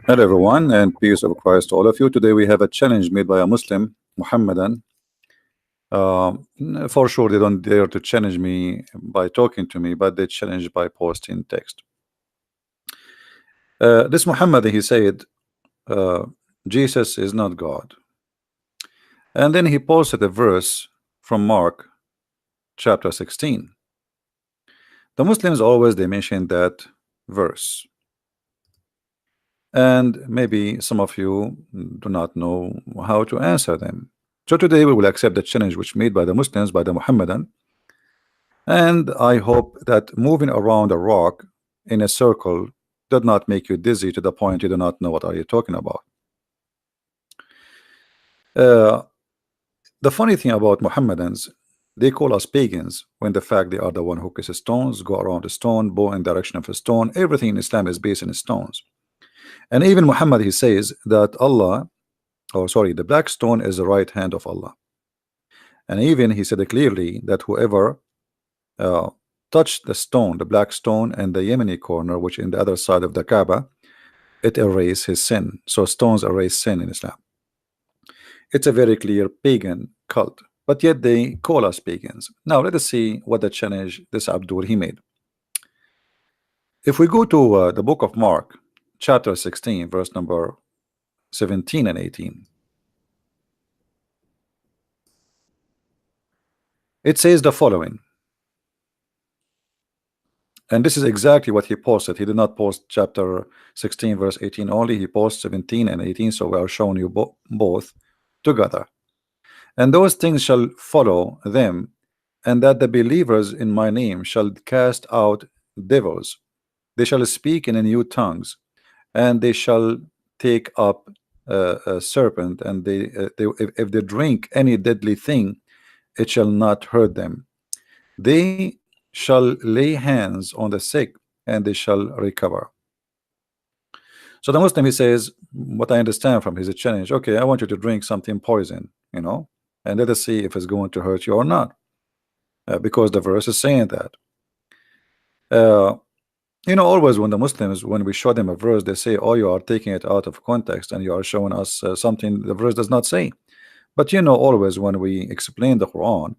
Hello everyone, and peace of Christ to all of you. Today we have a challenge made by a Muslim, Mohammedan. For sure they don't dare to challenge me by talking to me, but they challenge by posting text. This Muhammad, he said, uh, Jesus is not God. And then he posted a verse from Mark chapter 16. The Muslims always they mention that verse. And maybe some of you do not know how to answer them. So today we will accept the challenge which made by the Muslims, by the Muhammadan, and I hope that moving around a rock in a circle did not make you dizzy to the point you do not know what are you talking about. Uh, the funny thing about Muhammadans, they call us pagans when the fact they are the one who kisses stones, go around a stone, bow in direction of a stone. Everything in Islam is based on stones. And even Muhammad, he says that Allah, or sorry, the black stone is the right hand of Allah. And even he said clearly that whoever touched the stone, the black stone, and the Yemeni corner, which in the other side of the Kaaba, it erased his sin. So stones erase sin in Islam. It's a very clear pagan cult, but yet they call us pagans. Now let us see what the challenge this Abdul he made. If we go to the book of Mark, chapter 16, verse number 17 and 18, it says the following. And this is exactly what he posted. He did not post chapter 16 verse 18 only. He posted 17 and 18. So we are showing you both together. And those things shall follow them, and that the believers in my name shall cast out devils. They shall speak in new tongues, and they shall take up a serpent, and if they drink any deadly thing, it shall not hurt them. They shall lay hands on the sick, and they shall recover. So the Muslim, he says, what I understand from his challenge, okay, I want you to drink something poison, and let us see if it's going to hurt you or not, because the verse is saying that. Always when the Muslims, when we show them a verse, they say, oh, you are taking it out of context and you are showing us something the verse does not say. But always when we explain the Quran,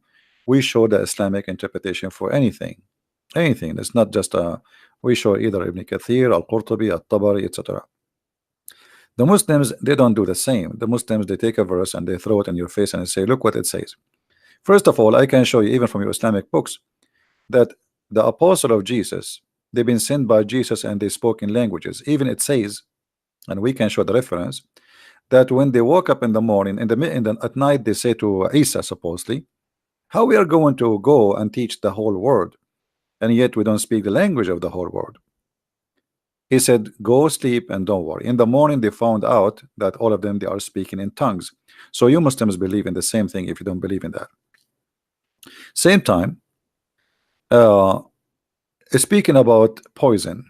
we show the Islamic interpretation for anything. It's not just we show either Ibn Kathir, Al-Qurtubi, Al-Tabari, etc. The Muslims, they don't do the same. The Muslims, they take a verse and they throw it in your face and say, look what it says. First of all, I can show you even from your Islamic books that the apostle of Jesus, they've been sent by Jesus and they spoke in languages. Even it says, and we can show the reference, that when they woke up in the morning, at night, they say to Isa, supposedly, how we are going to go and teach the whole world, and yet we don't speak the language of the whole world. He said, go sleep and don't worry. In the morning, they found out that all of them, they are speaking in tongues. So you Muslims believe in the same thing if you don't believe in that. Same time, speaking about poison,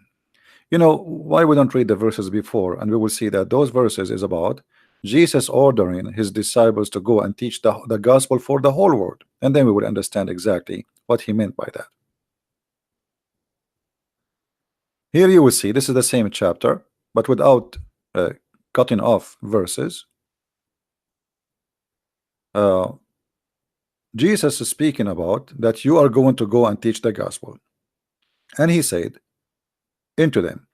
why we don't read the verses before, and we will see that those verses is about Jesus ordering his disciples to go and teach the gospel for the whole world, and then we will understand exactly what he meant by that. Here you will see this is the same chapter, but without cutting off verses. Jesus is speaking about that you are going to go and teach the gospel, and he said into them,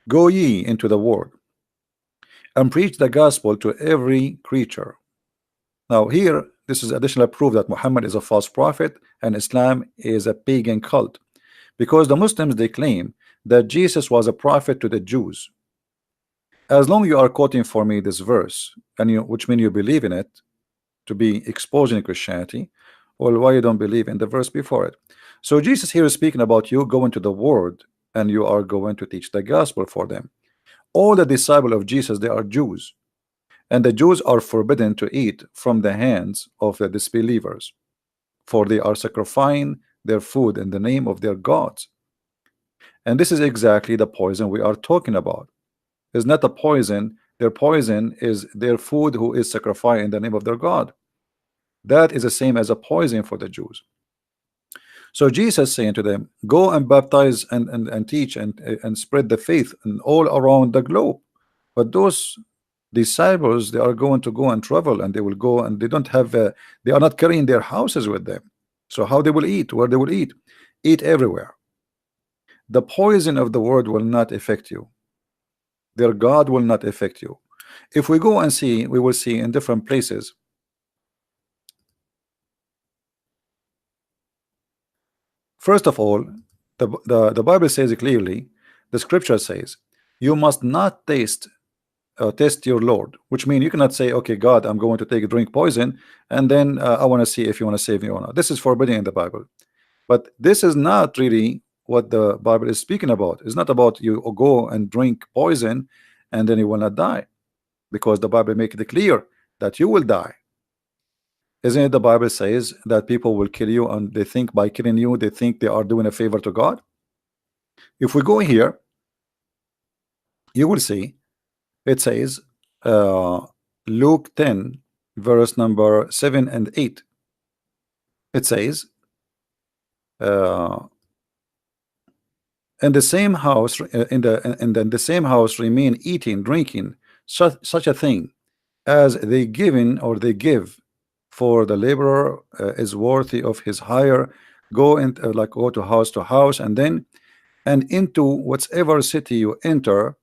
go ye into the world and preach the gospel to every creature. Now here, this is additional proof that Muhammad is a false prophet and Islam is a pagan cult, because the Muslims, they claim that Jesus was a prophet to the Jews. As long you are quoting for me this verse, and which means you believe in it to be exposing Christianity, well, why you don't believe in the verse before it? So Jesus here is speaking about you going to the world and you are going to teach the gospel for them. All the disciples of Jesus, they are Jews, and the Jews are forbidden to eat from the hands of the disbelievers, for they are sacrificing their food in the name of their gods. And this is exactly the poison we are talking about. It's not a poison. Their poison is their food who is sacrificed in the name of their God. That is the same as a poison for the Jews. So Jesus saying to them, go and baptize and teach and spread the faith and all around the globe. But those disciples, they are going to go and travel, and they will go, and they don't have they are not carrying their houses with them. So how they will eat? Where they will eat? Eat everywhere. The poison of the world will not affect you. Their God will not affect you. If we go and see, we will see in different places. First of all, the Bible says it clearly. The scripture says you must not test your Lord, which means you cannot say, okay, God, I'm going to take a drink poison, and then I want to see if you want to save me or not. This is forbidden in the Bible. But this is not really what the Bible is speaking about. It's not about you go and drink poison and then you will not die, because the Bible makes it clear that you will die. Isn't it the Bible says that people will kill you, and they think by killing you, they think they are doing a favor to God? If we go here, you will see it says Luke 10, verse number 7 and 8. It says, in the same house, in the same house remain eating, drinking, such a thing as they given or they give, for the laborer is worthy of his hire. Go and go to house, and then and into whatever city you enter,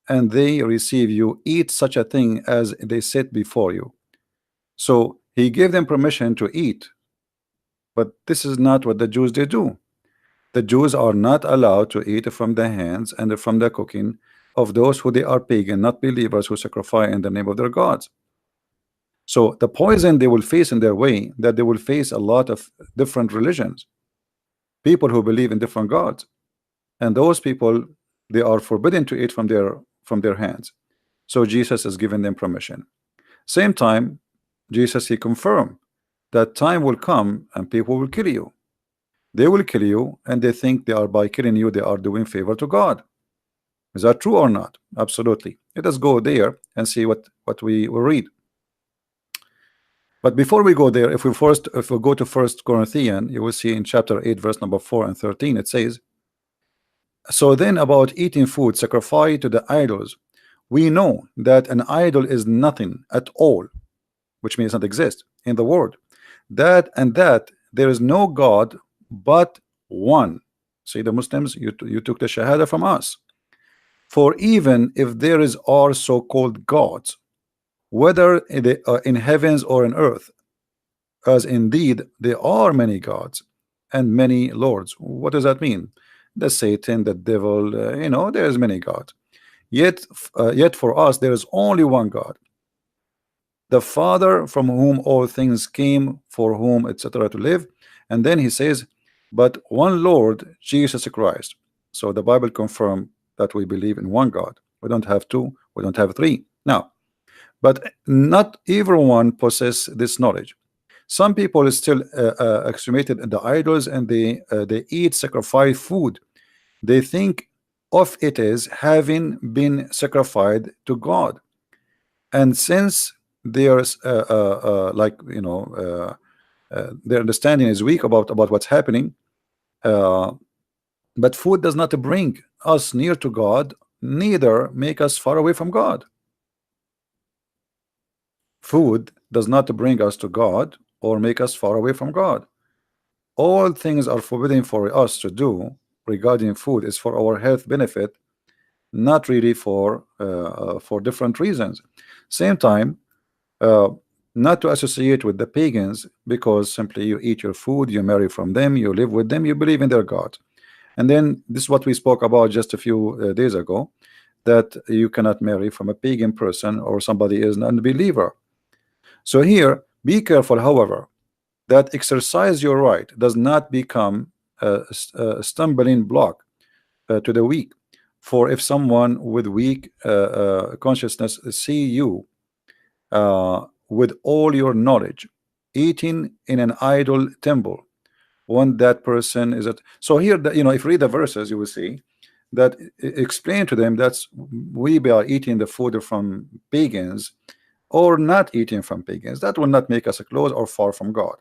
and they receive you, eat such a thing as they set before you. So he gave them permission to eat, but this is not what the Jews they do. The Jews are not allowed to eat from the hands and from the cooking of those who they are pagan, not believers, who sacrifice in the name of their gods. So the poison they will face in their way, that they will face a lot of different religions, people who believe in different gods, and those people, they are forbidden to eat from their hands. So Jesus is giving them permission. Same time, Jesus, he confirmed that time will come and people will kill you. They will kill you, and they think they are, by killing you, they are doing favor to God. Is that true or not? Absolutely. Let us go there and see what we will read. But before we go there, if we go to 1 Corinthians, you will see in chapter 8, verse number 4 and 13, it says, so then about eating food sacrificed to the idols, we know that an idol is nothing at all, which means not exist in the world, that there is no God but one. See, the Muslims, you took the shahada from us. For even if there are so-called gods, whether in heavens or in earth, as indeed there are many gods and many lords. What does that mean? The Satan, the devil, there's many gods. Yet for us there is only one God, the Father, from whom all things came, for whom etc. to live. And then he says, but one Lord Jesus Christ. So the Bible confirms that we believe in one God. We don't have two, we don't have three. Now, but not everyone possesses this knowledge. Some people are still extremated in the idols, and they eat sacrifice food. They think of it as having been sacrificed to God, and since there's their understanding is weak about what's happening, but food does not bring us near to God, neither make us far away from God. Food does not bring us to God or make us far away from God. All things are forbidden for us to do regarding food is for our health benefit, not really for different reasons. Same time, not to associate with the pagans, because simply you eat your food, you marry from them, you live with them, you believe in their God. And then this is what we spoke about just a few days ago, that you cannot marry from a pagan person or somebody is an unbeliever. So here, be careful, however, that exercise your right does not become a stumbling block to the weak. For if someone with weak consciousness see you with all your knowledge eating in an idol temple, when that person is at, so here, if you read the verses, you will see that explain to them that we are eating the food from pagans or not eating from pagans. That will not make us close or far from God,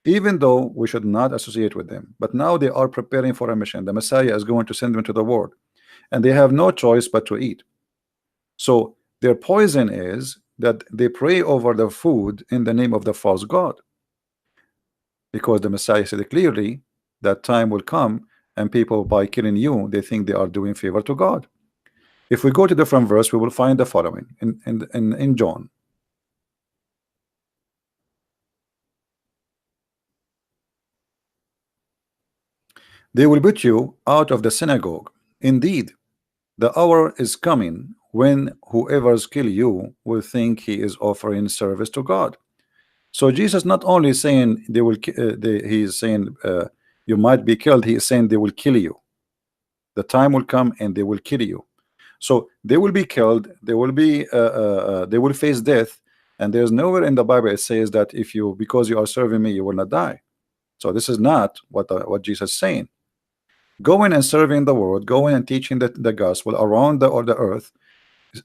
even though we should not associate with them. But now they are preparing for a mission. The Messiah is going to send them to the world, and they have no choice but to eat. So their poison is that they pray over the food in the name of the false god, because the Messiah said clearly that time will come and people, by killing you, they think they are doing favor to God. If we go to different verse, we will find the following in John. They will put you out of the synagogue. Indeed, the hour is coming when whoever's kill you will think he is offering service to God. So Jesus not only saying they will, he is saying you might be killed. He is saying they will kill you. The time will come and they will kill you. So they will be killed. They will be they will face death. And there's nowhere in the Bible it says that if you, because you are serving me, you will not die. So this is not what Jesus is saying. Going and serving the world, going and teaching the gospel around the earth,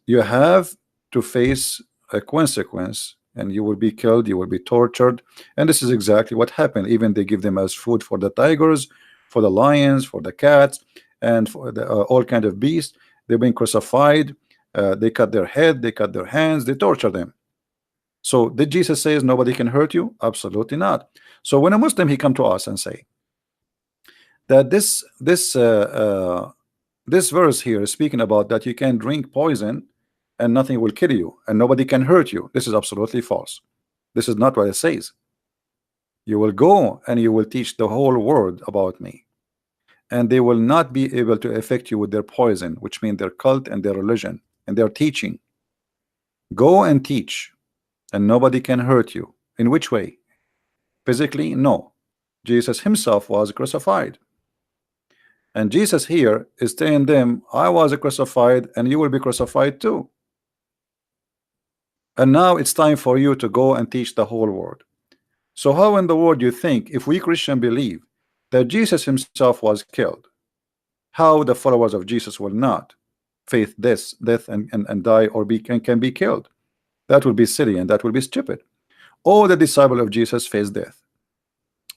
you have to face a consequence, and you will be killed, you will be tortured. And this is exactly what happened. Even they give them as food for the tigers, for the lions, for the cats, and for the, all kind of beasts. They've been crucified. They cut their head, they cut their hands, they torture them. So did Jesus say nobody can hurt you? Absolutely not. So when a Muslim he come to us and say that this verse here is speaking about that you can drink poison and nothing will kill you and nobody can hurt you, this is absolutely false. This is not what it says. You will go and you will teach the whole world about me, and they will not be able to affect you with their poison, which means their cult and their religion and their teaching. Go and teach, and nobody can hurt you. In which way? Physically? No. Jesus himself was crucified. And Jesus here is telling them, I was crucified and you will be crucified too. And now it's time for you to go and teach the whole world. So how in the world you think, if we Christian believe that Jesus himself was killed, how the followers of Jesus will not face this death and die or can be killed? That would be silly and that would be stupid. All the disciples of Jesus faced death.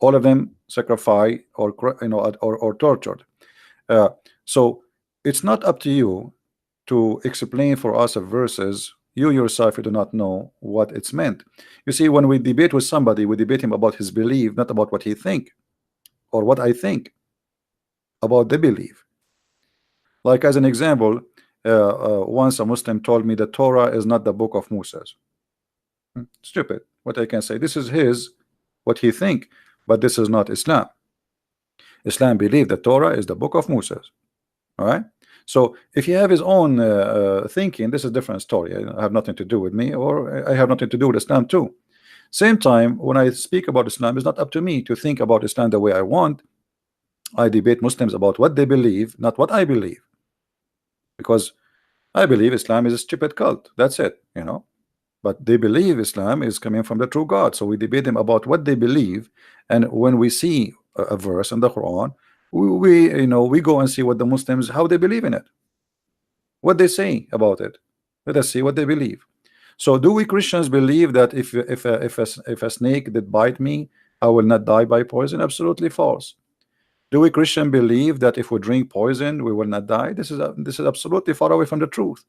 All of them sacrificed or or tortured. Uh, so it's not up to you to explain for us of verses. You yourself, you do not know what it's meant. You see, when we debate with somebody, we debate him about his belief, not about what he think or what I think about the belief. Like as an example, once a Muslim told me the Torah is not the book of Moses. Stupid. What I can say, this is his, what he think, but this is not Islam. Islam believe the Torah is the book of Moses. All right. So if you have his own thinking, this is a different story. I have nothing to do with me, or I have nothing to do with Islam too. Same time, when I speak about Islam, it's not up to me to think about Islam the way I want. I debate Muslims about what they believe, not what I believe, because I believe Islam is a stupid cult. That's it, you know. But they believe Islam is coming from the true God. So we debate them about what they believe, and when we see a verse in the Quran, we go and see what the Muslims, how they believe in it, what they say about it. Let us see what they believe. So do we Christians believe that if a snake did bite me, I will not die by poison? Absolutely false. Do we Christian believe that if we drink poison we will not die? This is absolutely far away from the truth.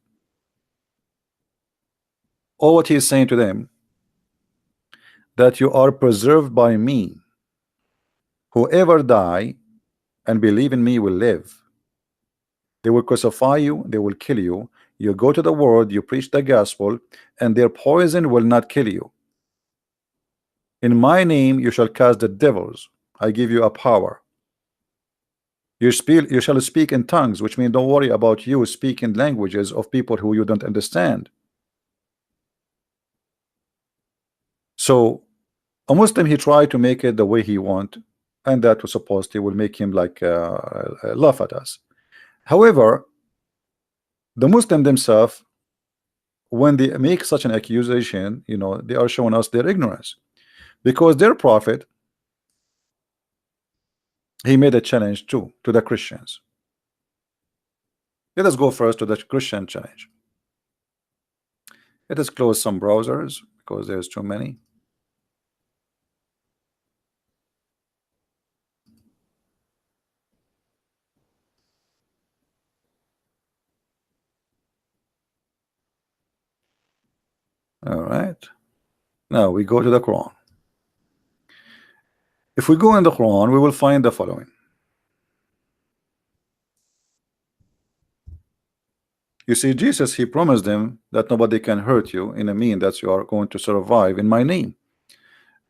All what he is saying to them, that you are preserved by me. Whoever die and believe in me will live. They will crucify you, they will kill you. You go to the world, you preach the gospel, and their poison will not kill you. In my name you shall cast the devils. I give you a power. You shall speak in tongues, which means don't worry about you speaking languages of people who you don't understand. So a Muslim, he tried to make it the way he want, and that was supposed to will make him like laugh at us. However, the Muslim themselves, when they make such an accusation, they are showing us their ignorance, because their prophet, he made a challenge too to the Christians. Let us go first to the Christian challenge. Let us close some browsers because there's too many. All right. Now we go to the Quran. If we go in the Quran, we will find the following. You see, Jesus, he promised them that nobody can hurt you in a mean that you are going to survive in my name.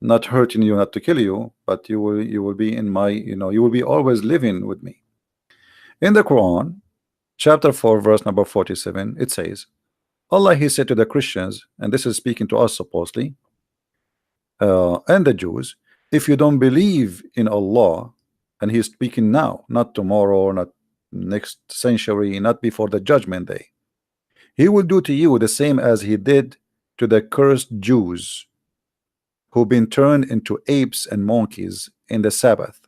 Not hurting you, not to kill you, but you will be in my, you will be always living with me. In the Quran, chapter 4, verse number 47, it says, Allah, he said to the Christians, and this is speaking to us supposedly, and the Jews, if you don't believe in Allah, and he's speaking now, not tomorrow, not next century, not before the judgment day, he will do to you the same as he did to the cursed Jews who've been turned into apes and monkeys in the Sabbath.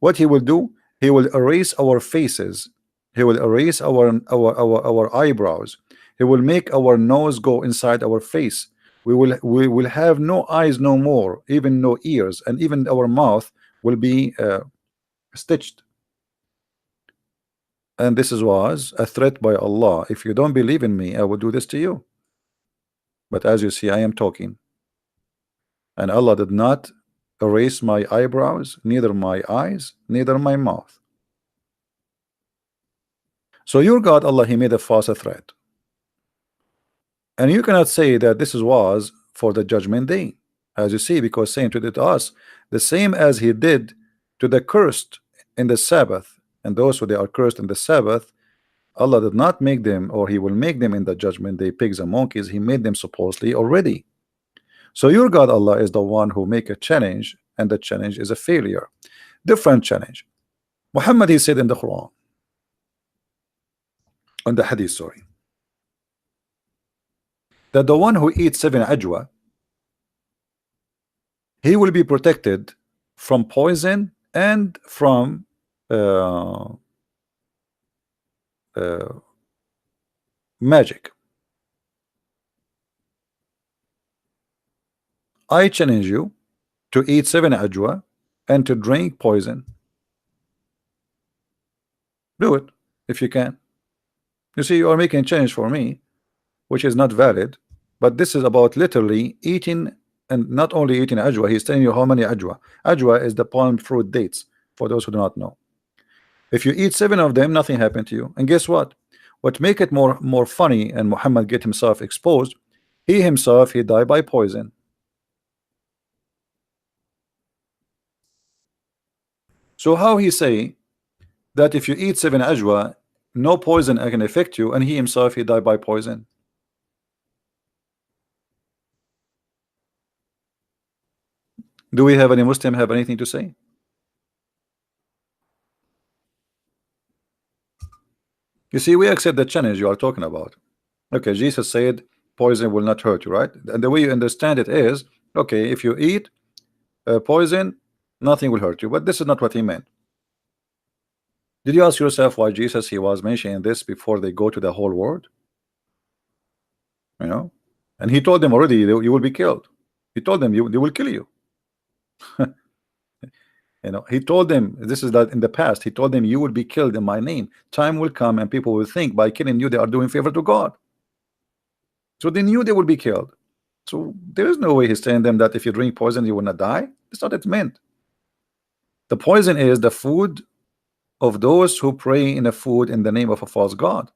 What he will do, he will erase our faces, he will erase our eyebrows, he will make our nose go inside our face. We will have no eyes no more, even no ears, and even our mouth will be stitched. And this was a threat by Allah. If you don't believe in me, I will do this to you. But as you see, I am talking, and Allah did not erase my eyebrows, neither my eyes, neither my mouth. So your God, Allah, he made a false threat, and you cannot say that this was for the judgment day, as you see, because saying to us the same as he did to the cursed in the Sabbath, and those who they are cursed in the Sabbath, Allah did not make them, or he will make them in the judgment day, pigs and monkeys. He made them supposedly already. So your God, Allah, is the one who make a challenge, and the challenge is a failure. Different challenge. Muhammad, he said in the Quran, on the Hadith, sorry, that the one who eats 7 ajwa, he will be protected from poison and from magic. I challenge you to eat 7 ajwa and to drink poison. Do it if you can. You see, you are making a challenge for me, which is not valid, but this is about literally eating, and not only eating ajwa. He's telling you how many ajwa. Ajwa is the palm fruit dates, for those who do not know. If you eat 7 of them, nothing happened to you. And guess what? What make it more funny, and Muhammad get himself exposed, he himself, he died by poison. So how he say that if you eat 7 ajwa, no poison can affect you, and he himself, he died by poison? Do we have any Muslim have anything to say? You see, we accept the challenge you are talking about. Okay, Jesus said poison will not hurt you, right? And the way you understand it is, okay, if you eat poison, nothing will hurt you. But this is not what he meant. Did you ask yourself why Jesus, he was mentioning this before they go to the whole world? You know, and he told them already, you will be killed. He told them they will kill you. You know, he told them, this is that in the past, he told them, you will be killed in my name. Time will come and people will think by killing you they are doing favor to God. So they knew they will be killed. So there is no way he's telling them that if you drink poison you will not die. That's not what it meant. The poison is the food of those who pray in a food in the name of a false god.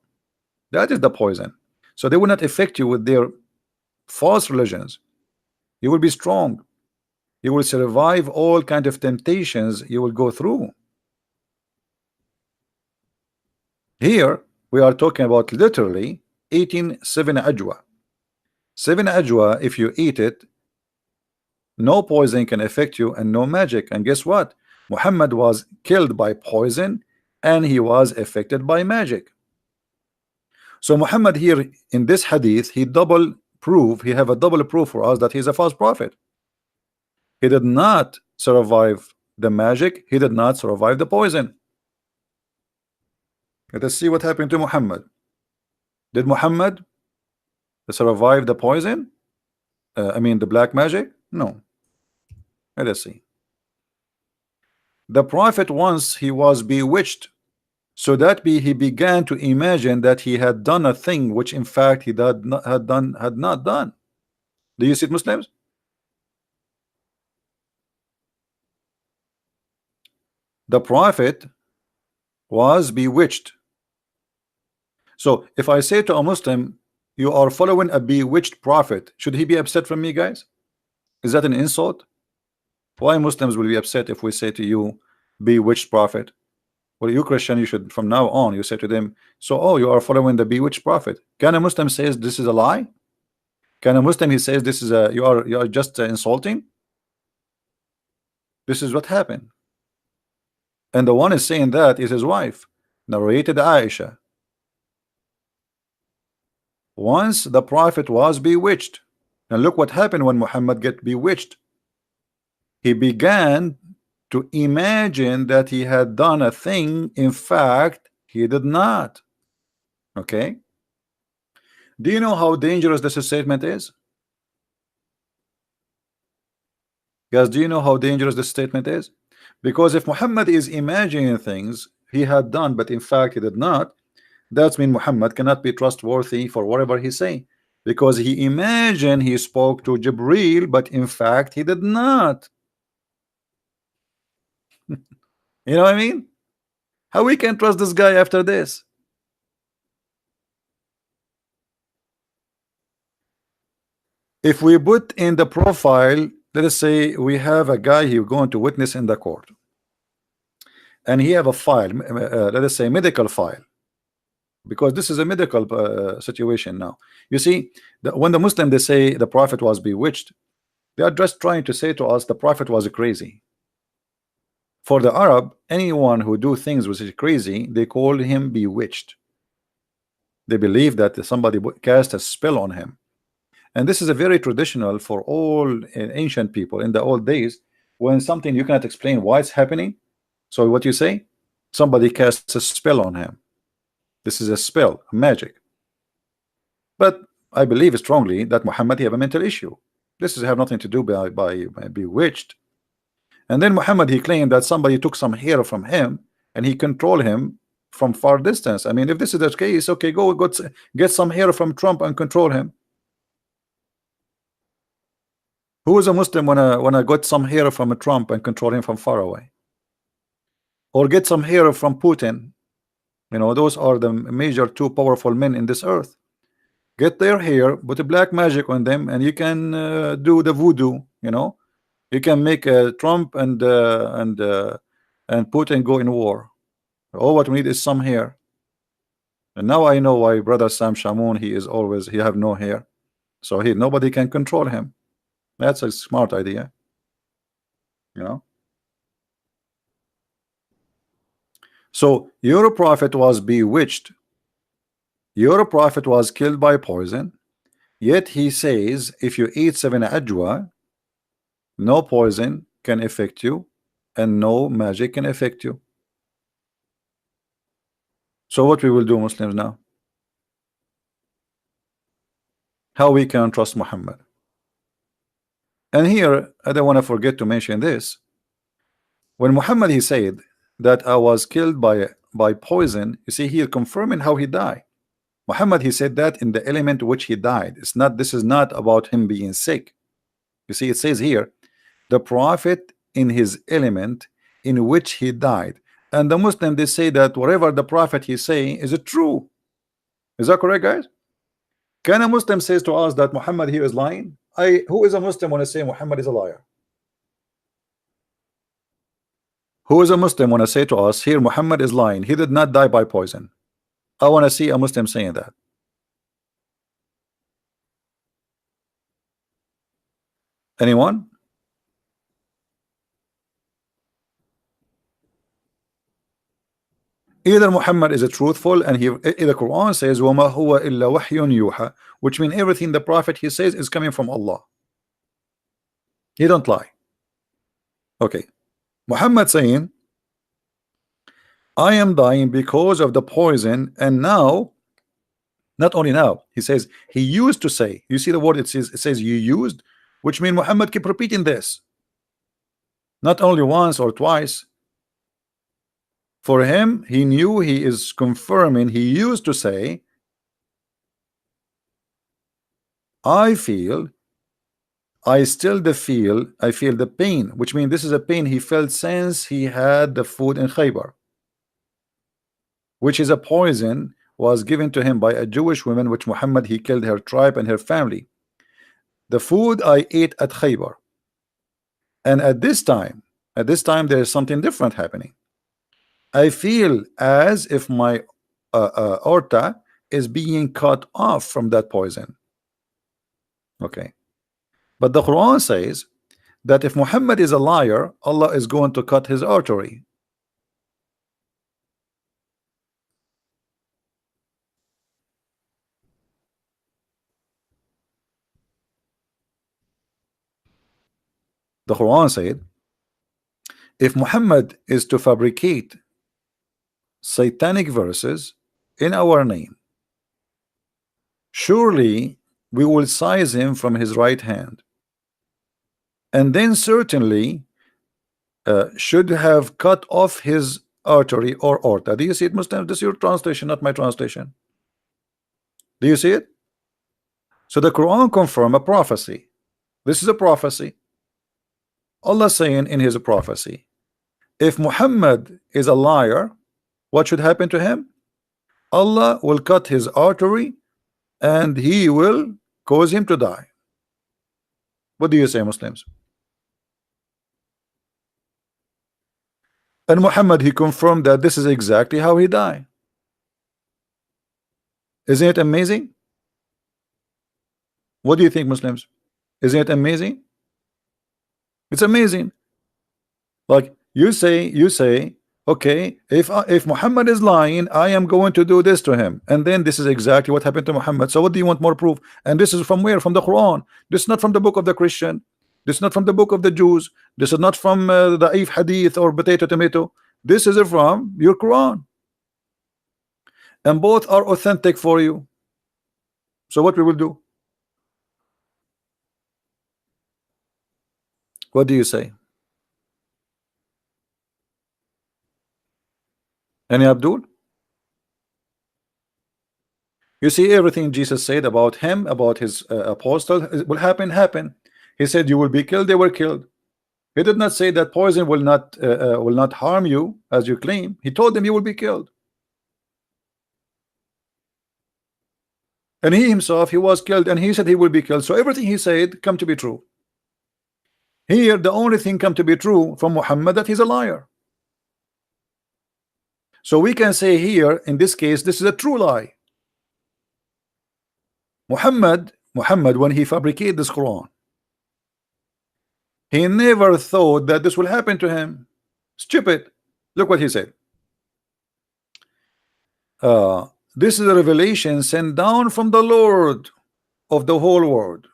That is the poison. So they will not affect you with their false religions. You will be strong. You will survive all kind of temptations you will go through. Here we are talking about literally eating 7 ajwa. 7 ajwa, if you eat it, no poison can affect you and no magic. And guess what? Muhammad was killed by poison and he was affected by magic. So Muhammad here in this hadith, he have a double proof for us that he's a false prophet. He did not survive the magic, he did not survive the poison. Let us see what happened to Muhammad. Did Muhammad survive the poison? I mean the black magic? No. Let us see. The prophet, once he was bewitched, so that he began to imagine that he had done a thing which in fact he had not done. Do you see it, Muslims? The prophet was bewitched. So if I say to a Muslim, you are following a bewitched prophet, should he be upset from me, guys? Is that an insult? Why Muslims will be upset if we say to you, bewitched prophet? Well, you Christian, you should from now on, you say to them, so oh, you are following the bewitched prophet. Can a Muslim says this is a lie? Can a Muslim he says this is a you are just insulting? This is what happened. And the one is saying that is his wife, narrated Aisha. Once the prophet was bewitched. And look what happened when Muhammad get bewitched. He began to imagine that he had done a thing. In fact, he did not. Okay. Do you know how dangerous this statement is? Guys, do you know how dangerous this statement is? Because if Muhammad is imagining things he had done, but in fact he did not, that means Muhammad cannot be trustworthy for whatever he say, because he imagined he spoke to Jibril, but in fact he did not. You know what I mean? How we can trust this guy after this? If we put in the profile, let us say we have a guy who going to witness in the court, and he have a file, let us say medical file, because this is a medical situation now. You see, when the Muslim they say the prophet was bewitched, they are just trying to say to us the prophet was crazy. For the Arab, anyone who do things which is crazy, they call him bewitched. They believe that somebody cast a spell on him. And this is a very traditional for all ancient people in the old days. When something you cannot explain why it's happening, so what you say, somebody casts a spell on him. This is a spell, a magic. But I believe strongly that Muhammad have a mental issue. This is have nothing to do by bewitched. And then Muhammad he claimed that somebody took some hair from him and he controlled him from far distance. I mean, if this is the case, okay, go get some hair from Trump and control him. Who is a Muslim when I got some hair from a Trump and control him from far away? Or get some hair from Putin? You know, those are the major two powerful men in this earth. Get their hair, put a black magic on them, and you can do the voodoo. You know, you can make Trump and Putin go in war. All what we need is some hair. And now I know why brother Sam Shamoun he have no hair, so nobody can control him. That's a smart idea, you know. So your prophet was bewitched. Your prophet was killed by poison. Yet he says if you eat 7 ajwa, no poison can affect you and no magic can affect you. So what we will do, Muslims, now? How we can trust Muhammad? And here I don't want to forget to mention this. When Muhammad he said that I was killed by poison, you see here confirming how he died. Muhammad he said that in the element which he died. This is not about him being sick. You see, it says here the prophet in his element in which he died. And the Muslim they say that whatever the prophet he say is it true. Is that correct, guys? Can a Muslim says to us that Muhammad here is lying? Who is a Muslim when I say Muhammad is a liar? Who is a Muslim when I say to us here Muhammad is lying, he did not die by poison? I want to see a Muslim saying that. Anyone? Either Muhammad is a truthful, and the Quran says وَمَا هُوَ إِلَّا وَحْيٌ يُوحَى, which means everything the prophet he says is coming from Allah. He don't lie. Okay, Muhammad saying I am dying because of the poison, and now, not only now, he says he used to say, you see the word it says you used, which means Muhammad keep repeating this not only once or twice. For him, he knew he is confirming he used to say I feel I feel the pain, which means this is a pain he felt since he had the food in Khaybar, which is a poison was given to him by a Jewish woman, which Muhammad he killed her tribe and her family. The food I ate at Khaybar, and at this time there is something different happening. I feel as if my aorta is being cut off from that poison. Okay, but the Quran says that if Muhammad is a liar, Allah is going to cut his artery. The Quran said if Muhammad is to fabricate satanic verses in our name, surely we will seize him from his right hand, and then certainly should have cut off his artery or aorta. Do you see it, Muslim? This is your translation, not my translation. Do you see it? So the Quran confirm a prophecy. This is a prophecy. Allah saying in his prophecy, if Muhammad is a liar, what should happen to him? Allah will cut his artery and he will cause him to die. What do you say, Muslims? And Muhammad he confirmed that this is exactly how he died. Isn't it amazing? What do you think, Muslims? Isn't it amazing? It's amazing. Like you say, okay, if Muhammad is lying, I am going to do this to him, and then this is exactly what happened to Muhammad. So what do you want more proof? And this is from where? From the Quran. This is not from the book of the Christian. This is not from the book of the Jews. This is not from the If Hadith or potato tomato. This is from your Quran, and both are authentic for you. So what we will do? What do you say? Any Abdul? You see, everything Jesus said about him, about his apostle, will happen. He said you will be killed. They were killed. He did not say that poison will not harm you as you claim. He told them you will be killed. And he himself, he was killed, and he said he will be killed. So everything he said come to be true. Here, the only thing come to be true from Muhammad that he's a liar. So we can say here, in this case, this is a true lie. Muhammad, when he fabricated this Quran, he never thought that this will happen to him. Stupid. Look what he said. This is a revelation sent down from the Lord of the whole world.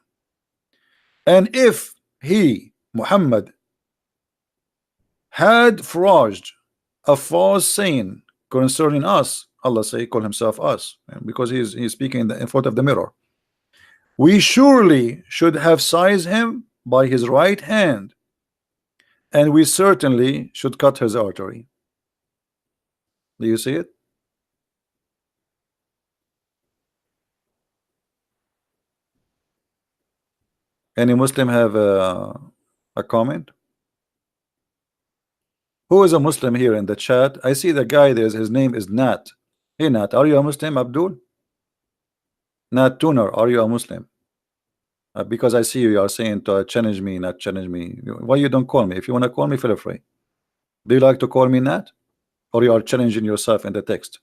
And if he, Muhammad, had forged a false saying concerning us, Allah say, call himself us, because he's speaking in front of the mirror, we surely should have seized him by his right hand, and we certainly should cut his artery. Do you see it? Any Muslim have a comment? Who is a Muslim here in the chat? I see the guy there, his name is Nat. Hey Nat, are you a Muslim, Abdul? Nat Tuner, are you a Muslim? Because I see you are saying to challenge me, not challenge me. Why you don't call me? If you want to call me, feel free. Do you like to call me Nat? Or you are challenging yourself in the text?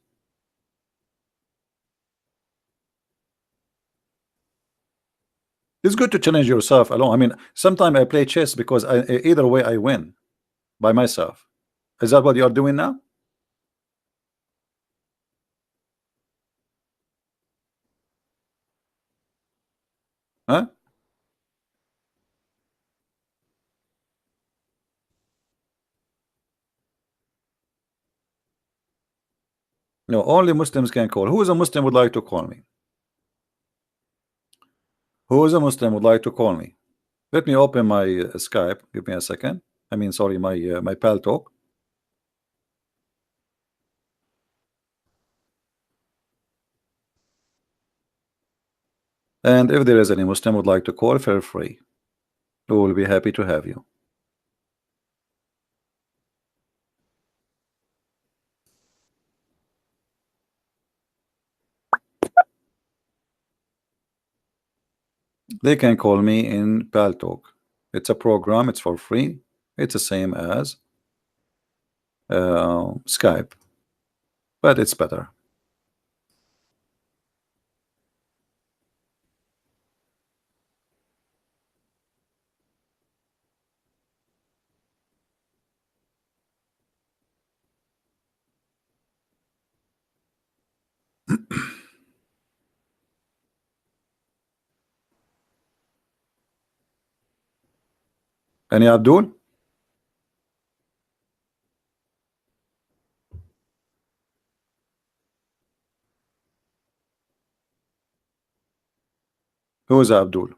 It's good to challenge yourself alone. I mean, sometimes I play chess because either way I win by myself. Is that what you are doing now? Huh? No, only Muslims can call. Who is a Muslim would like to call me? Who is a Muslim would like to call me? Let me open my Skype. Give me a second. I mean, sorry, my pal talk. And if there is any Muslim would like to call, feel free. We will be happy to have you. They can call me in Paltalk. It's a program, it's for free. It's the same as Skype, but it's better. Any Abdul? Who is Abdul?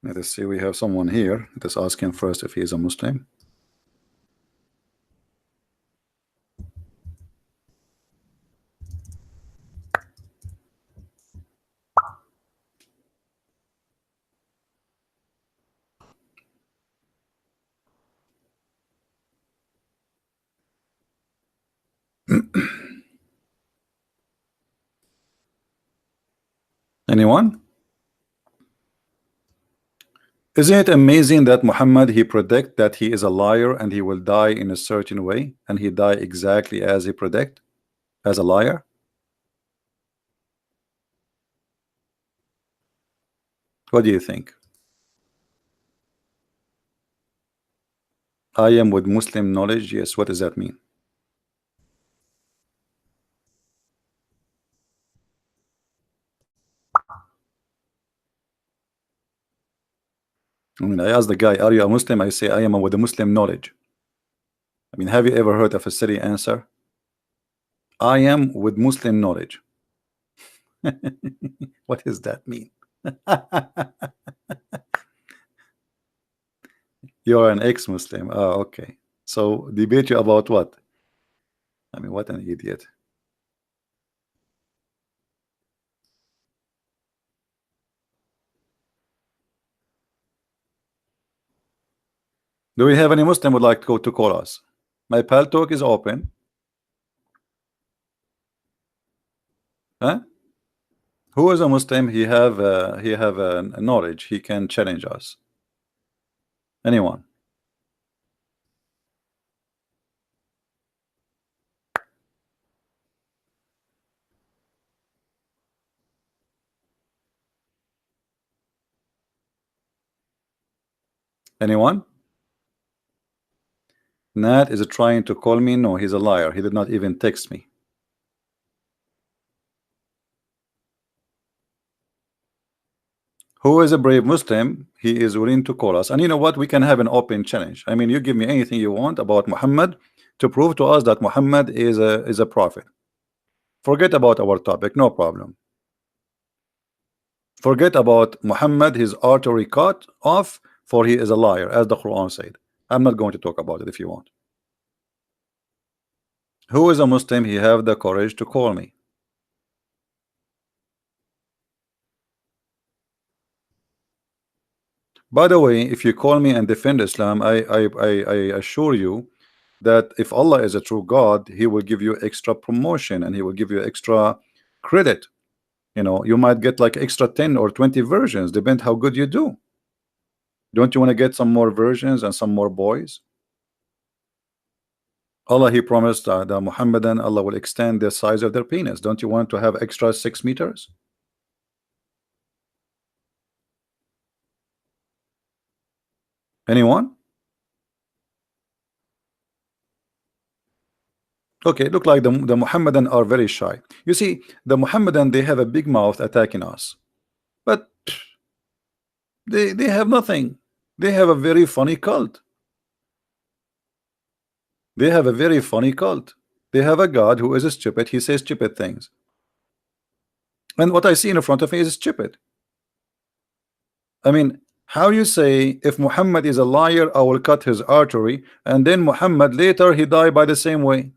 Let us see, we have someone here. Let us ask him first if he is a Muslim. Anyone? Isn't it amazing that Muhammad, he predict that he is a liar and he will die in a certain way, and he die exactly as he predict, as a liar? What do you think? I am with Muslim knowledge. Yes, what does that mean? I mean, I asked the guy, are you a Muslim? I say, I am with the Muslim knowledge. I mean, have you ever heard of a silly answer? I am with Muslim knowledge. What does that mean? You're an ex-Muslim. Oh, okay. So debate you about what? I mean, what an idiot. Do we have any Muslim would like to call us? My pal talk is open. Huh? Who is a Muslim? He have a knowledge. He can challenge us. Anyone? Anyone? Nat is trying to call me. No, he's a liar. He did not even text me. Who is a brave Muslim? He is willing to call us. And you know what? We can have an open challenge. I mean, you give me anything you want about Muhammad to prove to us that Muhammad is a prophet. Forget about our topic. No problem. Forget about Muhammad, his artery cut off, for he is a liar, as the Quran said. I'm not going to talk about it if you want. Who is a Muslim? He have the courage to call me. By the way, if you call me and defend Islam, I assure you that if Allah is a true God, he will give you extra promotion and he will give you extra credit. You know, you might get like extra 10 or 20 versions, depend how good you do. Don't you want to get some more versions and some more boys? Allah, he promised the Mohammedan, Allah will extend the size of their penis. Don't you want to have extra 6 meters? Anyone? Okay, look like the Mohammedan are very shy. You see, the Mohammedan, they have a big mouth attacking us, but they have nothing. They have a very funny cult. They have a very funny cult. They have a God who is stupid. He says stupid things, and what I see in front of me is stupid. I mean, How you say if Muhammad is a liar, I will cut his artery, and then Muhammad later he died by the same way?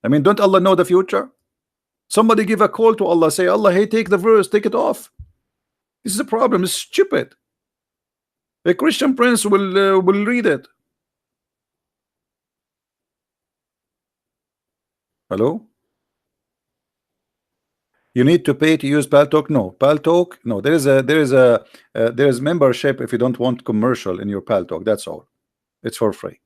I mean, don't Allah know the future? Somebody give a call to Allah, say, Allah, hey, take the verse, take it off. This is a problem. It's stupid. A Christian prince will read it. Hello? You need to pay to use Paltalk? No, Paltalk. No, there is membership if you don't want commercial in your Paltalk. That's all. It's for free.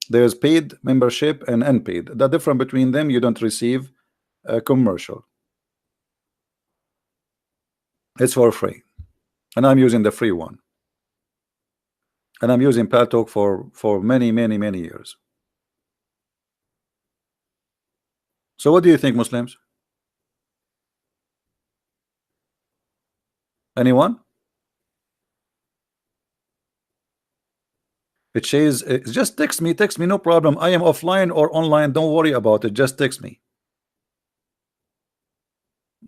There is paid membership and unpaid. The difference between them, you don't receive a commercial. It's for free, and I'm using the free one, and I'm using Paltalk for many years. So what do you think, Muslims? Anyone? It says just text me, no problem. I am offline or online, don't worry about it, just text me.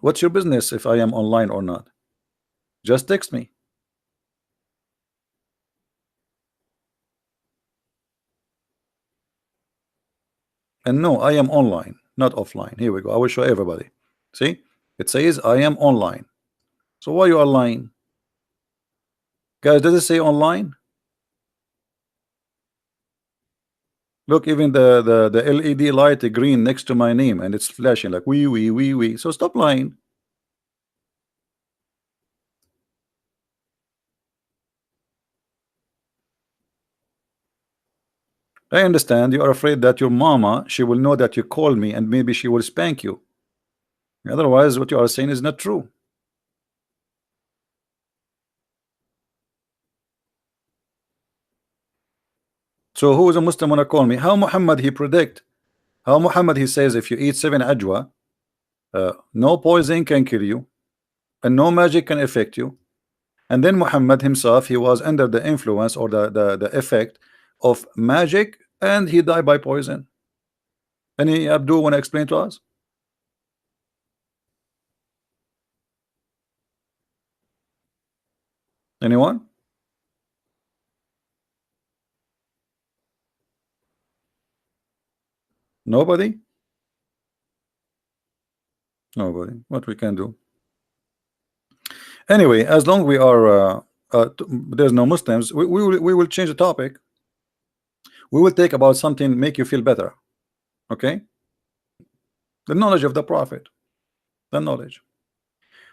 What's your business if I am online or not? Just text me. And no, I am online, not offline. Here we go. I will show everybody. See, it says I am online. So why you are lying, guys? Does it say online? Look, even the LED light green next to my name, and it's flashing like we. So stop lying. I understand you are afraid that your mama, she will know that you call me and maybe she will spank you. Otherwise, what you are saying is not true. So who is a Muslim wanna call me? How Muhammad he predict? How Muhammad he says if you eat 7 ajwa, no poison can kill you, and no magic can affect you. And then Muhammad himself, he was under the influence or the effect of magic, and he died by poison. Any Abdul want to explain to us? Anyone? Nobody? Nobody. What we can do? Anyway, as long we are there's no Muslims, we will change the topic. We will take about something make you feel better. Okay? The knowledge of the Prophet. The knowledge.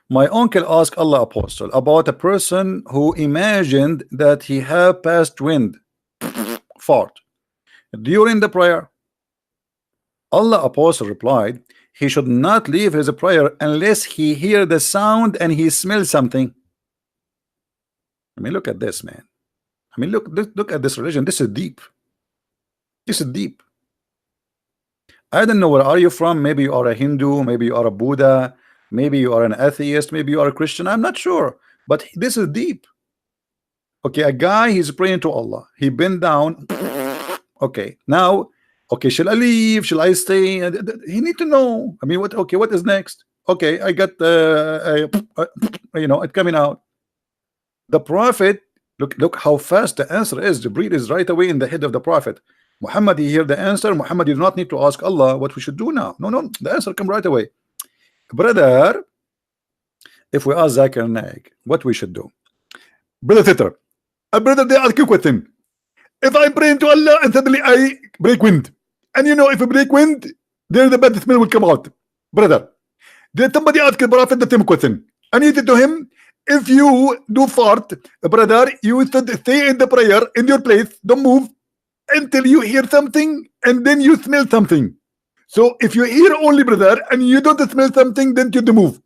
My uncle asked Allah Apostle about a person who imagined that he had past wind fart during the prayer. Allah Apostle replied, he should not leave his prayer unless he hear the sound and he smells something. I mean, look at this, man. I mean, look at this religion. This is deep. This is deep. I don't know where are you from. Maybe you are a Hindu, maybe you are a Buddha, maybe you are an atheist, maybe you are a Christian. I'm not sure, but this is deep. Okay, a guy, he's praying to Allah. He bent down. Okay, now, okay, shall I leave? Shall I stay? He need to know. I mean, what? Okay, what is next? Okay, I got you know, it coming out. The Prophet, look how fast the answer is. Jibreel is right away in the head of the Prophet. Muhammad, he hear the answer. Muhammad, you do not need to ask Allah what we should do now. No, the answer come right away. Brother, if we ask Zakir Naik what we should do, brother Titter, a brother, they ask you question. If I pray to Allah and suddenly I break wind, and you know, if I break wind, there the bad smell will come out. Brother, did somebody ask the Prophet the same question? And he said to him, if you do fart, brother, you should stay in the prayer in your place, don't move until you hear something and then you smell something. So if you hear only, brother, and you don't smell something, then you do move,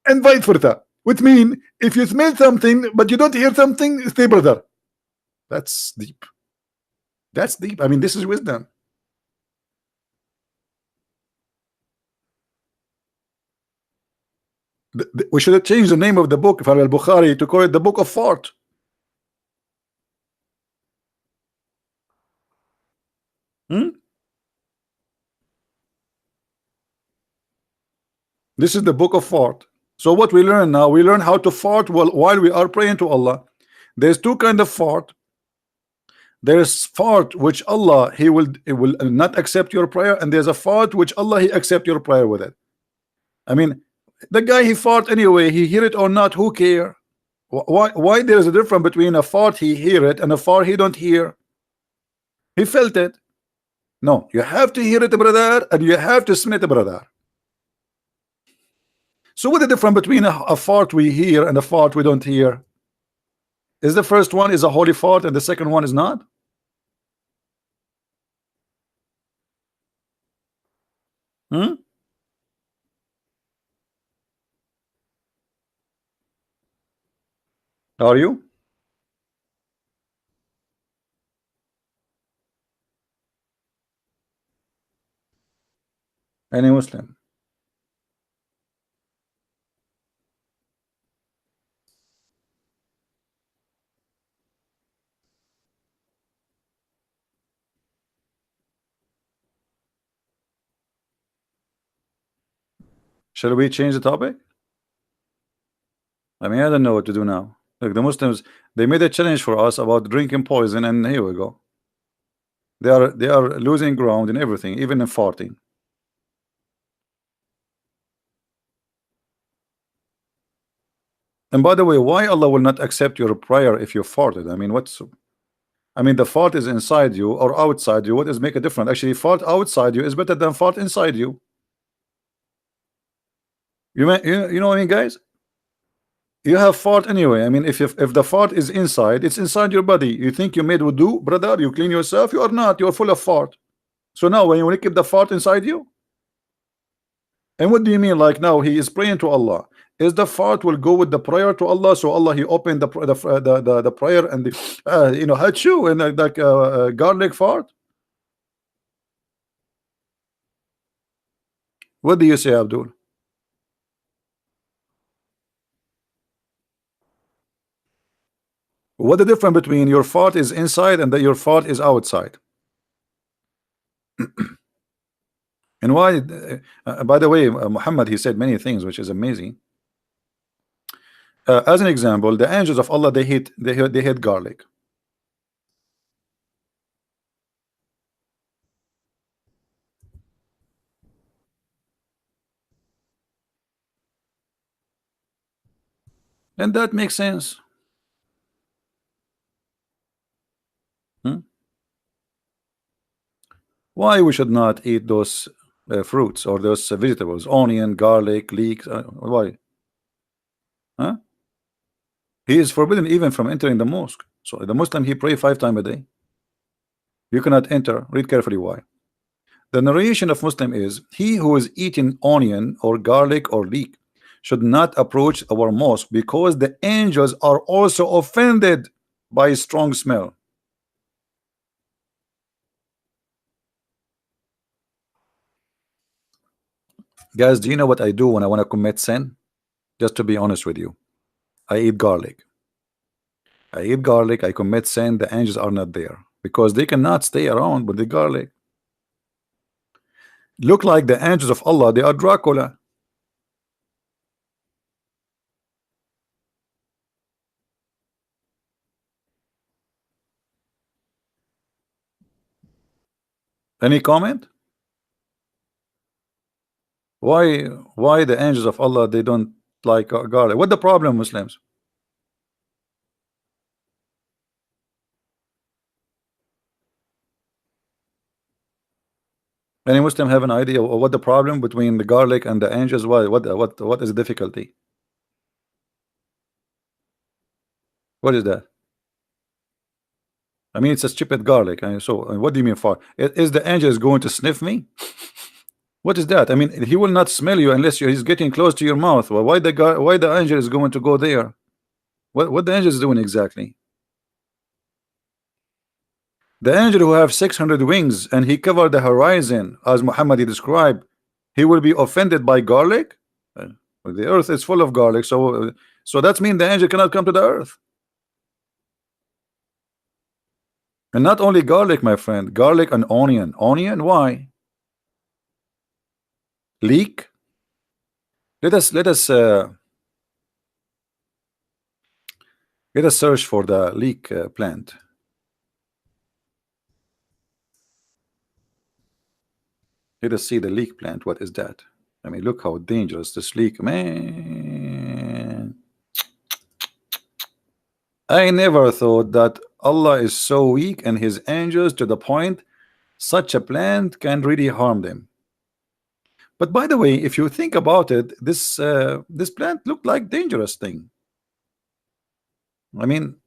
and vice versa. Which means if you smell something but you don't hear something, stay, brother. That's deep. That's deep. I mean, this is wisdom. We should have changed the name of the book, Farah al-Bukhari, to call it the Book of Fart. This is the Book of Fart. So what we learn now, we learn how to fart while we are praying to Allah. There's two kind of fart. There's fart which Allah he will not accept your prayer, and there's a fart which Allah he accept your prayer with it. I mean, the guy he fart anyway, he hear it or not, who care? Why there is a difference between a fart he hear it and a fart he don't hear? He felt it. No, you have to hear it, brother, and you have to smell it, brother. So what the difference between a fart we hear and a fart we don't hear? Is the first one is a holy fart and the second one is not? Hmm? Are you? Any Muslim? Shall we change the topic? I mean, I don't know what to do now. Look, the Muslims, they made a challenge for us about drinking poison, and here we go. They are losing ground in everything, even in farting. And by the way, why Allah will not accept your prayer if you farted? I mean, I mean, the fart is inside you or outside you. What does make a difference? Actually, fart outside you is better than fart inside you. You know what I mean, guys? You have fart anyway. I mean, if the fart is inside, it's inside your body. You think you made wudu, brother? You clean yourself? You are not. You are full of fart. So now, when you keep the fart inside you, and what do you mean? Like now, he is praying to Allah. Is the fart will go with the prayer to Allah? So Allah he opened the prayer and the hachu and like garlic fart. What do you say, Abdul? What the difference between your fart is inside and that your fart is outside? And why? By the way, Muhammad he said many things which is amazing. As an example, the angels of Allah they hate garlic. And that makes sense. Hmm? Why we should not eat those fruits or those vegetables, onion, garlic, leeks? Why? Huh? He is forbidden even from entering the mosque. So the Muslim he pray 5 times a day. You cannot enter. Read carefully why. The narration of Muslim is he who is eating onion or garlic or leek should not approach our mosque because the angels are also offended by strong smell. Guys, do you know what I do when I want to commit sin? Just to be honest with you, I eat garlic. I commit sin, the angels are not there because they cannot stay around with the garlic. Look like the angels of Allah, they are Dracula. Any comment? Why the angels of Allah they don't like garlic? What the problem, Muslims? Any Muslim have an idea of what the problem between the garlic and the angels? What is the difficulty? What is that? I mean, it's a stupid garlic. So what do you mean for? Is the angels going to sniff me? What is that? I mean, he will not smell you unless he's getting close to your mouth. Well, why the angel is going to go there? What the angel is doing exactly? The angel who have 600 wings and he covered the horizon as Muhammad described, he will be offended by garlic. The earth is full of garlic, so that means the angel cannot come to the earth. And not only garlic, my friend, garlic and onion. Onion, why? Leek. Let us Get a search for the leek plant. Let us see the leek plant. What is that? I mean, look how dangerous this leek, man. I never thought that Allah is so weak and his angels to the point such a plant can really harm them. But by the way, if you think about it, this plant looked like dangerous thing. I mean,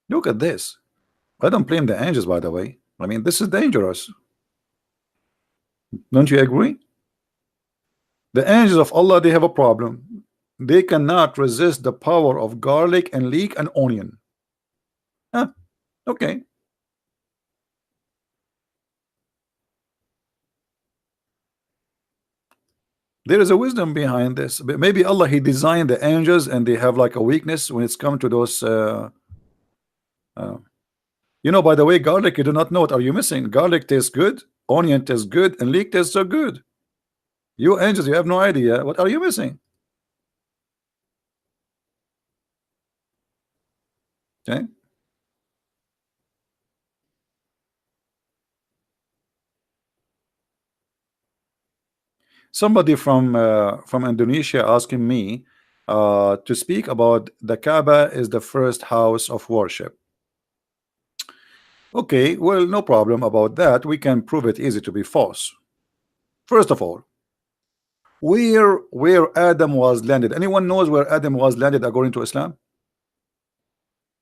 look at this. I don't blame the angels, by the way. I mean, this is dangerous. Don't you agree? The angels of Allah, they have a problem. They cannot resist the power of garlic and leek and onion. Huh? Okay. There is a wisdom behind this. But maybe Allah, he designed the angels and they have like a weakness when it's come to those you know, by the way, garlic, you do not know what are you missing. Garlic tastes good, onion tastes good, and leek tastes so good. You angels, you have no idea. What are you missing? Okay. Somebody from Indonesia asking me to speak about the Kaaba is the first house of worship. Okay, well, no problem about that. We can prove it easy to be false. First of all, where Adam was landed. Anyone knows where Adam was landed according to Islam?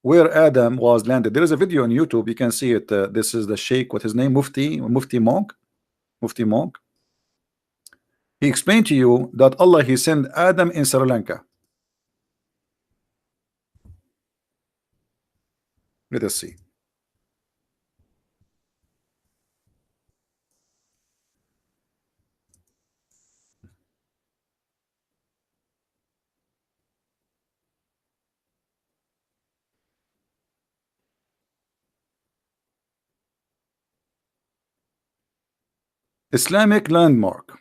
Where Adam was landed. There is a video on YouTube. You can see it. This is the Sheikh. What his name? Mufti Monk. Mufti Monk. He explained to you that Allah, he sent Adam in Sri Lanka. Let us see. Islamic landmark.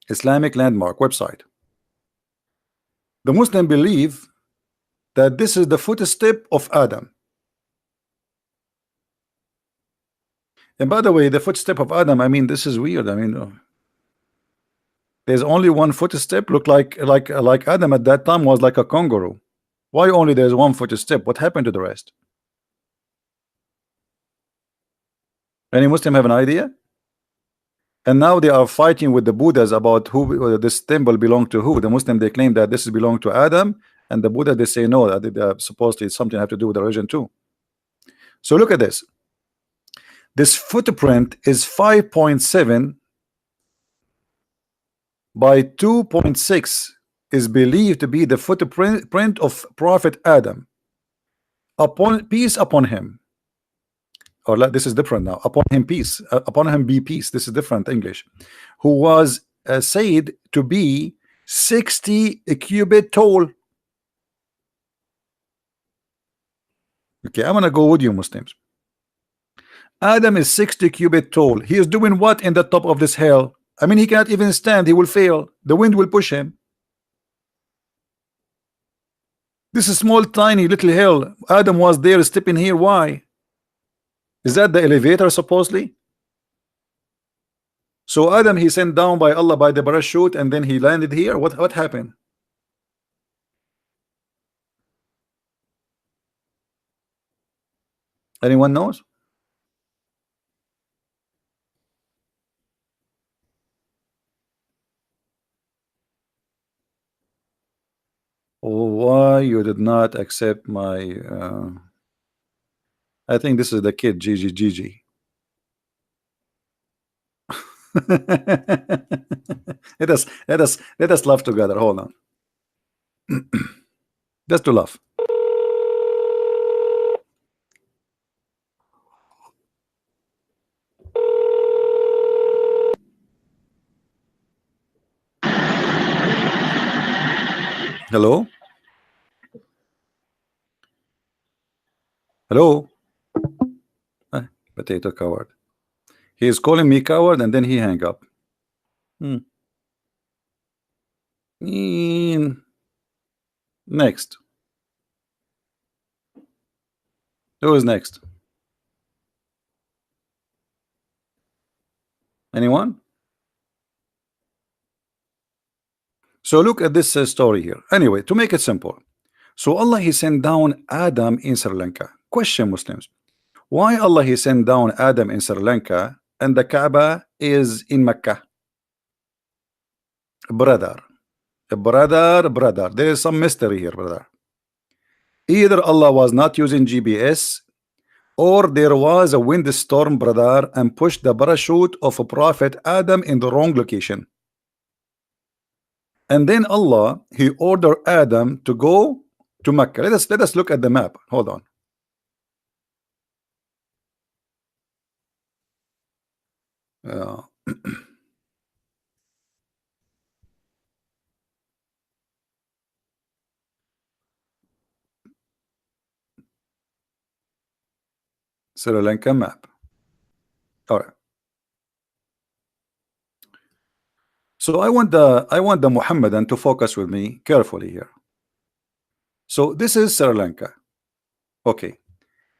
Islamic landmark website. The Muslim believe that this is the footstep of Adam. And by the way, the footstep of Adam, I mean, this is weird. I mean, there's only one footstep. Look like Adam at that time was like a kangaroo. Why only there's one footstep? What happened to the rest? Any Muslim have an idea? And now they are fighting with the Buddhas about who this temple belonged to who. The Muslim, they claim that this belonged to Adam, and the Buddha, they say no, that supposedly it's something have to do with the religion too. So look at this. This footprint is 5.7 by 2.6 is believed to be the footprint of Prophet Adam. Upon peace upon him. Or this is different now. Upon him peace. Upon him be peace. This is different English. Who was said to be 60 cubit tall. Okay, I'm gonna go with you, Muslims. Adam is 60 cubit tall. He is doing what in the top of this hill? I mean, he cannot even stand. He will fail. The wind will push him. This is small, tiny, little hill. Adam was there stepping here. Why? Is that the elevator supposedly? So Adam, he sent down by Allah by the parachute, and then he landed here. What happened? Anyone knows? Why you did not accept my I think this is the kid Gigi. let us laugh together. Hold on. Just to laugh. Hello? Hello? Potato coward. He is calling me coward and then he hang up. Next. Who is next? Anyone? So look at this story here. Anyway, to make it simple. So Allah he sent down Adam in Sri Lanka. Question Muslims. Why Allah he sent down Adam in Sri Lanka and the Kaaba is in Mecca? Brother. Brother. There is some mystery here, brother. Either Allah was not using GPS or there was a windstorm, brother, and pushed the parachute of a Prophet Adam in the wrong location. And then Allah he ordered Adam to go to Mecca. Let us look at the map. Hold on. Sri Lanka map. All right. So I want the Mohammedan to focus with me carefully here. So this is Sri Lanka. Okay.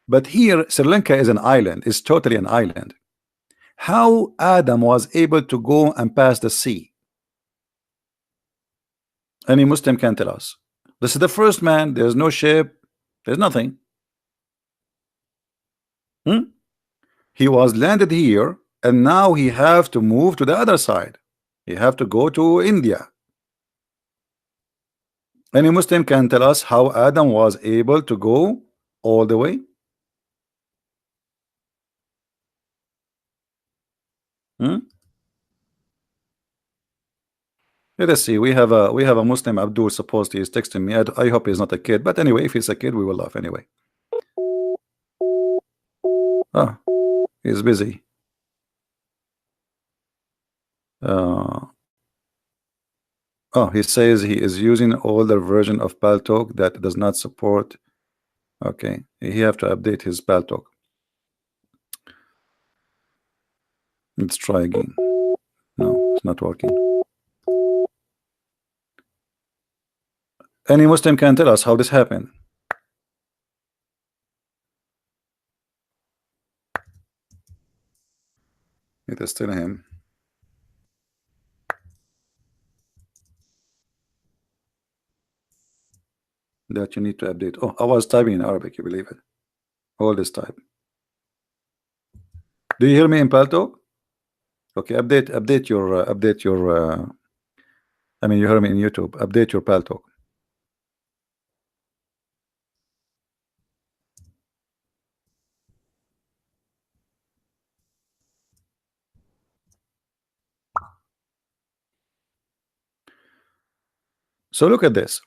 But here Sri Lanka is an island, is totally an island. How Adam was able to go and pass the sea? Any Muslim can tell us. This is the first man, there's no ship, there's nothing. He was landed here and now he have to move to the other side. He have to go to India. Any Muslim can tell us how Adam was able to go all the way? Let us see. We have a Muslim Abdul supposedly is texting me. I hope he's not a kid, but anyway, if he's a kid, we will laugh anyway. Ah, he's busy. Oh, he says he is using older version of Paltalk that does not support. Okay, he have to update his Paltalk. Let's try again. No, it's not working. Any Muslim can tell us how this happened. It is still him. That you need to update. Oh, I was typing in Arabic, you believe it? All this time. Do you hear me in Paltalk? Okay, update your I mean, you heard me in YouTube. Update your Paltalk. So look at this.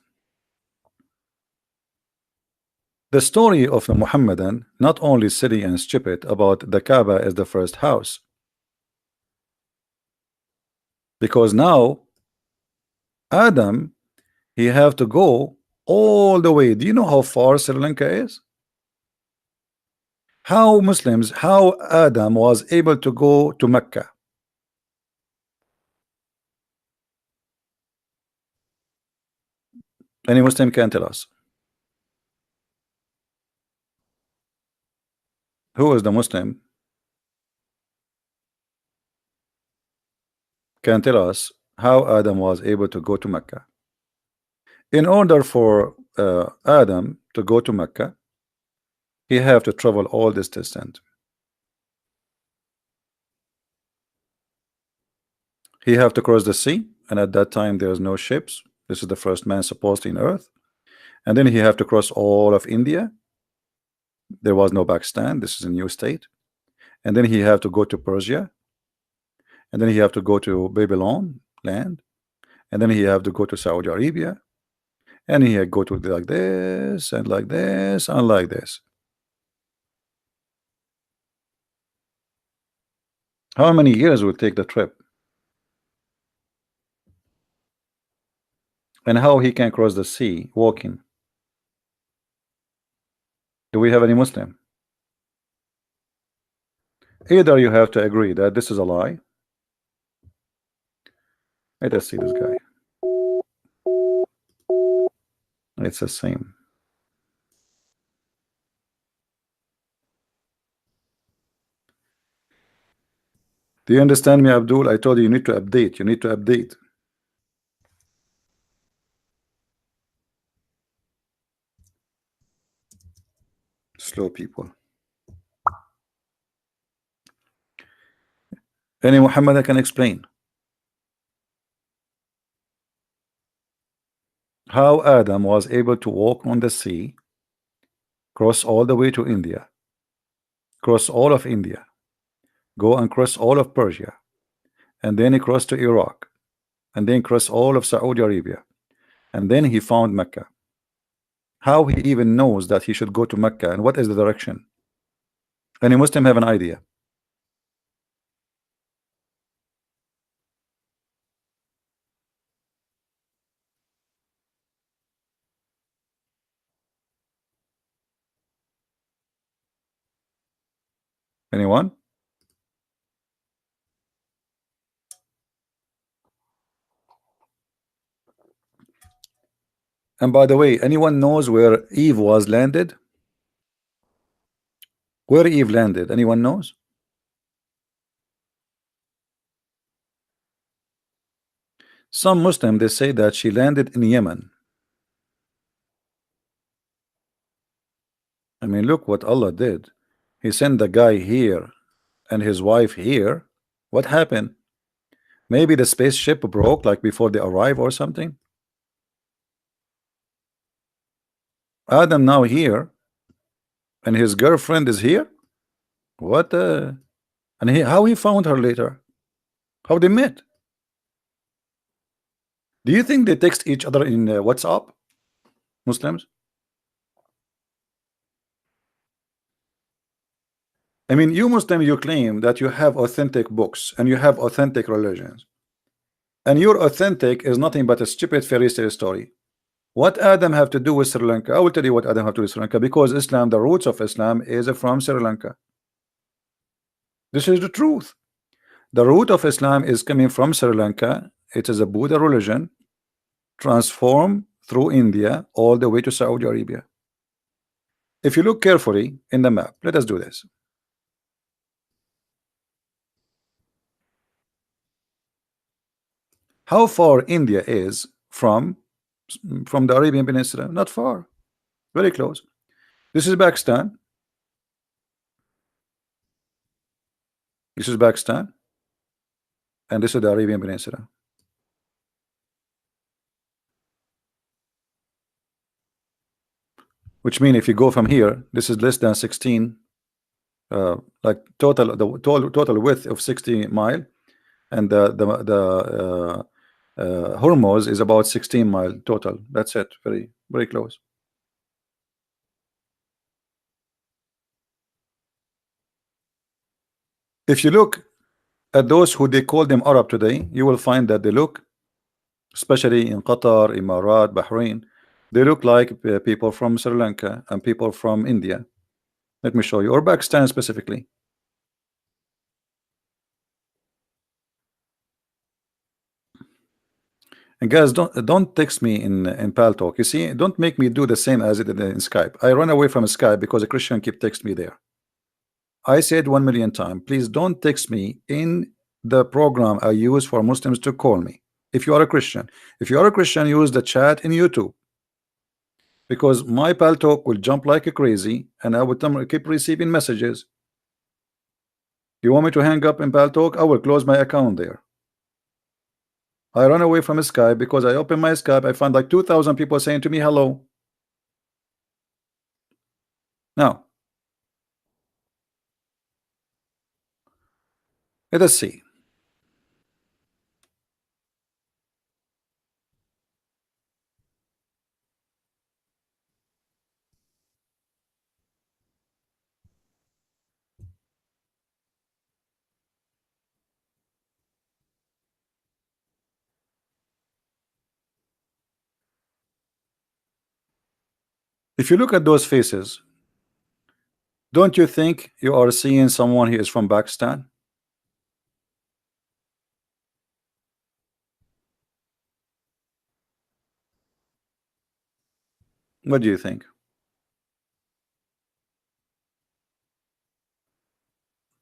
The story of the Muhammadan not only silly and stupid about the Kaaba as the first house, because now Adam he have to go all the way. Do you know how far Sri Lanka is? How Adam was able to go to Mecca? Any Muslim can tell us. Who is the Muslim? Can tell us how Adam was able to go to Mecca. In order for Adam to go to Mecca, he have to travel all this distance. He have to cross the sea, and at that time there's no ships. This is the first man supposedly in earth. And then he have to cross all of India. There was no Pakistan. This is a new state. And then he have to go to Persia. And then he have to go to Babylon land. And then he have to go to Saudi Arabia. And he go to like this and like this and like this. How many years will take the trip? And how he can cross the sea walking? Do we have any Muslim? Either you have to agree that this is a lie. Let us see this guy. It's the same. Do you understand me, Abdul? I told you you need to update. You need to update. Slow people. Any Muhammad I can explain how Adam was able to walk on the sea, cross all the way to India, cross all of India, go and cross all of Persia, and then he crossed to Iraq, and then cross all of Saudi Arabia, and then he found Mecca. How he even knows that he should go to Mecca and what is the direction? Any Muslim have an idea? Anyone? And by the way, anyone knows where Eve was landed? Where Eve landed? Anyone knows? Some Muslim they say that she landed in Yemen. I mean, look what Allah did. He sent the guy here and his wife here. What happened? Maybe the spaceship broke like before they arrive or something. Adam now here and his girlfriend is here. What? And how he found her later? How they met? Do you think they text each other in WhatsApp? Muslims? I mean, you Muslim, you claim that you have authentic books and you have authentic religions, and your authentic is nothing but a stupid fairy tale story. What Adam have to do with Sri Lanka? I will tell you what Adam have to do with Sri Lanka, because Islam, the roots of Islam is from Sri Lanka. This is the truth. The root of Islam is coming from Sri Lanka. It is a Buddha religion transformed through India all the way to Saudi Arabia. If you look carefully in the map, let us do this. How far India is from the Arabian Peninsula? Not far, very close. This is Pakistan. This is Pakistan, and this is the Arabian Peninsula. Which means if you go from here, this is less than 16, like total width of 60 mile, and the Hormuz is about 16 mile total. That's it. Very close. If you look at those who they call them Arab today, you will find that they look, especially in Qatar, Emirat, Bahrain, they look like people from Sri Lanka and people from India. Let me show you, or Pakistan specifically. And guys, don't text me in Pal Talk. You see, don't make me do the same as it did in Skype. I run away from Skype because a Christian keep text me there. I said 1,000,000 times, please don't text me in the program I use for Muslims to call me. If you are a Christian, use the chat in YouTube, because my Pal Talk will jump like a crazy, and I will keep receiving messages. You want me to hang up in Pal Talk? I will close my account there. I run away from Skype because I open my Skype, I find like 2,000 people saying to me hello. Now, let us see. If you look at those faces, don't you think you are seeing someone who is from Pakistan? What do you think?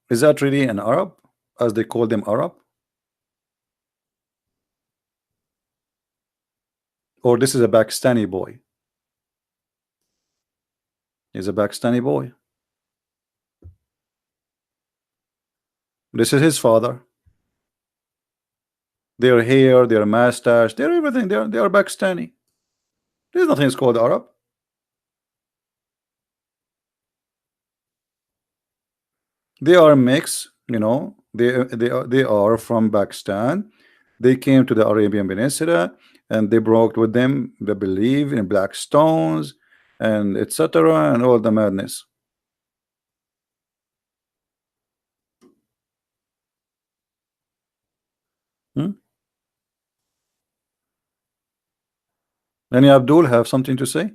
Is that really an Arab, as they call them Arab, or this is a Pakistani boy? He's a Pakistani boy. This is his father. Their hair, their mustache, their everything. They are Pakistani. There's nothing is called Arab. They are mix. They are from Pakistan. They came to the Arabian Peninsula and they brought with them the belief in black stones and etc. and all the madness. Hmm? Any Abdul have something to say?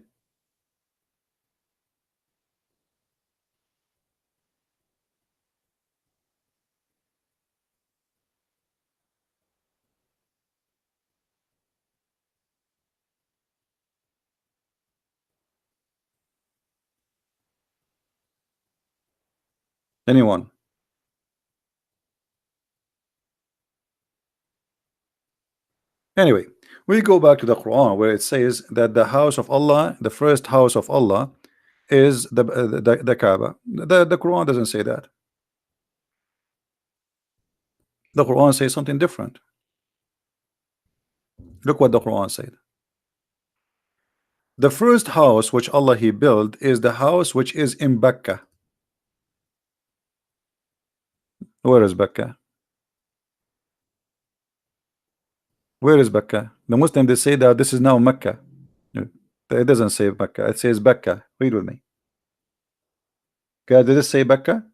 Anyone? Anyway, we go back to the Quran where it says that the house of Allah, the first house of Allah, is the Kaaba. The Quran doesn't say that. The Quran says something different. Look what the Quran said. The first house which Allah He built is the house which is in Mecca. Where is Mecca? Where is Mecca? The Muslim they say that this is now Mecca. It doesn't say Mecca. It says Mecca. Read with me. Okay, did it say Mecca?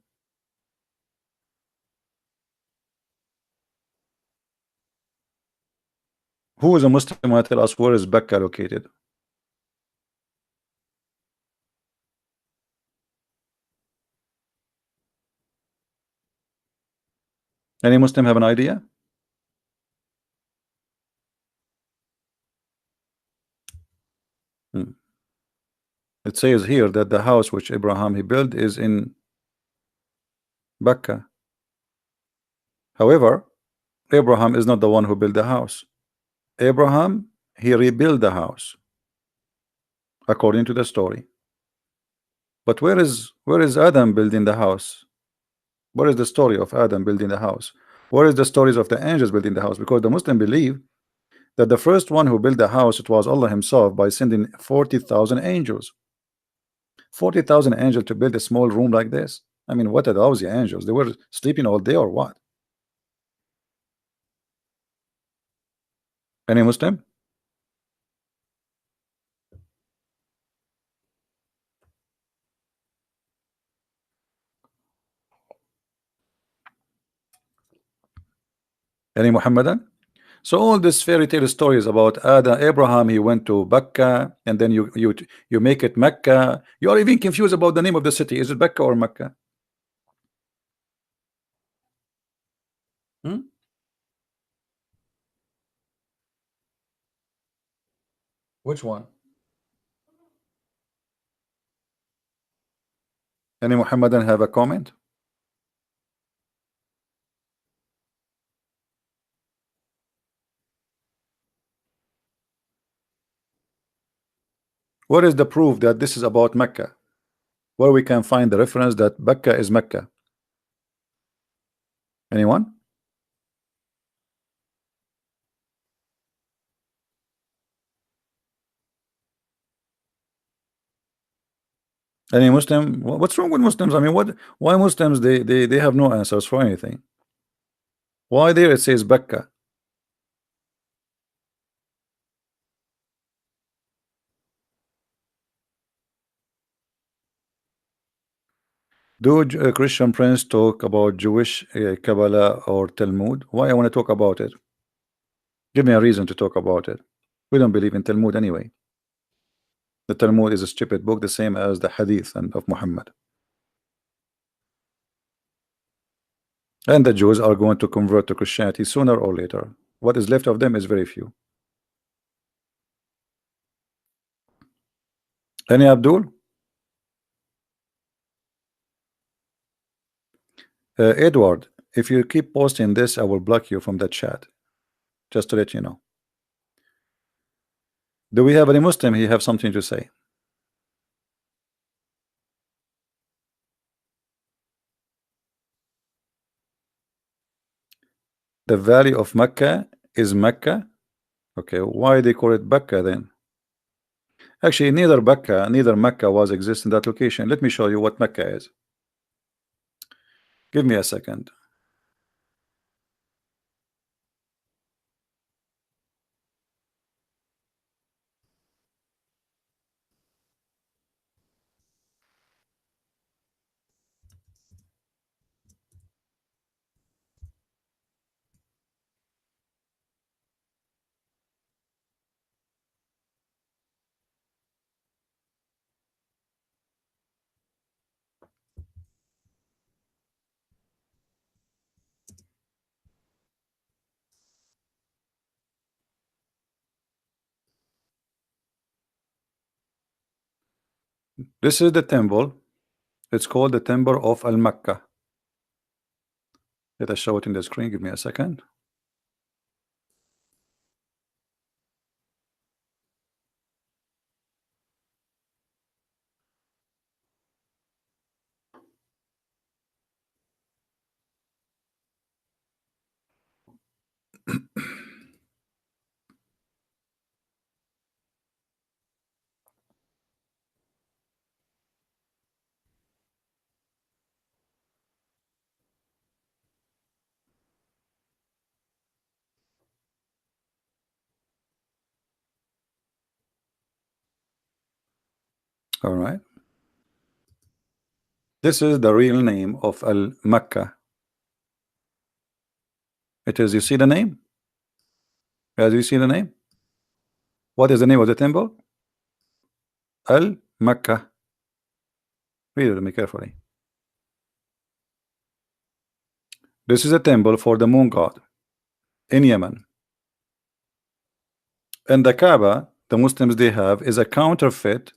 Who is a Muslim who tell us where is Mecca located? Any Muslim have an idea? Hmm. It says here that the house which Abraham he built is in Mecca. However, Abraham is not the one who built the house. Abraham he rebuilt the house according to the story. But where is Adam building the house? What is the story of Adam building the house? What is the stories of the angels building the house? Because the Muslim believe that the first one who built the house, it was Allah himself by sending 40,000 angels. 40,000 angels to build a small room like this. I mean, what are those angels? They were sleeping all day or what? Any Muslim? Any Mohammedan? So all these fairy tale stories about Adam, Abraham, he went to Mecca, and then you make it Mecca. You are even confused about the name of the city. Is it Mecca or Mecca? Hmm? Which one? Any Muhammadan have a comment? What is the proof that this is about Mecca? Where we can find the reference that Mecca is Mecca? Anyone? Any Muslim? What's wrong with Muslims? I mean, what? Why Muslims they have no answers for anything? Why there it says Mecca? Do Christian Prince talk about Jewish Kabbalah or Talmud? Why I want to talk about it? Give me a reason to talk about it. We don't believe in Talmud anyway. The Talmud is a stupid book, the same as the Hadith and of Muhammad. And the Jews are going to convert to Christianity sooner or later. What is left of them is very few. Any Abdul? Edward, if you keep posting this, I will block you from the chat. Just to let you know. Do we have any Muslim here have something to say? The valley of Mecca is Mecca. Okay, why they call it Becca then? Actually, neither Mecca was exist in that location. Let me show you what Mecca is. Give me a second. This is the temple. It's called the Temple of Al Mecca. Let us show it in the screen. Give me a second. All right. This is the real name of Al Mecca. It is. You see the name? As you see the name. What is the name of the temple? Al Mecca. Read it to me carefully. This is a temple for the moon god in Yemen. And the Kaaba, the Muslims they have, is a counterfeit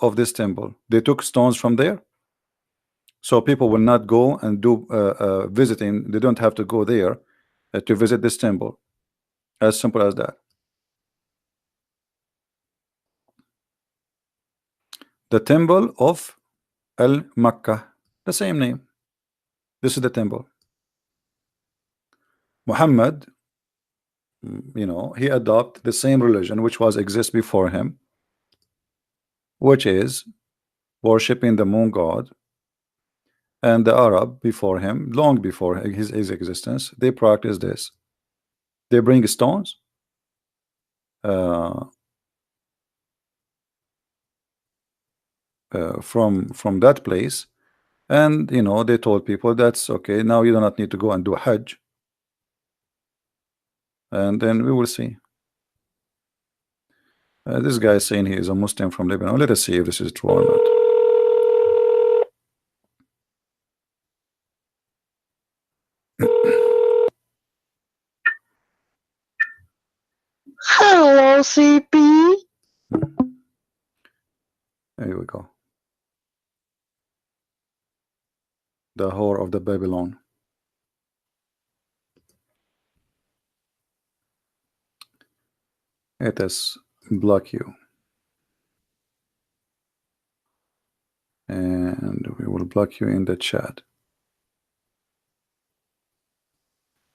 of this temple. They took stones from there, so people will not go and do visiting. They don't have to go there to visit this temple. As simple as that. The temple of Al Makkah, the same name. This is the temple. Muhammad, he adopted the same religion which was exist before him, which is worshiping the moon god. And the Arab before him, long before his existence, they practice this. They bring stones uh, from that place, and they told people that's okay. Now you do not need to go and do Hajj, and then we will see. This guy is saying he is a Muslim from Lebanon. Let us see if this is true or not. Hello, CP. Here we go. The whore of the Babylon. Let us block you, and we will block you in the chat.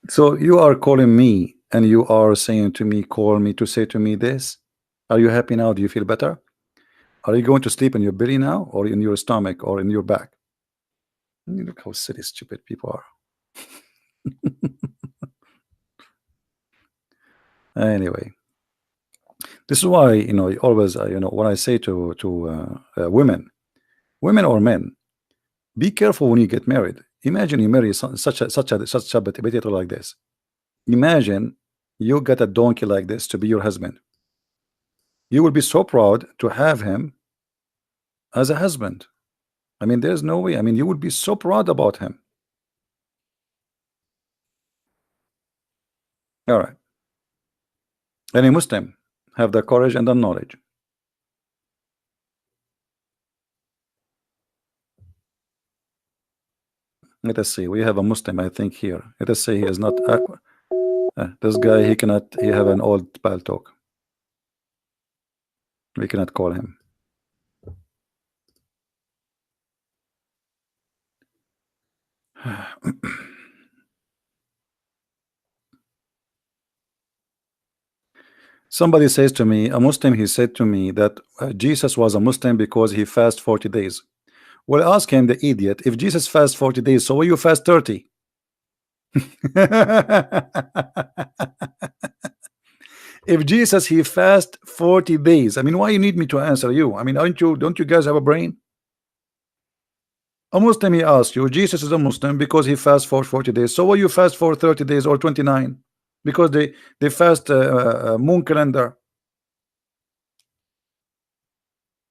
So you are calling me and you are saying to me, call me to say to me this. Are you happy now? Do you feel better? Are you going to sleep in your belly now, or in your stomach, or in your back? Look how silly, stupid people are. Anyway, this is why always when I say to women or men, be careful when you get married. Imagine you marry such a potato like this. Imagine you get a donkey like this to be your husband. You will be so proud to have him as a husband. I mean, there's no way. I mean, you would be so proud about him. All right. Any Muslim have the courage and the knowledge Let us see. We have a Muslim, I think, here. Let us say he is not. This guy, he cannot. He have an old pal talk. We cannot call him. Somebody says to me, a Muslim, he said to me that Jesus was a Muslim because he fast 40 days. Well, ask him, the idiot, if Jesus fast 40 days, so why you fast 30? If Jesus, he fast 40 days, I mean, why you need me to answer you? I mean, don't you guys have a brain? A Muslim, he asks you, Jesus is a Muslim because he fasts for 40 days, so why you fast for 30 days or 29? Because they fast moon calendar.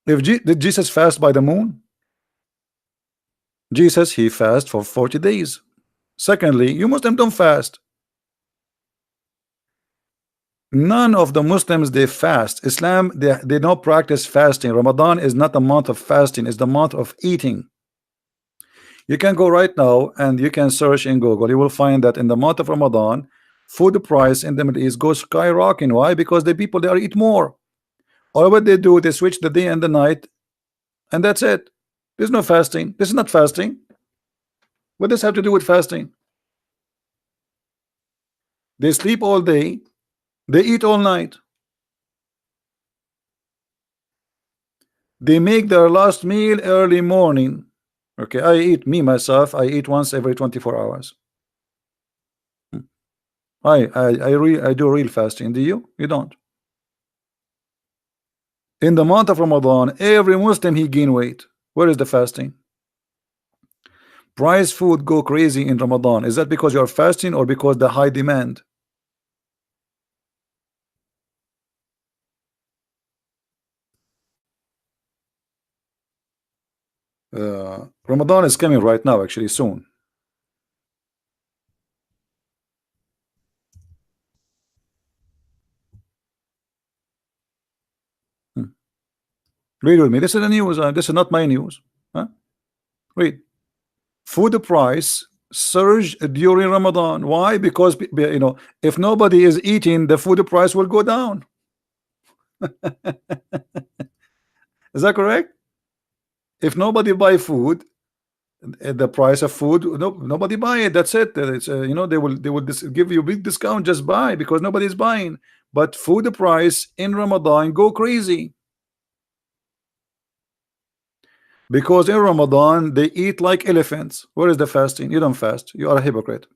Did Jesus fast by the moon? Jesus, he fast for 40 days. Secondly, you Muslims don't fast. None of the Muslims, they fast. Islam, they don't practice fasting. Ramadan is not a month of fasting, it's the month of eating. You can go right now and you can search in Google. You will find that in the month of Ramadan, food price in the Middle East goes skyrocketing. Why? Because the people there eat more. All what they do, they switch the day and the night, and that's it. There's no fasting. This is not fasting. What does this have to do with fasting? They sleep all day, they eat all night. They make their last meal early morning. Okay, I eat, me myself, I eat once every 24 hours. I do real fasting. Do you? You don't. In the month of Ramadan, every Muslim, he gain weight. Where is the fasting? Price food go crazy in Ramadan. Is that because you are fasting or because the high demand? Ramadan is coming right now, actually soon. Read with me. This is the news. This is not my news. Huh? Read. Food price surge during Ramadan. Why? Because if nobody is eating, the food price will go down. Is that correct? If nobody buy food, the price of food, nobody buy it. That's it. It's they will give you a big discount. Just buy because nobody's buying. But food price in Ramadan go crazy. Because in Ramadan they eat like elephants. Where is the fasting? You don't fast. You are a hypocrite.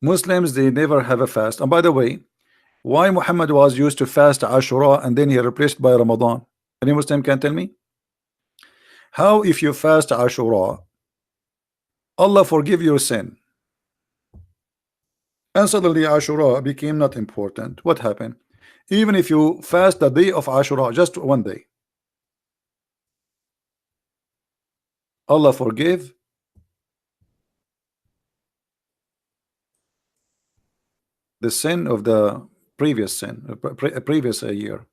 Muslims, they never have a fast. And by the way, why Muhammad was used to fast Ashura and then he replaced by Ramadan? Any Muslim can tell me? How if you fast Ashura, Allah forgive your sin, and suddenly Ashura became not important? What happened? Even if you fast the day of Ashura, just one day, Allah forgive the sin of the previous sin, previous year.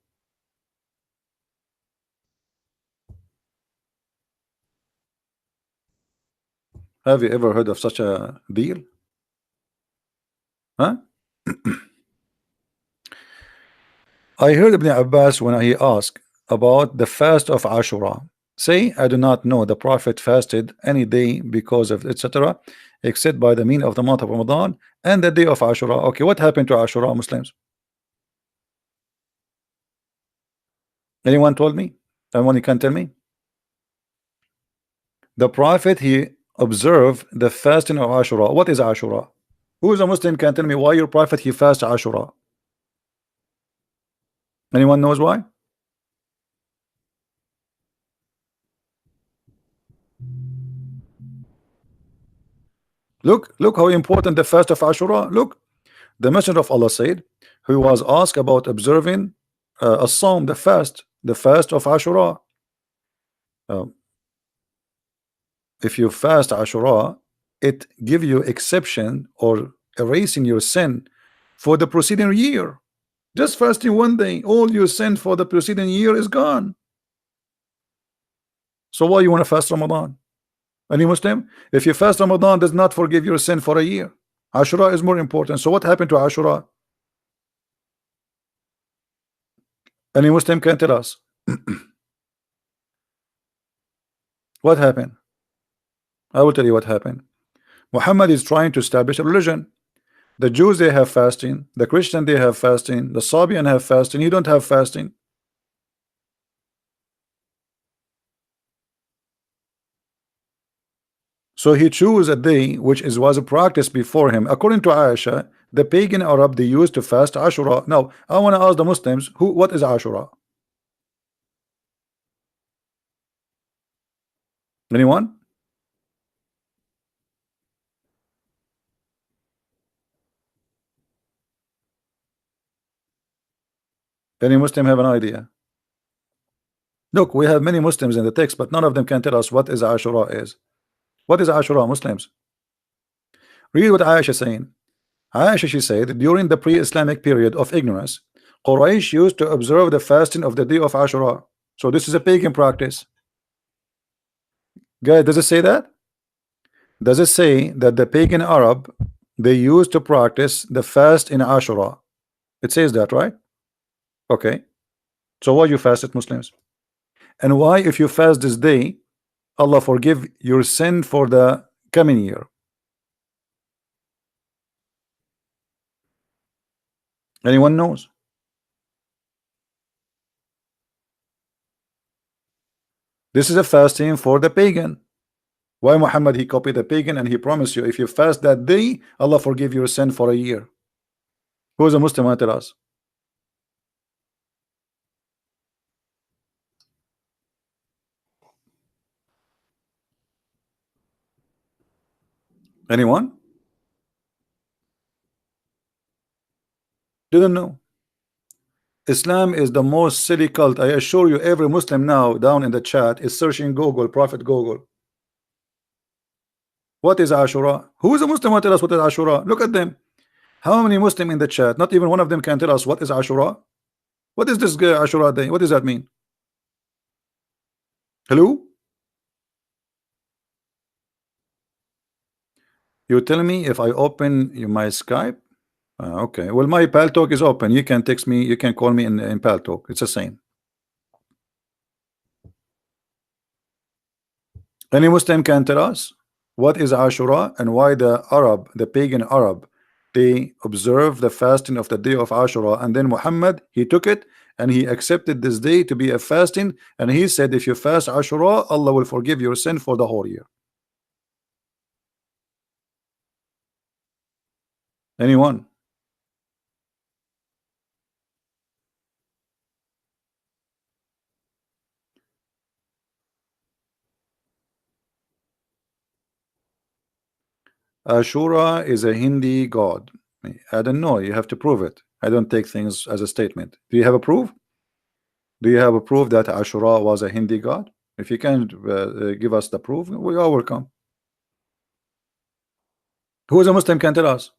Have you ever heard of such a deal? Huh? I heard Ibn Abbas when he asked about the fast of Ashura. Say, I do not know the Prophet fasted any day because of etc. except by the mean of the month of Ramadan and the day of Ashura. Okay, what happened to Ashura, Muslims? Anyone told me? Anyone can tell me? The Prophet, he observed the fasting of Ashura. What is Ashura? Who is a Muslim can tell me why your Prophet he fast Ashura? Anyone knows why? Look how important the fast of Ashura. Look, the Messenger of Allah said, who was asked about observing a psalm, the fast of Ashura. If you fast Ashura, it give you exception or erasing your sin for the preceding year. Just fasting one day, all your sin for the preceding year is gone. So why you want to fast Ramadan? Any Muslim? If you fast Ramadan, does not forgive your sin for a year. Ashura is more important. So what happened to Ashura? Any Muslim can tell us. What happened? I will tell you what happened. Muhammad is trying to establish a religion. The Jews, they have fasting. The Christian, they have fasting. The Sabian have fasting. You don't have fasting. So he chose a day which was a practice before him. According to Aisha, the pagan Arab, they used to fast Ashura. Now, I want to ask the Muslims, what is Ashura? Anyone? Any Muslim have an idea? Look, we have many Muslims in the text, but none of them can tell us what is Ashura is. What is Ashura, Muslims? Read what Aisha is saying. Aisha, she said, during the pre-Islamic period of ignorance, Quraysh used to observe the fasting of the day of Ashura. So this is a pagan practice. Guys, does it say that? Does it say that the pagan Arab, they used to practice the fast in Ashura? It says that, right? Okay. So why you fast it, Muslims? And why, if you fast this day, Allah forgive your sin for the coming year? Anyone knows? This is a fasting for the pagan. Why Muhammad, he copied the pagan and he promised you if you fast that day, Allah forgive your sin for a year. Who is a Muslim? Tell us. Anyone? Didn't know. Islam is the most silly cult. I assure you, every Muslim now down in the chat is searching Google, Prophet Google. What is Ashura? Who is a Muslim? Tell us what is Ashura. Look at them. How many Muslim in the chat? Not even one of them can tell us what is Ashura. What is this Ashura day? What does that mean? Hello? You tell me if I open my Skype. Okay. Well, my Paltalk is open. You can text me. You can call me in Paltalk. It's the same. Any Muslim can tell us what is Ashura and why the Arab, the pagan Arab, they observe the fasting of the day of Ashura, and then Muhammad, he took it and he accepted this day to be a fasting, and he said if you fast Ashura, Allah will forgive your sin for the whole year. Anyone? Ashura is a Hindi god. I don't know. You have to prove it. I don't take things as a statement. Do you have a proof? Do you have a proof that Ashura was a Hindi god? If you can give us the proof, we are welcome. Who is a Muslim can tell us?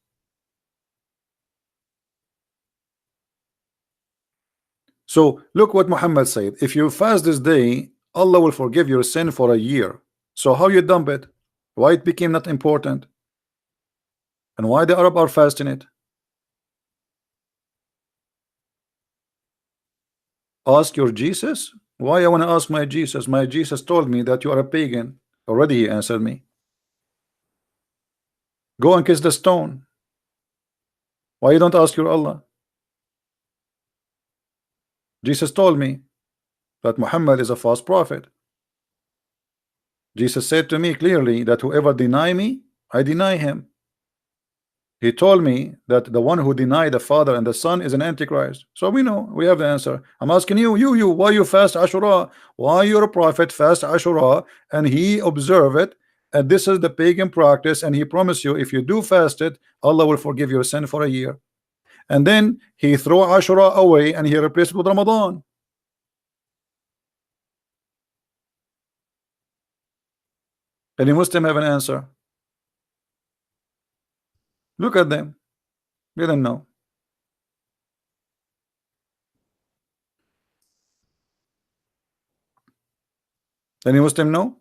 So look what Muhammad said. If you fast this day, Allah will forgive your sin for a year. So how you dump it? Why it became not important? And why the Arab are fasting it? Ask your Jesus. Why I want to ask my Jesus? My Jesus told me that you are a pagan. Already he answered me. Go and kiss the stone. Why you don't ask your Allah? Jesus told me that Muhammad is a false prophet. Jesus said to me clearly that whoever deny me, I deny him. He told me that the one who denied the Father and the Son is an Antichrist. So we know, we have the answer. I'm asking you, why you fast Ashura? Why your prophet fast Ashura and he observe it? And this is the pagan practice, and he promised you if you do fast it, Allah will forgive your sin for a year. And then he threw Ashura away and he replaced it with Ramadan. Any Muslim have an answer? Look at them. They don't know. Any Muslim know?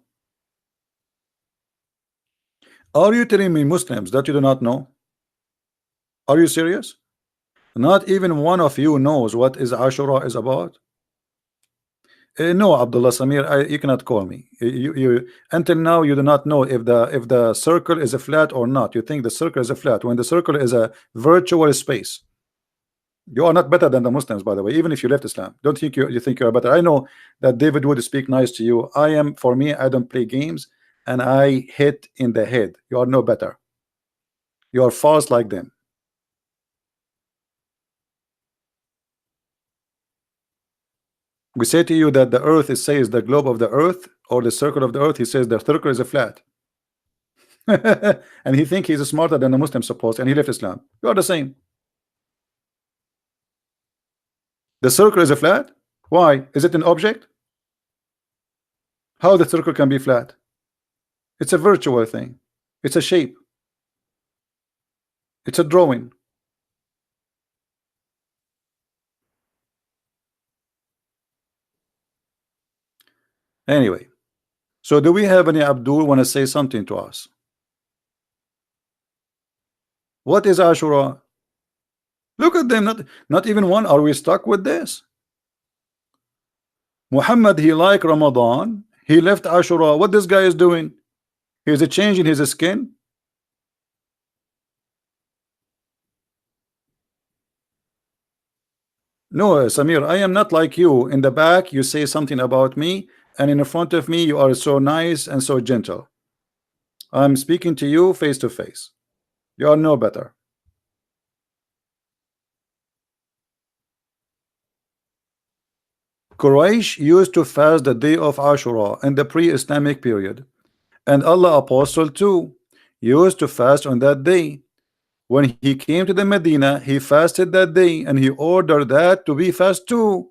Are you telling me, Muslims, that you do not know? Are you serious? Not even one of you knows what is Ashura is about? No, Abdullah Samir, you cannot call me. Until now you do not know if the circle is a flat or not. You think the circle is a flat when the circle is a virtual space. You are not better than the Muslims, by the way, even if you left Islam. Don't think you think you are better. I know that David would speak nice to you. I am, for me, I don't play games and I hit in the head. You are no better. You are false like them. We say to you that the earth is says the globe of the earth or the circle of the earth. He says the circle is a flat. And he think he's smarter than the Muslim supposed, and he left Islam. You are the same. The circle is a flat. Why? Is it an object? How the circle can be flat? It's a virtual thing. It's a shape. It's a drawing. Anyway, so do we have any Abdul want to say something to us? What is Ashura? Look at them, not even one. Are we stuck with this? Muhammad, he like Ramadan, he left Ashura. What this guy is doing? He's a change in his skin. No, Samir, I am not like you. In the back you say something about me, and in front of me you are so nice and so gentle. I'm speaking to you face to face. You are no better. Quraysh used to fast the day of Ashura in the pre-Islamic period, and Allah Apostle too used to fast on that day. When he came to the Medina, he fasted that day, and he ordered that to be fast too.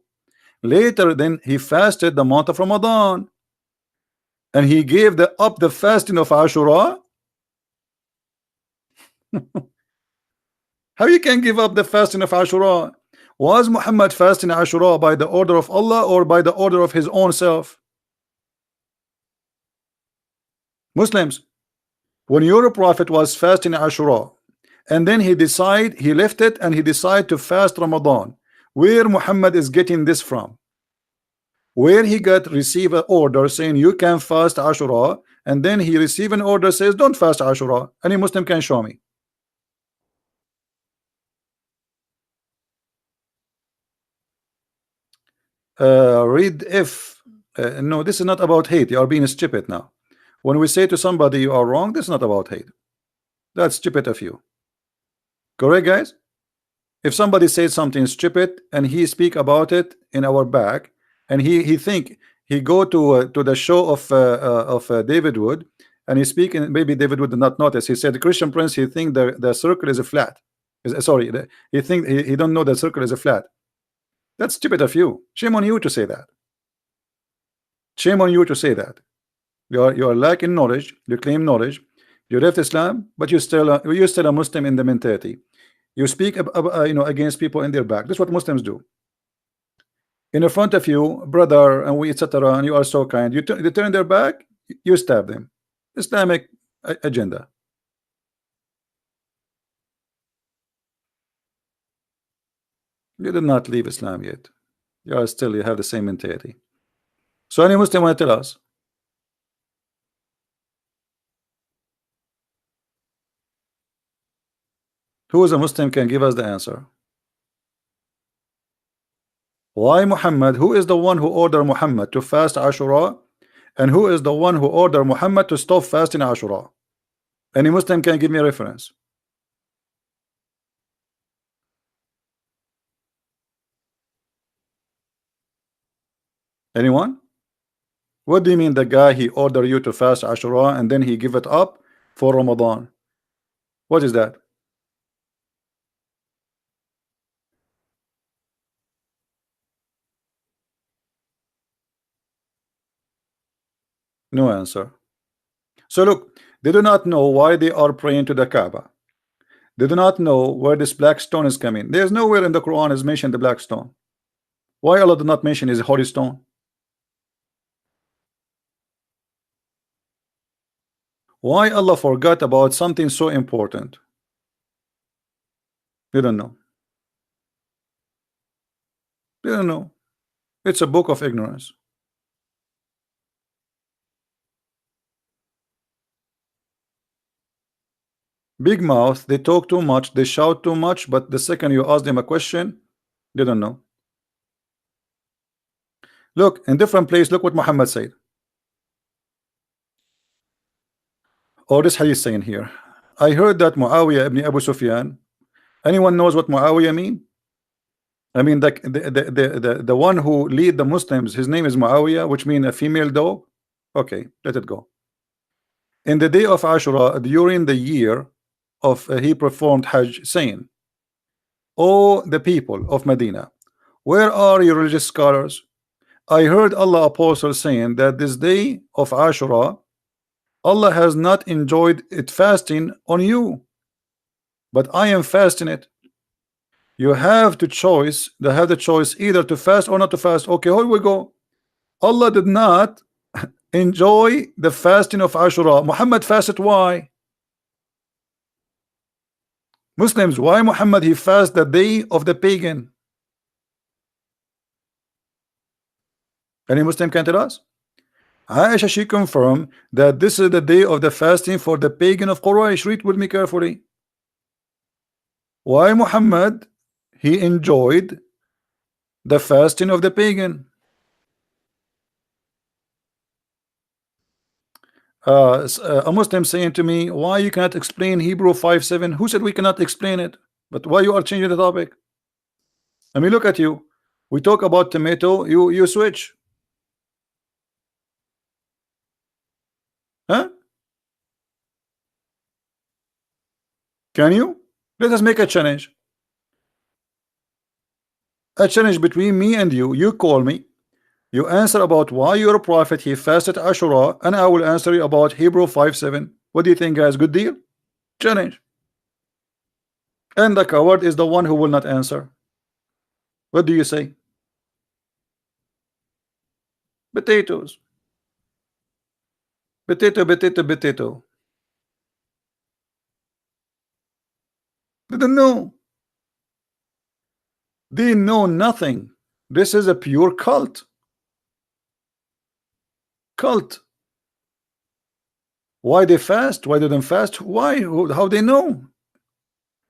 Later, then he fasted the month of Ramadan, and he gave up the fasting of Ashura. How you can give up the fasting of Ashura? Was Muhammad fasting Ashura by the order of Allah or by the order of his own self? Muslims, when your prophet was fasting Ashura, and then he left it and he decided to fast Ramadan, where Muhammad is getting this from? Where he receive an order saying you can fast Ashura, and then he receive an order says don't fast Ashura? Any Muslim can show me. Read if no, this is not about hate. You are being stupid now. When we say to somebody you are wrong, this is not about hate. That's stupid of you. Correct, guys? If somebody says something stupid and he speak about it in our back, and he think he go to the show of David Wood, and he speak, and maybe David Wood did not notice. He said the Christian Prince, he think the circle is a flat. Sorry, he think he don't know the circle is a flat. That's stupid of you. Shame on you to say that. Shame on you to say that. You are lacking knowledge. You claim knowledge. You left Islam, but you're still a Muslim in the mentality. You speak against people in their back. That's what Muslims do. In front of you, brother, and we etc. And you are so kind. They turn their back. You stab them. Islamic agenda. You did not leave Islam yet. You have the same mentality. So any Muslim want to tell us? Who is a Muslim can give us the answer? Why Muhammad? Who is the one who ordered Muhammad to fast Ashura? And who is the one who ordered Muhammad to stop fasting Ashura? Any Muslim can give me a reference. Anyone? What do you mean the guy he ordered you to fast Ashura and then he give it up for Ramadan? What is that? No answer. So look, they do not know why they are praying to the Kaaba. They do not know where this black stone is coming. There's nowhere in the Quran is mentioned the black stone. Why Allah did not mention is holy stone? Why Allah forgot about something so important? You don't know. You don't know. It's a book of ignorance. Big mouth, they talk too much, they shout too much, but the second you ask them a question, they don't know. Look, in different place, look what Muhammad said. Or this hadith saying here. I heard that Muawiyah ibn Abu Sufyan. Anyone knows what Muawiyah mean? I mean, the one who lead the Muslims, his name is Muawiyah, which means a female dog. Okay, let it go. In the day of Ashura, during the year of he performed Hajj, saying, "O the people of Medina, where are your religious scholars? I heard Allah apostle saying that this day of Ashura, Allah has not enjoyed it fasting on you, but I am fasting it. You have to choice. They have the choice either to fast or not to fast. Okay, here we go. Allah did not enjoy the fasting of Ashura. Muhammad fasted. Why? Muslims, why Muhammad he fast the day of the pagan? Any Muslim can tell us? Aisha, she confirmed that this is the day of the fasting for the pagan of Quraysh. Read with me carefully. Why Muhammad he enjoyed the fasting of the pagan? A Muslim saying to me, why you cannot explain Hebrew 5:7? Who said we cannot explain it? But why you are changing the topic? I mean, look at you. We talk about tomato, you switch. Huh? Can you? Let us make a challenge. A challenge between me and you. You call me. You answer about why your prophet he fasted Ashura, and I will answer you about Hebrew 5:7. What do you think, guys? Good deal? Challenge. And the coward is the one who will not answer. What do you say? Potatoes. Potato, potato, potato. They don't know. They know nothing. This is a pure cult. Cult. Why they fast? Why they don't fast? Why? How they know?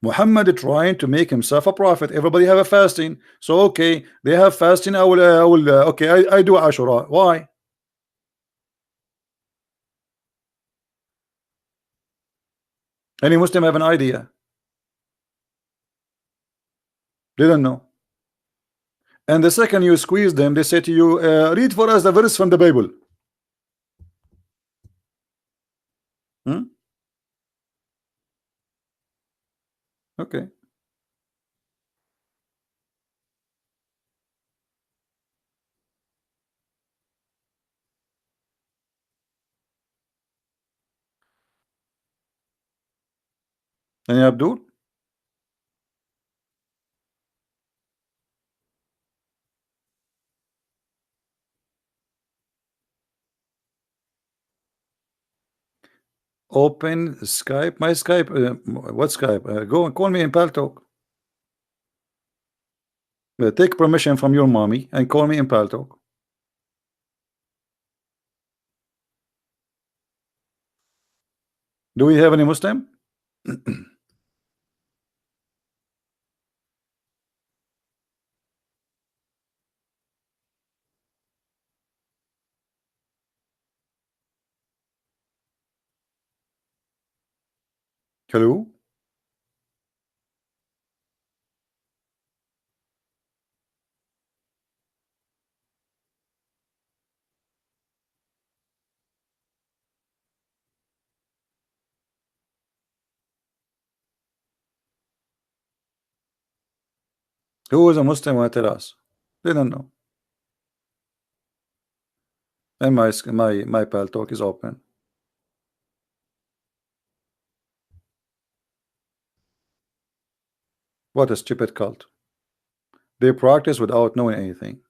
Muhammad trying to make himself a prophet. Everybody have a fasting. So okay, they have fasting. Okay, I do Ashura. Why? Any Muslim have an idea? They don't know. And the second you squeeze them, they say to you, read for us the verse from the Bible. Hmm? Okay. And Abdul? Open Skype. My Skype. What Skype? Go and call me in Paltalk. Take permission from your mommy and call me in Paltalk. Do we have any Muslim? Hello? Who is a Muslim will tell us? They don't know. And my Paltalk is open. What a stupid cult. They practice without knowing anything.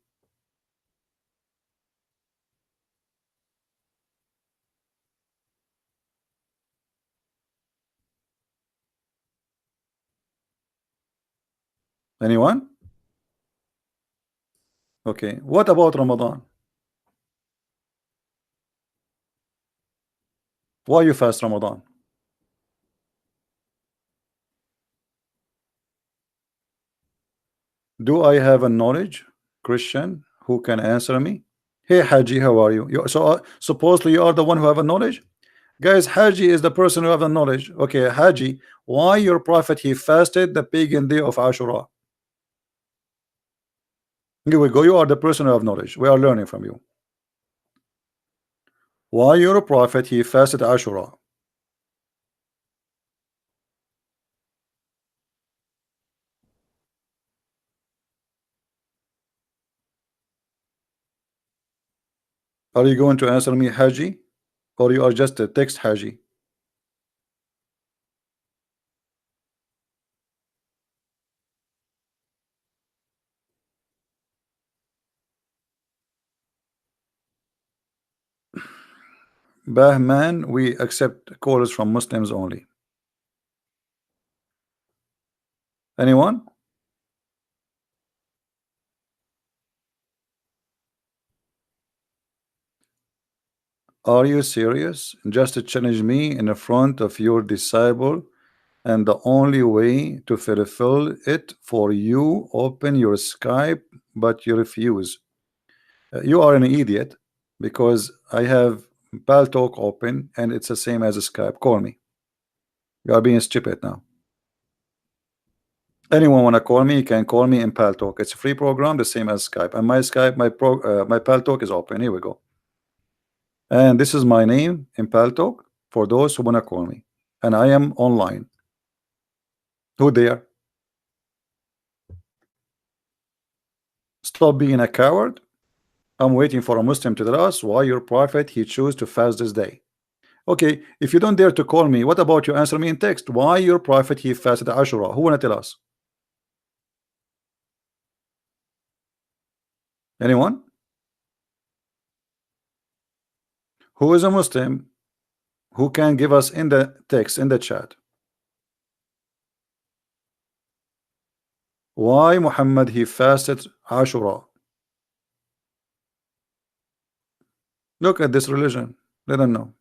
Anyone? Okay. What about Ramadan? Why you fast Ramadan? Do I have a knowledge Christian who can answer me? Hey Haji, how are you? Supposedly you are the one who have a knowledge? Guys, Haji is the person who have the knowledge. Okay, Haji, why your prophet he fasted the pagan day of Ashura? Here we go. You are the person who have knowledge. We are learning from you. Why your prophet he fasted Ashura? Are you going to answer me, Haji? Or you are just a text Haji? Bahman, we accept calls from Muslims only. Anyone? Are you serious? Just to challenge me in front of your disciple, and the only way to fulfill it for you, open your Skype, but you refuse. You are an idiot because I have Paltalk open and it's the same as a Skype. Call me. You are being stupid now. Anyone wanna call me? You can call me in Paltalk. It's a free program, the same as Skype. And my Skype, my Paltalk is open. Here we go. And this is my name in Paltalk for those who wanna call me. And I am online. Who there? Stop being a coward. I'm waiting for a Muslim to tell us why your prophet he chose to fast this day. Okay, if you don't dare to call me, what about you answer me in text? Why your prophet he fasted Ashura? Who wanna tell us? Anyone? Who is a Muslim who can give us in the text in the chat why Muhammad he fasted Ashura? Look at this religion. Let them know.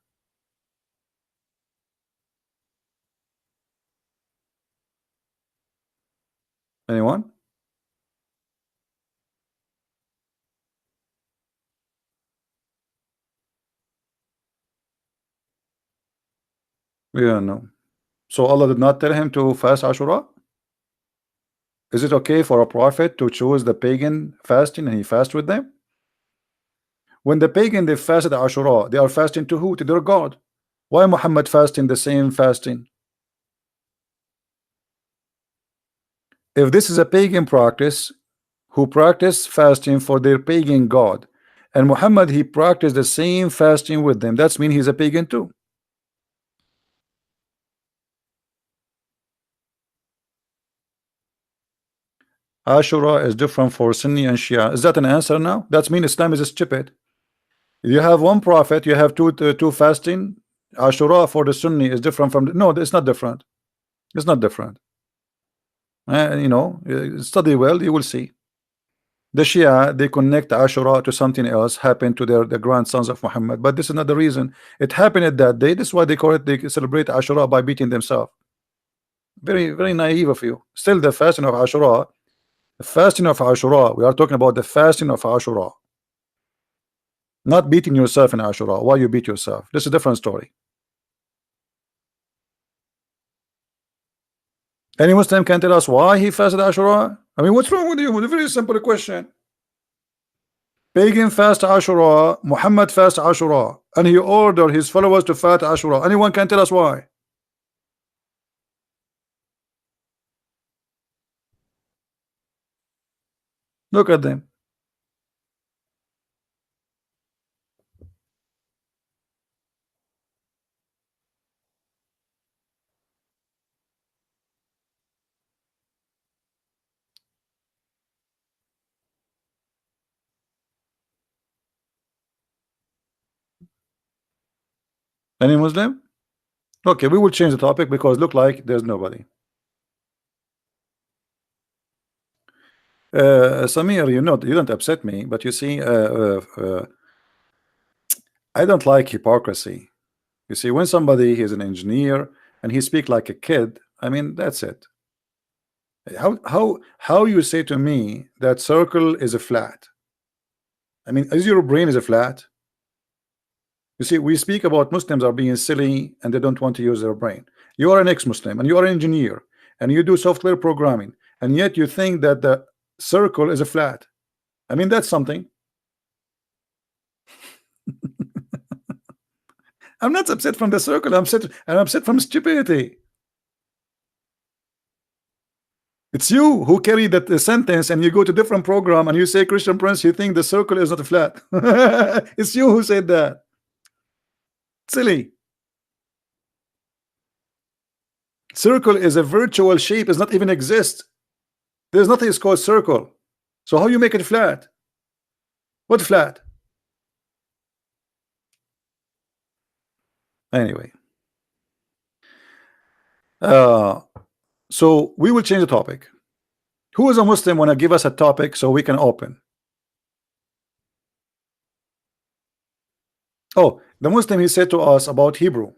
Anyone? We don't know. So Allah did not tell him to fast Ashura? Is it okay for a prophet to choose the pagan fasting and he fast with them? When the pagan they fasted Ashura, they are fasting to who? To their God. Why Muhammad fasting the same fasting? If this is a pagan practice who practice fasting for their pagan God, and Muhammad he practiced the same fasting with them, that's mean he's a pagan too. Ashura is different for Sunni and Shia. Is that an answer now? That means Islam is stupid. You have one prophet, you have two fasting. Ashura for the Sunni is different from no, it's not different. It's not different. Study well, you will see. The Shia they connect Ashura to something else happened to the grandsons of Muhammad, but this is not the reason. It happened at that day. This is why they call it. They celebrate Ashura by beating themselves. Very, very naive of you. Still, the fasting of Ashura. The fasting of Ashura, we are talking about the fasting of Ashura, not beating yourself in Ashura. Why you beat yourself? This is a different story. Any Muslim can tell us why he fasted Ashura? I mean, what's wrong with you? It's a very simple question. Pagan fast Ashura, Muhammad fast Ashura, and he ordered his followers to fast Ashura. Anyone can tell us why? Look at them. Any Muslim? Okay, we will change the topic because look like there's nobody. Samir, you don't upset me, but you see, I don't like hypocrisy. You see, when somebody is an engineer and he speak like a kid, I mean, that's it. How you say to me that circle is a flat? I mean, is your brain is a flat? You see, we speak about Muslims are being silly and they don't want to use their brain. You are an ex-Muslim and you are an engineer and you do software programming, and yet you think that the circle is a flat. I mean, that's something. I'm not upset from the circle. I'm upset from stupidity. It's you who carry that sentence and you go to different program and you say, Christian Prince, you think the circle is not a flat. It's you who said that. Silly. Circle is a virtual shape, does not even exist. There's nothing is called circle. So how you make it flat? What flat? Anyway. So we will change the topic. Who is a Muslim want to give us a topic so we can open? Oh, the Muslim, he said to us about Hebrew,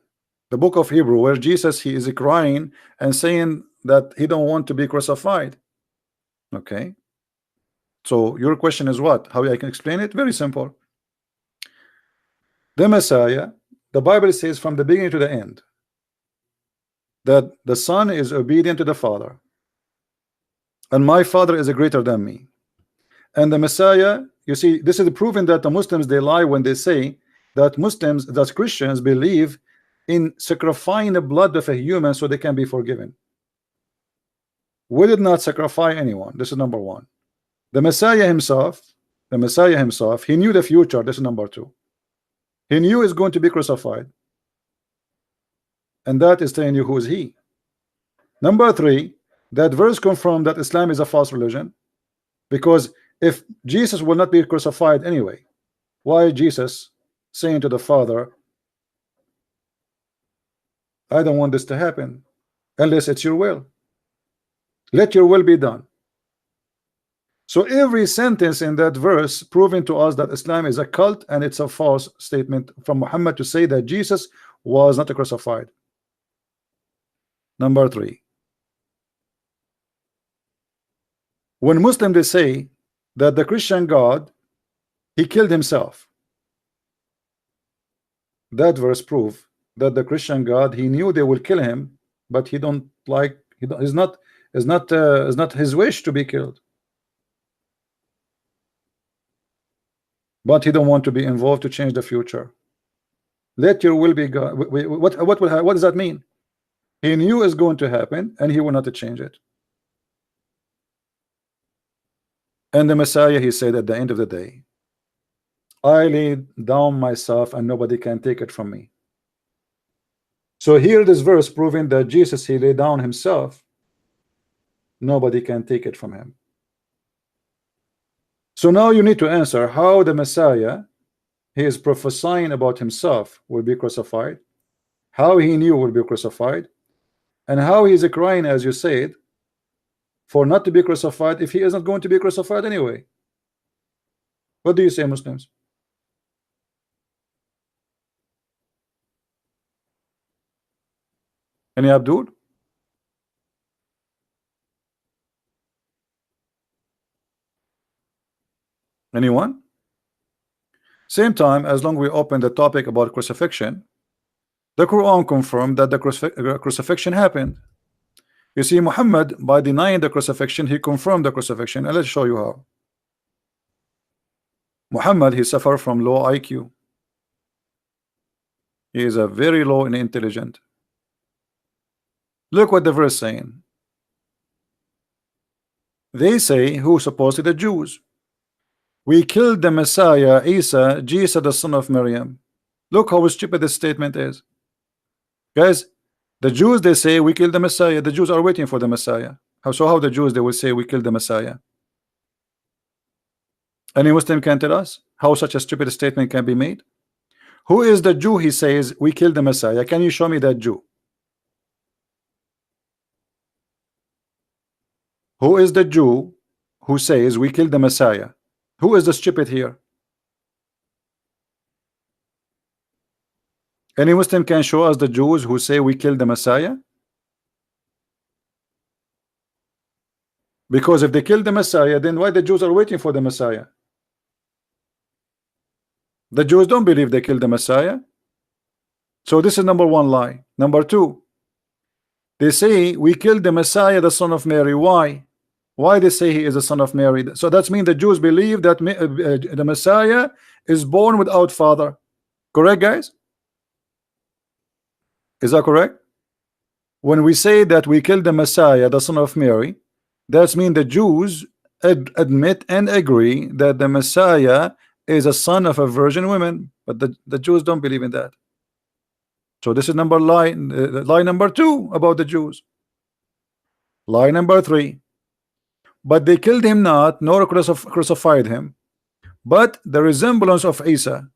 the book of Hebrew, where Jesus, he is crying and saying that he don't want to be crucified. Okay. So your question is what? How I can explain it? Very simple. The Messiah, the Bible says from the beginning to the end, that the Son is obedient to the Father, and my Father is greater than me. And the Messiah, you see, this is proven that the Muslims, they lie when they say that Muslims, that Christians believe in sacrificing the blood of a human so they can be forgiven. We did not sacrifice anyone. This is number one. The Messiah himself, he knew the future. This is number two. He knew he's going to be crucified, and that is telling you who is he. Number three, that verse confirmed that Islam is a false religion, because if Jesus will not be crucified anyway, why Jesus saying to the Father, I don't want this to happen unless it's your will. Let your will be done. So every sentence in that verse proving to us that Islam is a cult and it's a false statement from Muhammad to say that Jesus was not crucified. Number three, when Muslims they say that the Christian God, he killed himself, that verse proves that the Christian God, he knew they will kill him, but he don't like, is not his wish to be killed, but he don't want to be involved to change the future. Let your will be God. What does that mean? He knew it's going to happen and he will not change it. And the Messiah, he said at the end of the day, I lay down myself and nobody can take it from me. So here this verse proving that Jesus, he laid down himself, nobody can take it from him. So now you need to answer how the Messiah, he is prophesying about himself will be crucified, how he knew will be crucified, and how he is crying, as you said, for not to be crucified if he isn't going to be crucified anyway. What do you say, Muslims? Any Abdul? Anyone? Same time, as long we open the topic about crucifixion, the Quran confirmed that the crucifixion happened. You see, Muhammad, by denying the crucifixion, he confirmed the crucifixion, and let's show you how. Muhammad, he suffered from low IQ. He is a very low and intelligent. Look what the verse saying. They say, who supposedly the Jews, we killed the Messiah, Isa, Jesus, the son of Maryam. Look how stupid this statement is. Guys, the Jews, they say we killed the Messiah. The Jews are waiting for the Messiah. How the Jews, they will say we killed the Messiah? Any Muslim can tell us how such a stupid statement can be made? Who is the Jew, he says we killed the Messiah? Can you show me that Jew? Who is the Jew who says we killed the Messiah. Who is the stupid here? Any Muslim can show us the Jews who say we killed the Messiah? Because if they killed the Messiah, then why the Jews are waiting for the Messiah? The Jews don't believe they killed the Messiah. So this is number one lie. Number two, they say we killed the Messiah, the son of Mary. Why? Why they say he is the son of Mary? So that means the Jews believe that the Messiah is born without father. Correct, guys? Is that correct? When we say that we killed the Messiah, the son of Mary, that means the Jews admit and agree that the Messiah is a son of a virgin woman, but the Jews don't believe in that. So this is lie number two about the Jews. Lie number three, but they killed him not, nor crucified him, but the resemblance of Isa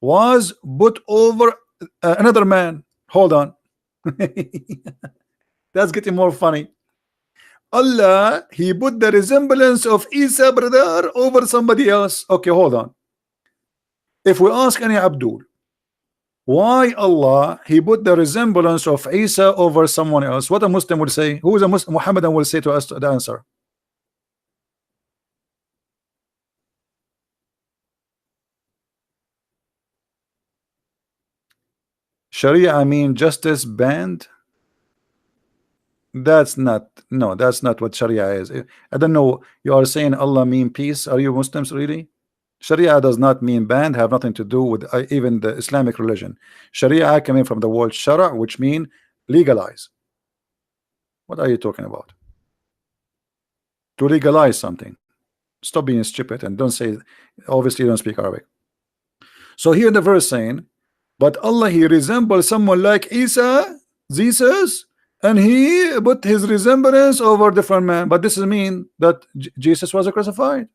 was put over another man. Hold on. That's getting more funny. Allah, he put the resemblance of Isa, brother, over somebody else. Okay, hold on. If we ask any Abdul, why Allah he put the resemblance of Isa over someone else, what a Muslim will say? Who is a Muslim? Mohammedan will say to us the answer. Sharia, I mean justice banned. That's not, no, that's not what Sharia is. I don't know, you are saying Allah mean peace. Are you Muslims really? Sharia does not mean banned, have nothing to do with even the Islamic religion. Sharia coming from the word shara, which mean legalize. What are you talking about? To legalize something. Stop being stupid and don't say, obviously you don't speak Arabic. So here the verse saying, but Allah he resembles someone like Isa, Jesus, and he put his resemblance over different man. But this is mean that Jesus was crucified.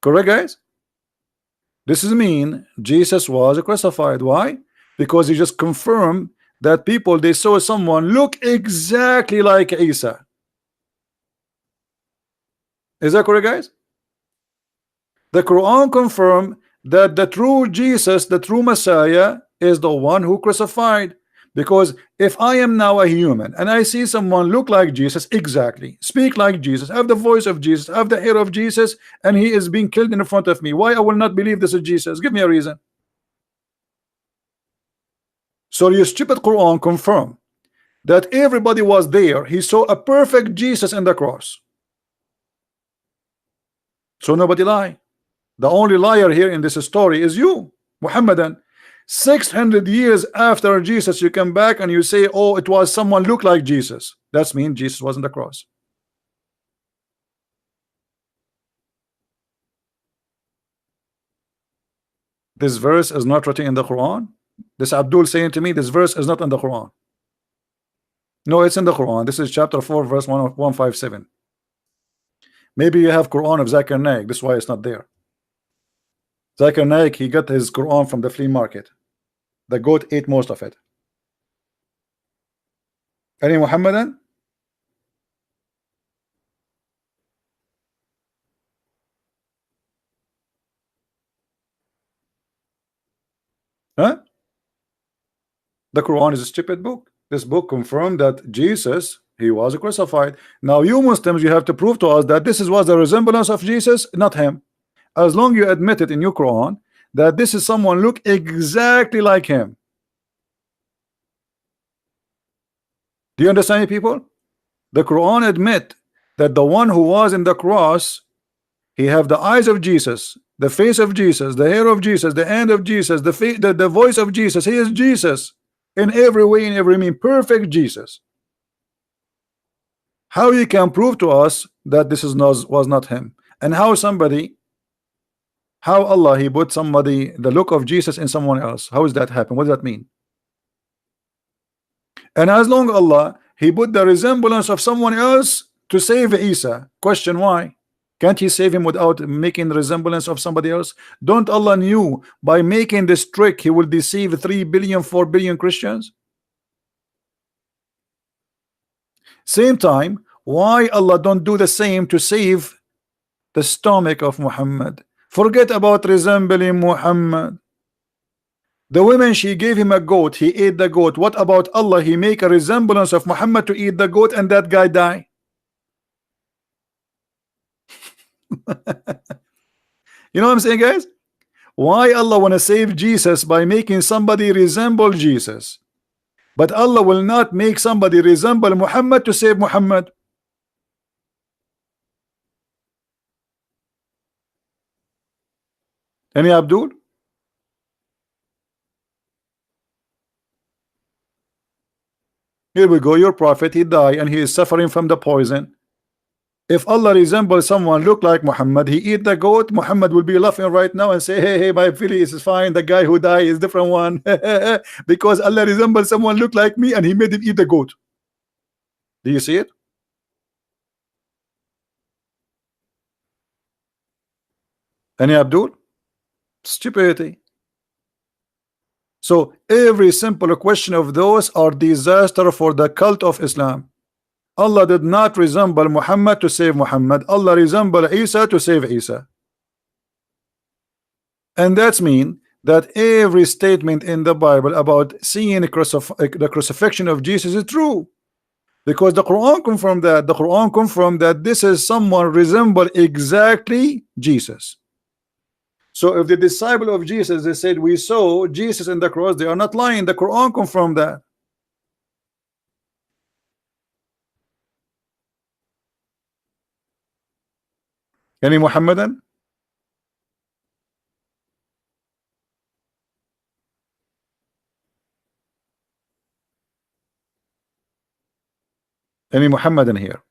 Correct, guys? This is mean Jesus was crucified. Why? Because he just confirmed that people they saw someone look exactly like Isa. Is that correct, guys? The Quran confirmed that the true Jesus, the true Messiah, is the one who crucified. Because if I am now a human and I see someone look like Jesus exactly, speak like Jesus, have the voice of Jesus, have the hair of Jesus, and he is being killed in front of me, why I will not believe this is Jesus? Give me a reason. So your stupid Quran confirm that everybody was there. He saw a perfect Jesus in the cross. So nobody lie. The only liar here in this story is you, Muhammadan. 600 years after Jesus, you come back and you say, oh, it was someone look like Jesus. That means Jesus was on the cross. This verse is not written in the Quran. This Abdul saying to me, this verse is not in the Quran. No, it's in the Quran. This is chapter 4, verse 157. Maybe you have Quran of Zakir Naik. This is why it's not there. Zakir Naik, he got his Quran from the flea market. The goat ate most of it. Any Muhammadan? Huh? The Quran is a stupid book. This book confirmed that Jesus, he was crucified. Now you Muslims, you have to prove to us that this was the resemblance of Jesus, not him. As long you admit it in your Quran that this is someone look exactly like him. Do you understand, people? The Quran admit that the one who was in the cross, he have the eyes of Jesus, the face of Jesus, the hair of Jesus, the hand of Jesus, the voice of Jesus. He is Jesus in every way, in every mean, perfect Jesus. How you can prove to us that this was not him? And how Allah he put somebody the look of Jesus in someone else? How does that happen? What does that mean? And as long Allah he put the resemblance of someone else to save Isa. Question why? Can't he save him without making the resemblance of somebody else? Don't Allah knew by making this trick he will deceive 3 billion, 4 billion Christians? Same time, Why Allah don't do the same to save the stomach of Muhammad? Forget about resembling Muhammad. The woman, she gave him a goat, he ate the goat. What about Allah? He make a resemblance of Muhammad to eat the goat, and that guy die. You know what I'm saying, guys? Why Allah want to save Jesus by making somebody resemble Jesus, but Allah will not make somebody resemble Muhammad to save Muhammad? Any Abdul? Here we go. Your prophet, he died and he is suffering from the poison. If Allah resembles someone look like Muhammad, he eat the goat, Muhammad will be laughing right now and say, hey, hey, my feelings is fine. The guy who died is different one. Because Allah resembles someone look like me and he made him eat the goat. Do you see it? Any Abdul? Stupidity. So every simple question of those are disaster for the cult of Islam. Allah did not resemble Muhammad to save Muhammad. Allah resembled Isa to save Isa. And that's mean that every statement in the Bible about seeing the crucifixion of Jesus is true. Because the Quran confirmed that. The Quran confirmed that this is someone resemble exactly Jesus. So if the disciple of Jesus, they said we saw Jesus in the cross, they are not lying. The Quran confirmed that. Any Mohammedan? Any Mohammedan here?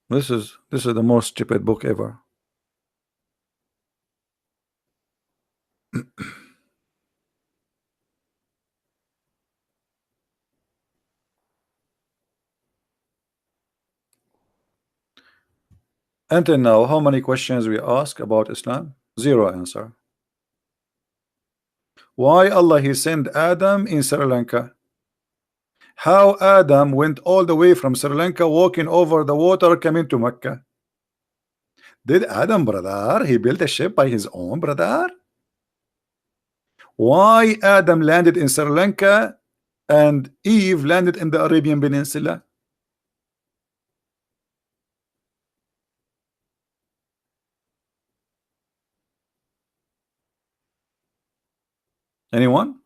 This is the most stupid book ever. Until now, how many questions we ask about Islam? Zero answer. Why Allah he sent Adam in Sri Lanka? How Adam went all the way from Sri Lanka walking over the water coming to Mecca? Did Adam, brother, he built a ship by his own, brother? Why Adam landed in Sri Lanka and Eve landed in the Arabian Peninsula? Anyone?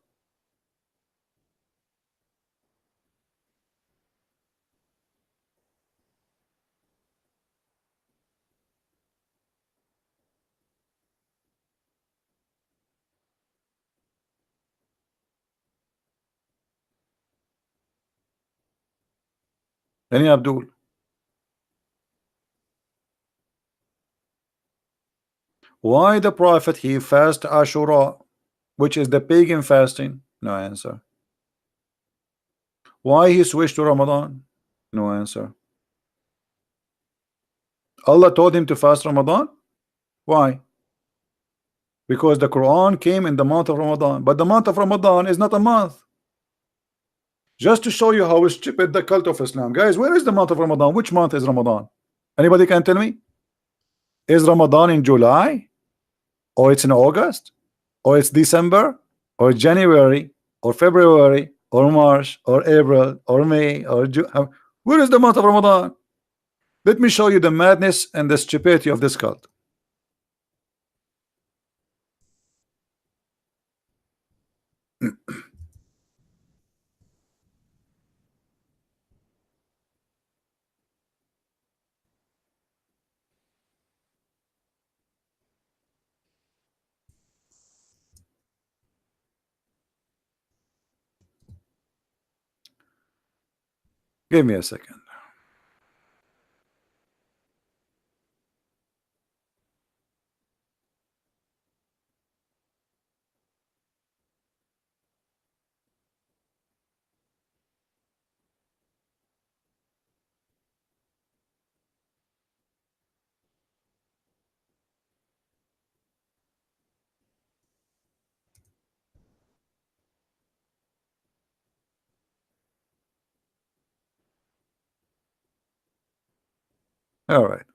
Any Abdul? Why the Prophet he fast Ashura, which is the pagan fasting? No answer. Why he switched to Ramadan? No answer. Allah told him to fast Ramadan? Why? Because the Quran came in the month of Ramadan, but the month of Ramadan is not a month. Just to show you how stupid the cult of Islam. Guys, where is the month of Ramadan? Which month is Ramadan? Anybody can tell me? Is Ramadan in July? Or it's in August? Or it's December? Or January? Or February? Or March? Or April? Or May? Or June? Where is the month of Ramadan? Let me show you the madness and the stupidity of this cult. Give me a second. All right.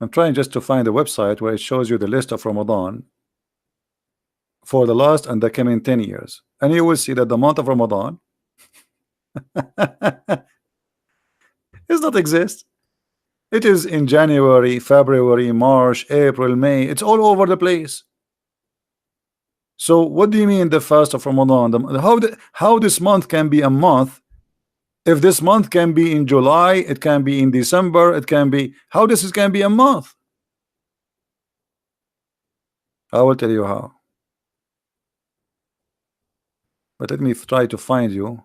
I'm trying just to find a website where it shows you the list of Ramadan for the last and the coming 10 years. And you will see that the month of Ramadan does not exist. It is in January, February, March, April, May. It's all over the place. So what do you mean the fast of Ramadan? How this month can be a month? If this month can be in July, it can be in December, it can be, how this is can be a month? I will tell you how. But let me try to find you.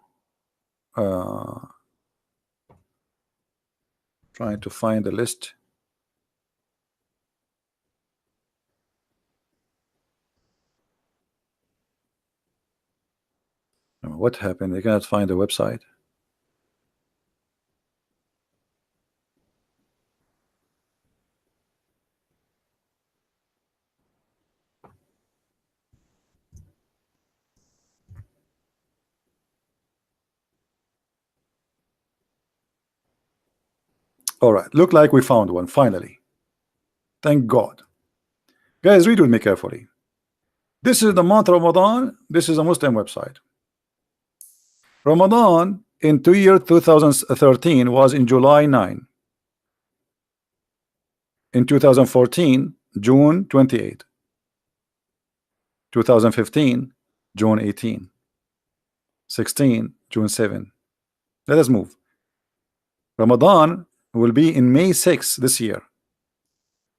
Trying to find a list. What happened? I cannot find the website. All right, look like we found one finally. Thank God. Guys, read with me carefully. This is the month of Ramadan. This is a Muslim website. Ramadan in 2013 was in July 9. In 2014, June 28. 2015, June 18. 16, June 7. Let us move. Ramadan will be in May 6 this year.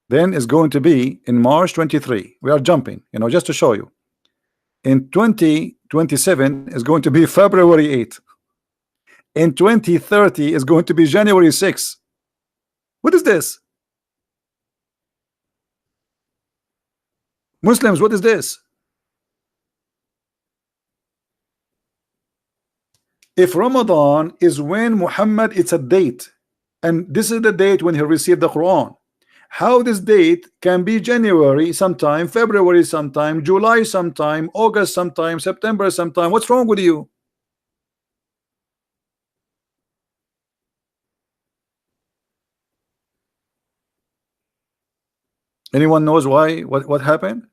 Then is going to be in March 23. We are jumping, just to show you. In 2027 is going to be February 8. In 2030 is going to be January 6. What is this? Muslims, what is this? If Ramadan is when Muhammad, it's a date, and this is the date when he received the Quran, how this date can be January sometime, February sometime, July sometime, August sometime, September sometime? What's wrong with you? Anyone knows why? What happened?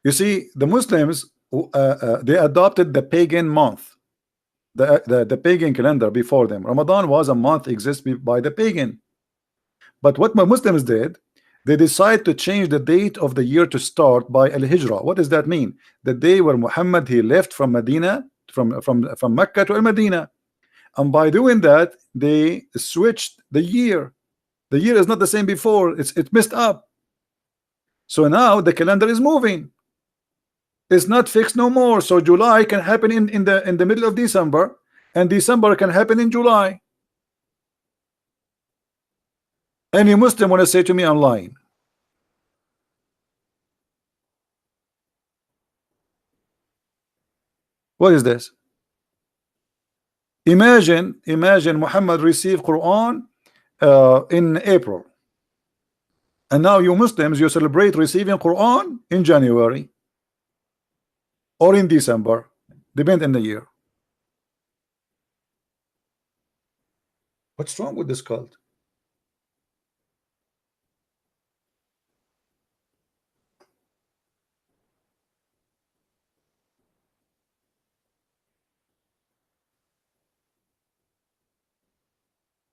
You see, the Muslims they adopted the pagan month, the pagan calendar before them. Ramadan was a month existed by the pagan. But what my Muslims did, they decided to change the date of the year to start by Al-Hijrah. What does that mean? The day where Muhammad he left from Medina, from Mecca to Al-Medina. And by doing that, they switched the year. The year is not the same before. It's messed up. So now the calendar is moving. It's not fixed no more. So July can happen in the middle of December, and December can happen in July. Any Muslim want to say to me I'm lying? What is this? Imagine Muhammad received Quran in April, and now you Muslims, you celebrate receiving Quran in January or in December, depend on the year. What's wrong with this cult?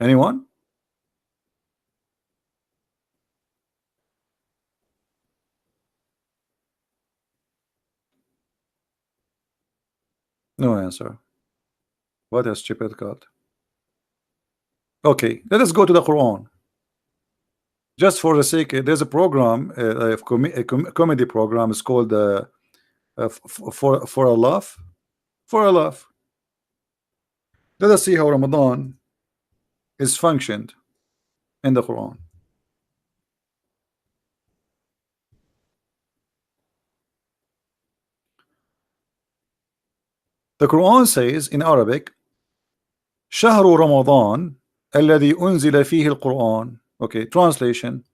Anyone? No answer. What a stupid cult. Okay, let us go to the Quran. Just for the sake, there's a program, a comedy program. It's called for a laugh. For a laugh. Let us see how Ramadan is functioned in the Quran. The Quran says in Arabic, شهر رمضان الذي أنزل فيه القرآن. Okay, translation: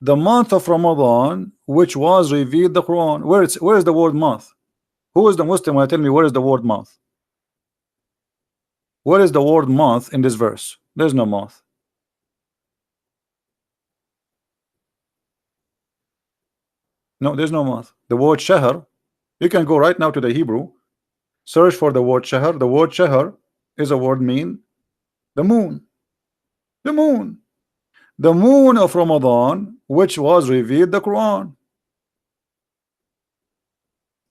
the month of Ramadan which was revealed the Quran. Where is the word month? Who is the Muslim when tell me where is the word month? Where is the word month in this verse? There's no month. No, there's no month. The word shahr, you can go right now to the Hebrew, search for the word shahr. The word shahr is a word mean the moon. The moon. The moon of Ramadan, which was revealed the Quran.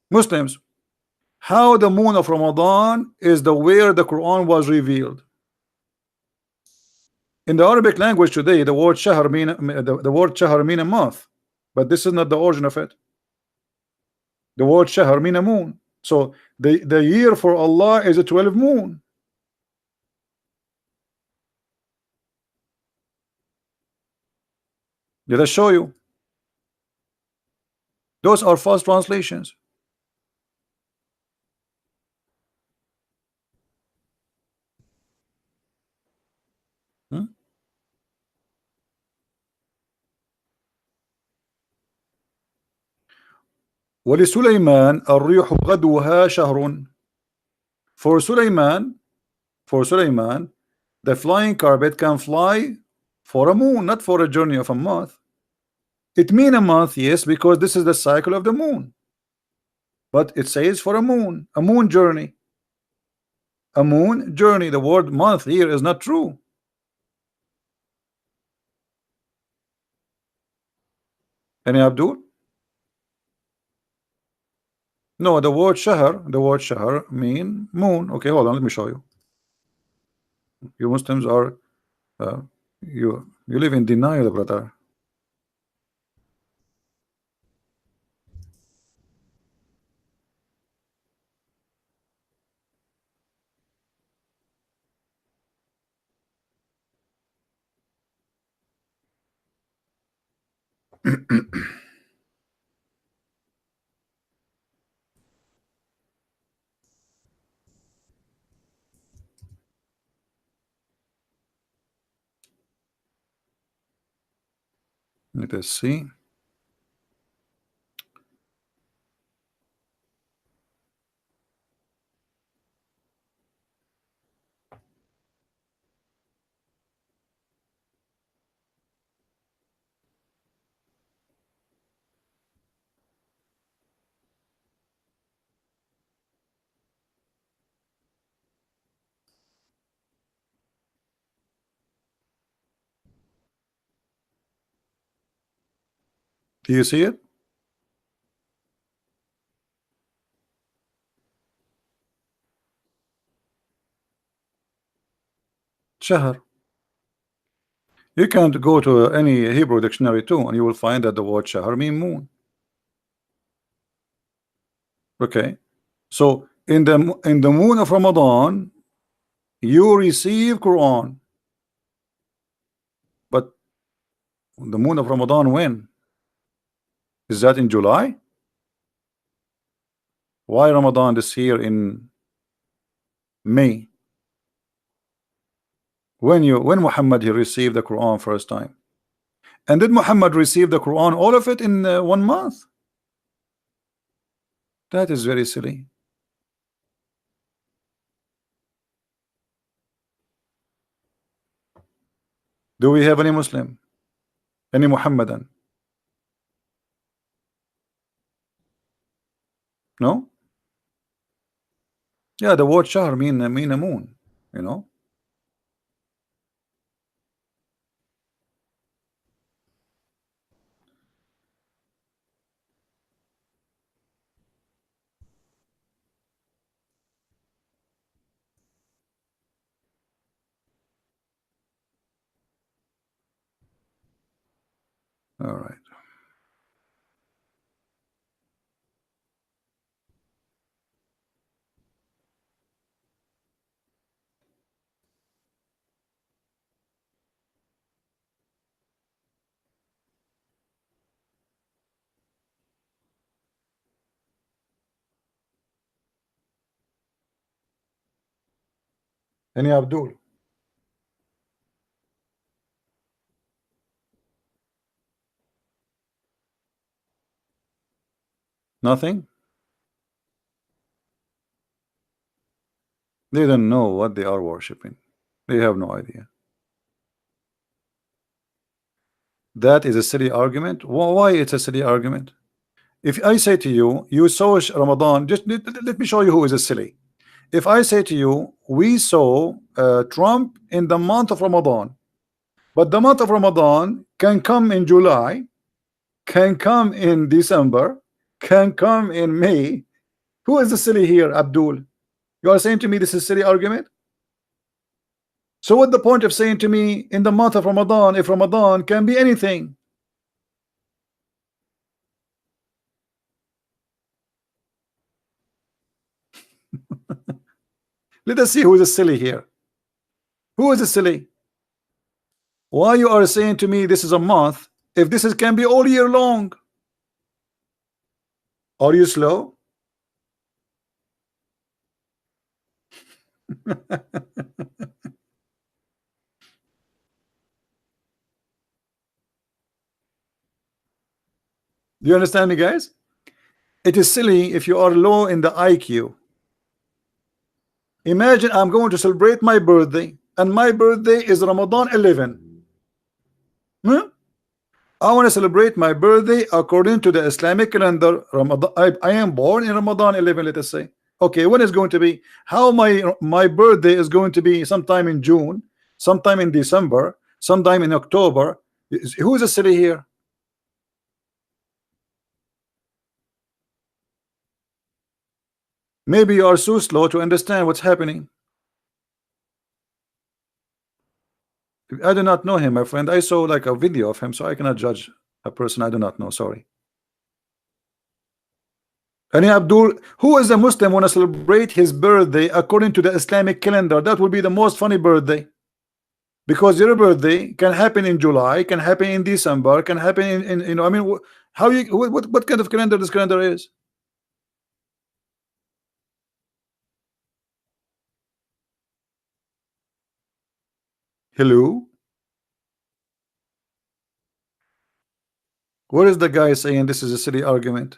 Muslims, how the moon of Ramadan is the where the Quran was revealed. In the Arabic language today, the word shahr mean the word shahr mean a month, but this is not the origin of it. The word shahr mean a moon. So the year for Allah is a 12 moon. Did I show you? Those are false translations. Hmm? ولسليمان الريح غدوها شهر. For Sulaiman, the flying carpet can fly for a moon, not for a journey of a month. It mean a month, yes, because this is the cycle of the moon. But it says for a moon journey. A moon journey. The word month here is not true. Any Abdul? No, the word shahr mean moon. Okay, hold on, let me show you. You Muslims are you live in denial, brother. Let us see. Do you see it? Shahr. You can go to any Hebrew dictionary too, and you will find that the word shahr mean moon. Okay, so in the moon of Ramadan, you receive Quran, but the moon of Ramadan when? Is that in July? Why Ramadan this year in May? When Muhammad he received the Quran first time? And did Muhammad receive the Quran all of it in 1 month? That is very silly. Do we have any Muslim? Any Muhammadan? No? Yeah, the word shahr mean a moon, you know. All right. Any Abdul? Nothing? They don't know what they are worshiping. They have no idea. That is a silly argument. Why it's a silly argument? If I say to you, you saw Ramadan, just let me show you who is a silly. If I say to you, we saw Trump in the month of Ramadan, but the month of Ramadan can come in July, can come in December, can come in May. Who is the silly here, Abdul? You are saying to me this is a silly argument? So what the point of saying to me in the month of Ramadan, if Ramadan can be anything? Let us see who is a silly here. Who is a silly? Why you are saying to me this is a month if this is can be all year long? Are you slow? Do you understand me, guys? It is silly if you are low in the IQ. Imagine I'm going to celebrate my birthday, and my birthday is Ramadan 11. Hmm? I want to celebrate my birthday according to the Islamic calendar. Ramadan, I am born in Ramadan 11, let us say. Okay, when is going to be? How my birthday is going to be sometime in June, sometime in December, sometime in October. Who is a silly here? Maybe you are so slow to understand what's happening. I do not know him, my friend. I saw like a video of him, so I cannot judge a person I do not know. Sorry. And Abdul, who is a Muslim want to celebrate his birthday according to the Islamic calendar? That would be the most funny birthday. Because your birthday can happen in July, can happen in December, can happen in you know, I mean, how you what kind of calendar this calendar is? Hello? Where is the guy saying this is a silly argument?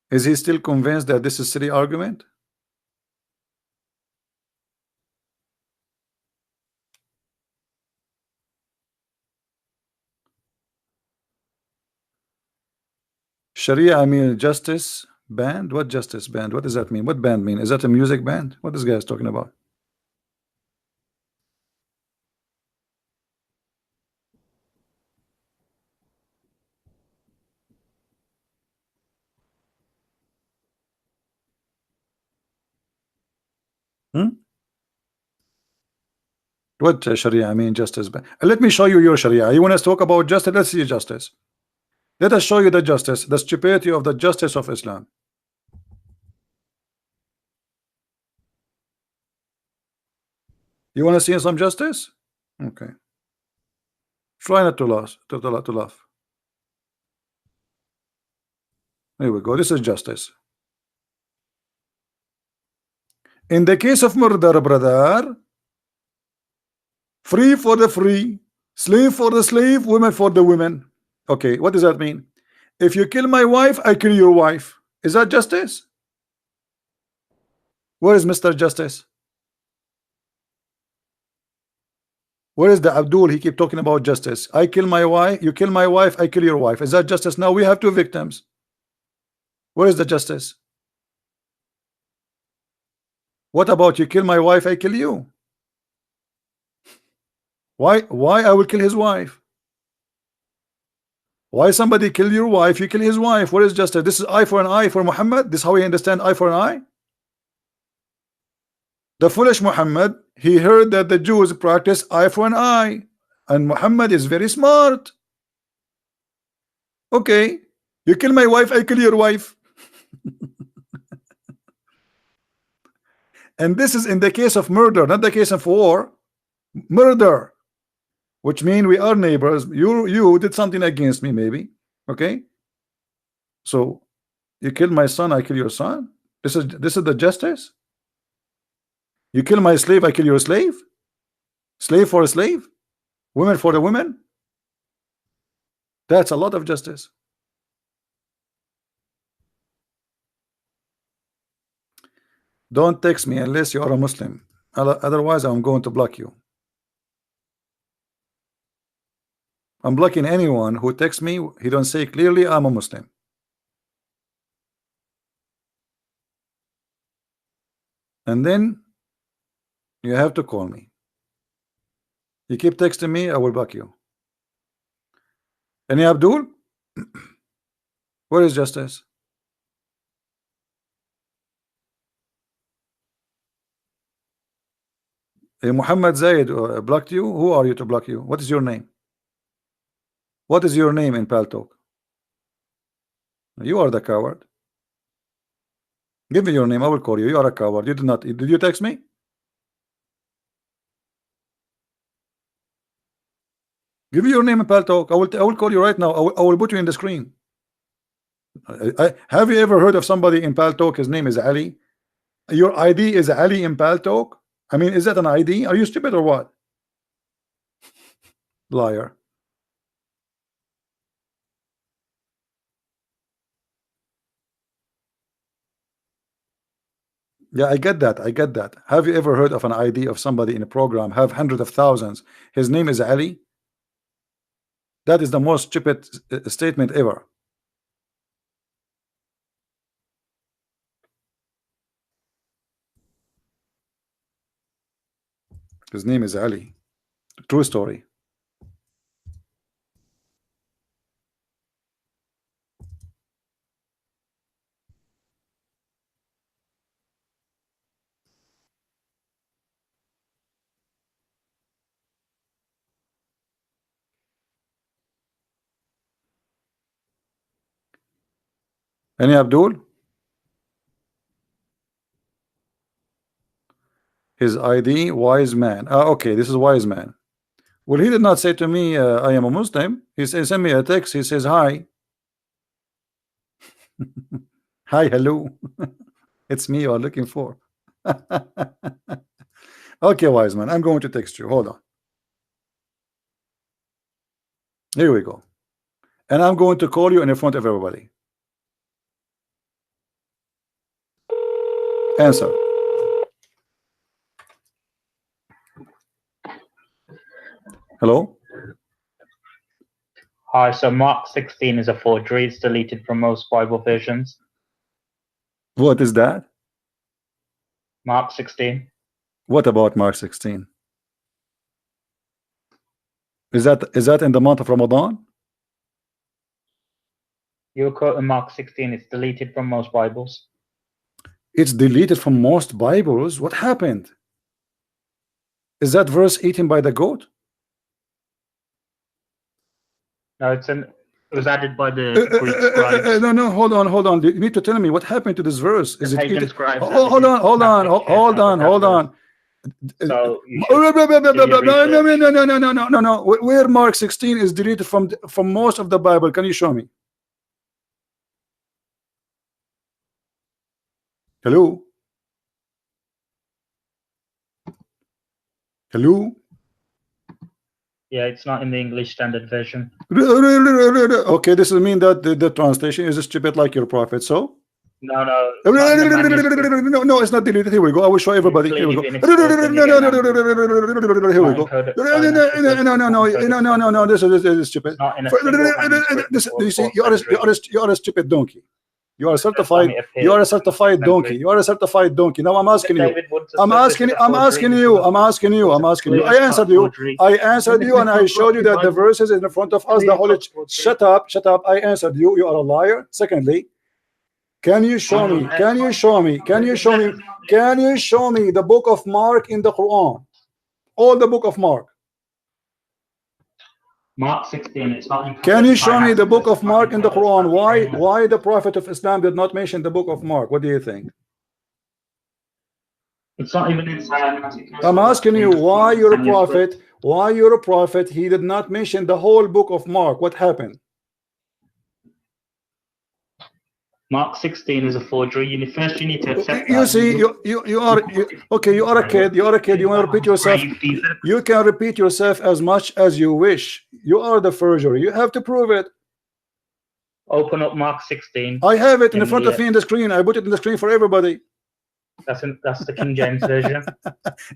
Is he still convinced that this is silly argument? Sharia, I mean justice band? What justice band? What does that mean? What band mean? Is that a music band? What this guy is talking about? Hmm? What Sharia? I mean justice band. Let me show you your Sharia. You want us to talk about justice? Let's see justice. Let us show you the justice, the stupidity of the justice of Islam. You want to see some justice? Okay. Try not to laugh. To laugh. Here we go. This is justice. In the case of murder, brother, free for the free, slave for the slave, women for the women. Okay, what does that mean? If you kill my wife, I kill your wife. Is that justice? Where is Mr. Justice? Where is the Abdul? He keep talking about justice. I kill my wife, you kill my wife, I kill your wife. Is that justice? Now we have two victims. Where is the justice? What about you kill my wife, I kill you? Why I will kill his wife? Why somebody kill your wife, you kill his wife? What is justice? This is eye for an eye for Muhammad? This is how we understand eye for an eye? The foolish Muhammad, he heard that the Jews practice eye for an eye, and Muhammad is very smart. Okay, you kill my wife, I kill your wife. And this is in the case of murder, not the case of war. Murder, which means we are neighbors. You did something against me, maybe. Okay, so you kill my son, I kill your son. This is the justice. You kill my slave, I kill your slave. Slave for a slave, women for the women. That's a lot of justice. Don't text me unless you are a Muslim. Otherwise, I'm going to block you. I'm blocking anyone who texts me. He don't say clearly I'm a Muslim. And then you have to call me. You keep texting me, I will block you. Any Abdul? Where is justice? Muhammad Zaid blocked you. Who are you to block you? What is your name? What is your name in Paltalk? You are the coward. Give me your name. I will call you. You are a coward. You did not. Did you text me? Give me your name in Paltalk. I will call you right now. I will put you in the screen. Have you ever heard of somebody in Paltalk? His name is Ali. Your ID is Ali in Paltalk. I mean, is that an ID? Are you stupid or what? Liar. Yeah, I get that. I get that. Have you ever heard of an ID of somebody in a program have hundreds of thousands? His name is Ali. That is the most stupid statement ever. His name is Ali. True story. Any Abdul? His ID, wise man. Okay, this is wise man. Well, he did not say to me, I am a Muslim. He sent me a text. He says, hi. Hi, hello. It's me you are looking for. Okay, wise man, I'm going to text you. Hold on. Here we go. And I'm going to call you in front of everybody. Answer. Hello? Hi, so Mark 16 is a forgery. It's deleted from most Bible versions. What is that? Mark 16. What about Mark 16? Is that in the month of Ramadan? You're quoting Mark 16. It's deleted from most Bibles. It's deleted from most Bibles. What happened? Is that verse eaten by the goat? No, it was added by the Greek scribes. No, hold on. You need to tell me what happened to this verse. Is it pagan scribes hold on. So No. Where Mark 16 is deleted from most of the Bible? Can you show me? Hello? Hello? Yeah, it's not in the English Standard Version. Okay, this will mean that the translation is stupid like your prophet, so? No, no. No, it's not deleted. Here we go. I will show everybody. Here we go. Here we go. No. This is stupid. You see, you are a stupid donkey. You are certified. You are a certified donkey. You are a certified donkey. Now I'm asking you. I'm asking you. I answered you, and I showed you that the verses in front of us. The Holy. Shut up. I answered you. You are a liar. Secondly, can you show me the book of Mark in the Quran? All the book of Mark. Mark 16. It's not. Can you show me the book of Mark in the Quran? Why the Prophet of Islam did not mention the book of Mark? What do you think? It's not even inside. I'm asking you why you're a prophet. Why you're a prophet? He did not mention the whole book of Mark. What happened? Mark 16 is a forgery. You need to accept you see, you are okay. You are a kid. You want to repeat yourself. You can repeat yourself as much as you wish. You are the forger. You have to prove it. Open up Mark 16. I have it in front of me in the screen. I put it in the screen for everybody. That's the King James version.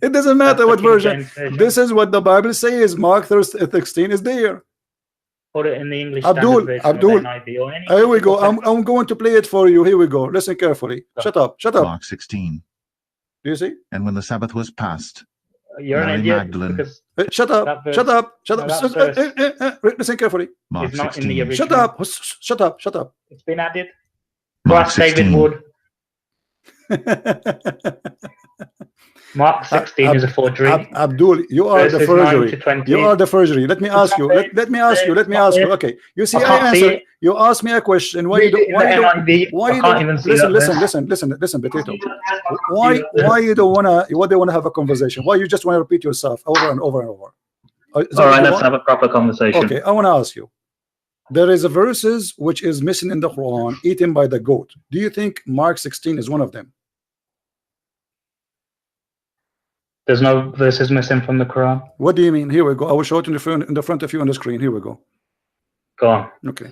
It doesn't That's matter the what King version. James version. This is what the Bible says. Mark 16 is there. Put it in the English Abdul, Standard Version Abdul. or NIV or any. Here we go. I'm going to play it for you. Here we go. Listen carefully. Shut up. Shut up. Mark 16. Do you see? And when the Sabbath was past, You're an Mary idiot Magdalene. because Shut up. That verse- Shut up. Shut no, up. that verse- Listen carefully. Mark it's not in 16. the original. Shut up. Shut up. Shut up. It's been added. Mark Ask David 16. Wood. Mark 16 is a forgery. Abdul, you are the Verses 9 forgery. to 20. You are the forgery. Let me ask you. Let me ask you. Let me ask you. Okay. You see, I I can't see answered. it. You asked me a question. Why you Read it don't? in Why the you don't? NIV. Why I you can't don't? even see Listen, that listen, verse. listen, potato. Why you don't wanna? Why they wanna have a conversation? Why you just wanna repeat yourself over and over and over? Is that All what right, you let's want? have a proper conversation. Okay, I wanna ask you. There is a verses which is missing in the Quran, eaten by the goat. Do you think Mark 16 is one of them? There's no verses missing from the Quran. What do you mean? Here we go. I will show it in the front of you on the screen. Here we go. Go on. Okay.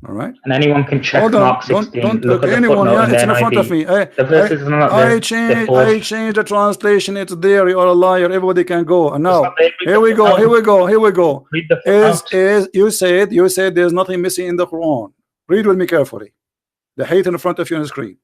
All right. And anyone can check Hold on. Mark 16. Don't look look at the anyone. footnote Yeah, in the it's in front of NIV. me. The verses are not there. I changed the translation. It's there. You are a liar. Everybody can go. And now, not there. Read here the we go. footnote. Here we go. Here we go. Read the footnote. Is you said there's nothing missing in the Quran. Read with me carefully. The hate in front of you on the screen.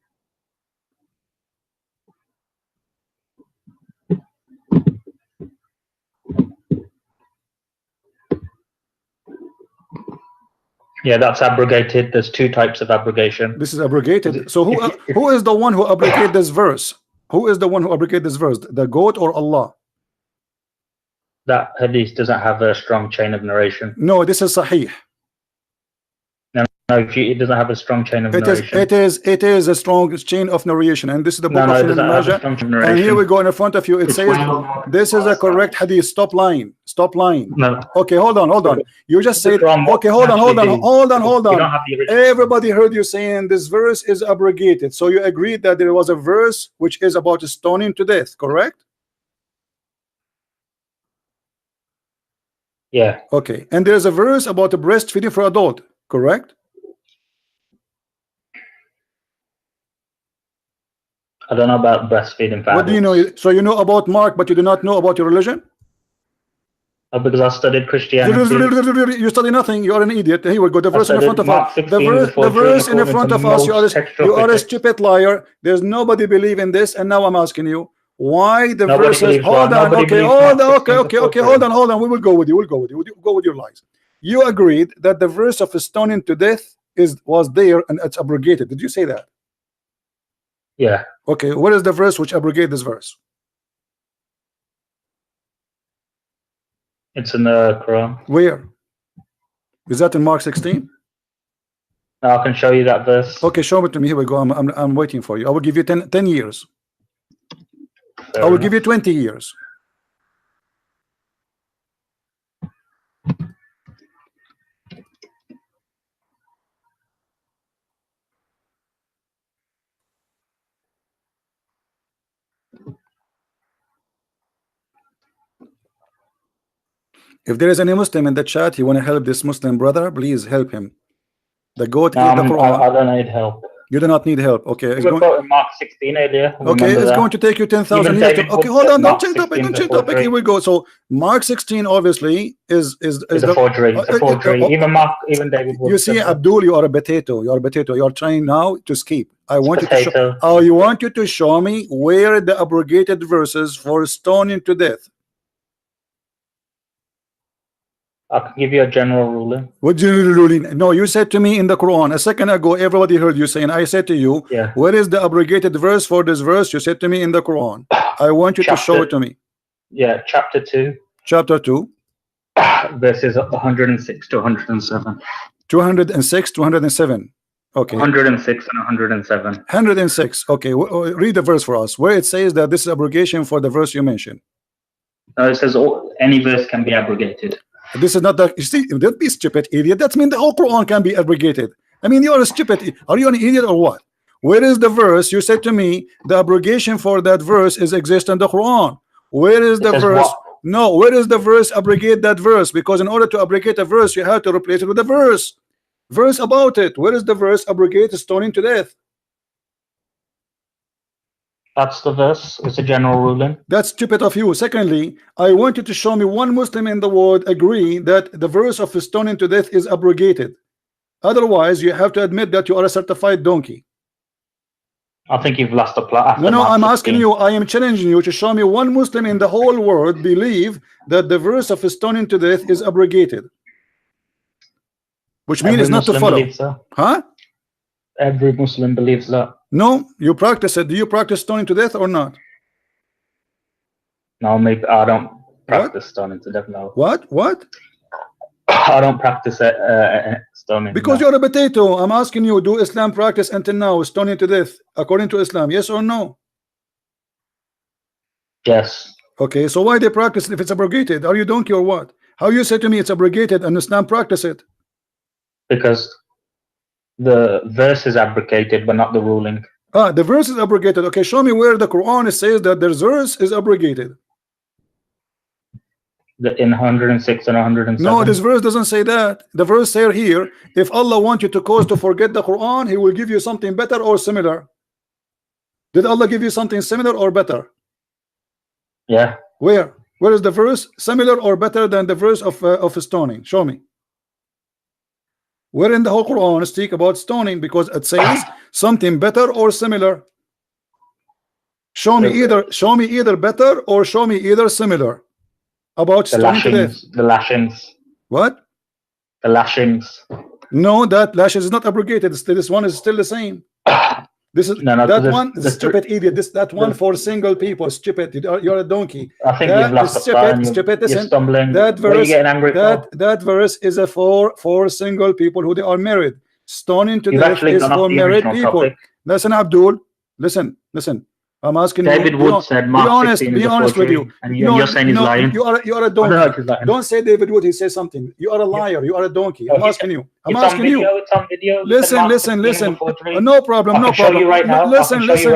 Yeah, that's abrogated. There's two types of abrogation. This is abrogated. So who is the one who abrogated this verse? Who is the one who abrogated this verse? The goat or Allah? That hadith doesn't have a strong chain of narration. No, this is Sahih. No, it doesn't have a strong chain of It narration. is a strong chain of narration, and this is the book No, of it Ibn doesn't have a Majah. strong chain of narration. And here we go in front of you. It says this is a correct hadith. Stop lying. Stop lying. No. Okay, hold on. You just said From what okay. Hold actually do. on. You don't have the original. Everybody heard you saying this verse is abrogated. So you agreed that there was a verse which is about stoning to death, correct? Yeah. Okay, and there's a verse about the breastfeeding for adult, correct? I don't know about breastfeeding for What do you adults. know? So you know about Mark, but you do not know about your religion? Because I studied Christianity. You study nothing. You are an idiot. Here we go. The I verse in studied front of Mark us. 16 The before verse in according front to of us. most textual You are a critics. stupid liar. There's nobody believe in this. And now I'm asking you, why the Nobody verses? believes Hold Mark. on. Nobody Okay. believes Hold Mark on. 16 Okay. is Okay. Hold on. We will go with you. We'll go with you. Go with your lies. You agreed that the verse of stoning to death was there and it's abrogated. Did you say that? Yeah. Okay. What is the verse which abrogated this verse? It's in the Quran. Where? Is that in Mark 16? Now I can show you that verse. Okay, show it to me. Here we go. I'm waiting for you. I will give you 10 years. Fair I will enough. give you 20 years. If there is any Muslim in the chat, you want to help this Muslim brother, please help him. The goat No, ate the Quran. I don't need help. You do not need help. Okay, it's We were going. quoting Mark 16 earlier. Okay, Remember it's that? going to take you 10,000 Even years. David Okay, Wood hold said on. Mark Don't change topic. 16 Don't is a change topic. forgery. Here we go. So Mark 16 obviously is It's the a forgery. It's a forgery. Even David Wood You said see, that. Abdul, you are a potato. You are a potato. You are trying now to escape. I want you to show. Potato. Oh, you want you to show me where the abrogated verses for stoning to death. I can give you a general ruling. What general ruling? No, you said to me in the Quran a second ago. Everybody heard you saying. I said to you, Yeah. where is the abrogated verse for this verse? You said to me in the Quran. I want you to show it to me. Yeah, chapter 2, Chapter 2, verses 106 to 107. 206, 207. Okay. 106 and 107. 106. Okay. Read the verse for us where it says that this is abrogation for the verse you mentioned. No, it says any verse can be abrogated. This is not that. You see, don't be stupid, idiot. That means the whole Quran can be abrogated. I mean, you are a stupid. Are you an idiot or what? Where is the verse? You said to me the abrogation for that verse is exist in the Quran. Where is the says verse? what? No, where is the verse abrogate that verse? Because in order to abrogate a verse, you have to replace it with a verse. Verse about it. Where is the verse abrogate stoning to death? That's the verse. It's a general ruling. That's stupid of you. Secondly, I want you to show me one Muslim in the world agree that the verse of stoning to death is abrogated. Otherwise, you have to admit that you are a certified donkey. I think you've lost the plot. No, I'm asking you, I am challenging you to show me one Muslim in the whole world believe that the verse of stoning to death is abrogated. Which means it's not to follow. So. Huh? Every Muslim believes that. No, you practice it. Do you practice stoning to death or not? No, maybe I don't practice stoning to death. No. What? What? I don't practice stoning. Because you're a potato. I'm asking you, do Islam practice until now stoning to death according to Islam? Yes or no? Yes. Okay, so why they practice if it's abrogated? Are you donkey or what? How you say to me it's abrogated and Islam practice it? Because the verse is abrogated, but not the ruling. Ah, the verse is abrogated. Okay, show me where the Quran says that the verse is abrogated. In 106 and 107. No, this verse doesn't say that. The verse says here, if Allah wants you to cause to forget the Quran, He will give you something better or similar. Did Allah give you something similar or better? Yeah. Where? Where is the verse similar or better than the verse of stoning? Show me. Where in the whole Quran speak about stoning? Because it says something better or similar. Show me either better or show me either similar about The stoning to death. lashings. The lashings. What? The lashings. No, that lashes is not abrogated. This one is still the same. This is No, that one stupid idiot. That one for single people. Stupid. You're a donkey. I think That you've lost is the plot. stupid. You're Listen, stumbling. that What are you verse. getting angry for? That verse is a for single people who they are married. Stoning to You've death actually is gone off for the married original people. topic. Listen, Abdul. Listen. I'm asking David you. Wood said Mark 16 Be is a honest with forgery, you. and you're saying he's lying. You are a I don't know donkey. if he's lying. Don't say David Wood. He says something. You are a liar. You are a donkey. I'm asking you. I'm It's asking on video. you. It's on video. You said Mark 16 is a forgery. No problem. I No can show problem. you right now. Listen. Oh, I'll show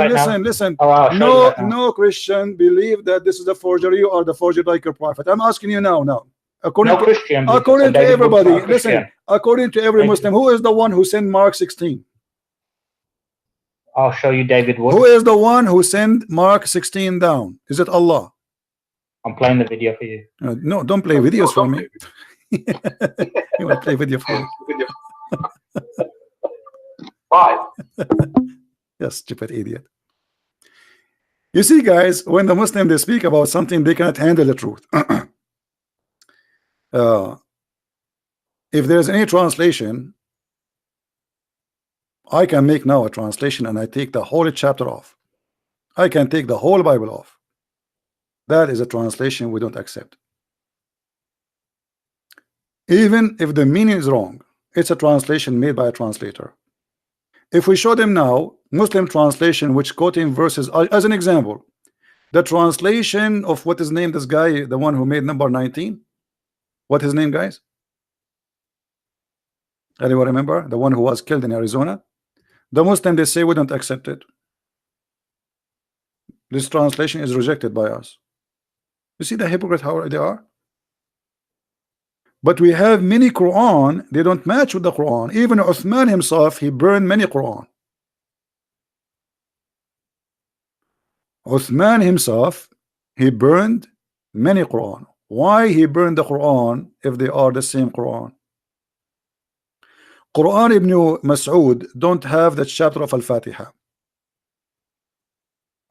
you right now. No Christian believe that this is a forgery. You are the forger like your prophet. I'm asking you now. According to everybody. Listen. According to every Muslim, who is the one who sent Mark 16? I'll show you David Wood. Who is the one who sent Mark 16 down? Is it Allah? I'm playing the video for you. No, don't play videos for me. You want to play video for me? Why? Yes, stupid idiot. You see, guys, when the Muslim they speak about something, they cannot handle the truth. If there's any translation, I can make now a translation and I take the whole chapter off. I can take the whole Bible off. That is a translation we don't accept. Even if the meaning is wrong, it's a translation made by a translator. If we show them now Muslim translation which quoting verses as an example, the translation of what is named this guy, the one who made number 19, what his name, guys? Anyone remember the one who was killed in Arizona? The Muslim they say we don't accept it. This translation is rejected by us. You see the hypocrite how they are? But we have many Quran, they don't match with the Quran. Even Uthman himself, he burned many Quran. Uthman himself, he burned many Quran. Why he burned the Quran if they are the same Quran? Quran Ibn Mas'ud don't have the chapter of Al-Fatiha.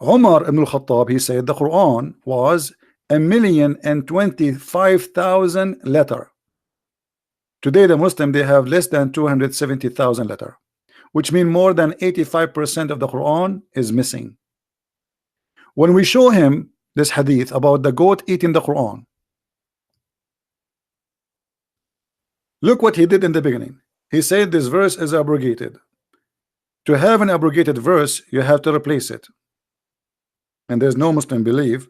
Umar ibn al-Khattab, he said the Quran was 1,025,000 letter. Today the Muslim they have less than 270,000 letter, which means more than 85% of the Quran is missing. When we show him this hadith about the goat eating the Quran, look what he did in the beginning. He said this verse is abrogated. To have an abrogated verse, you have to replace it. And there's no Muslim believe.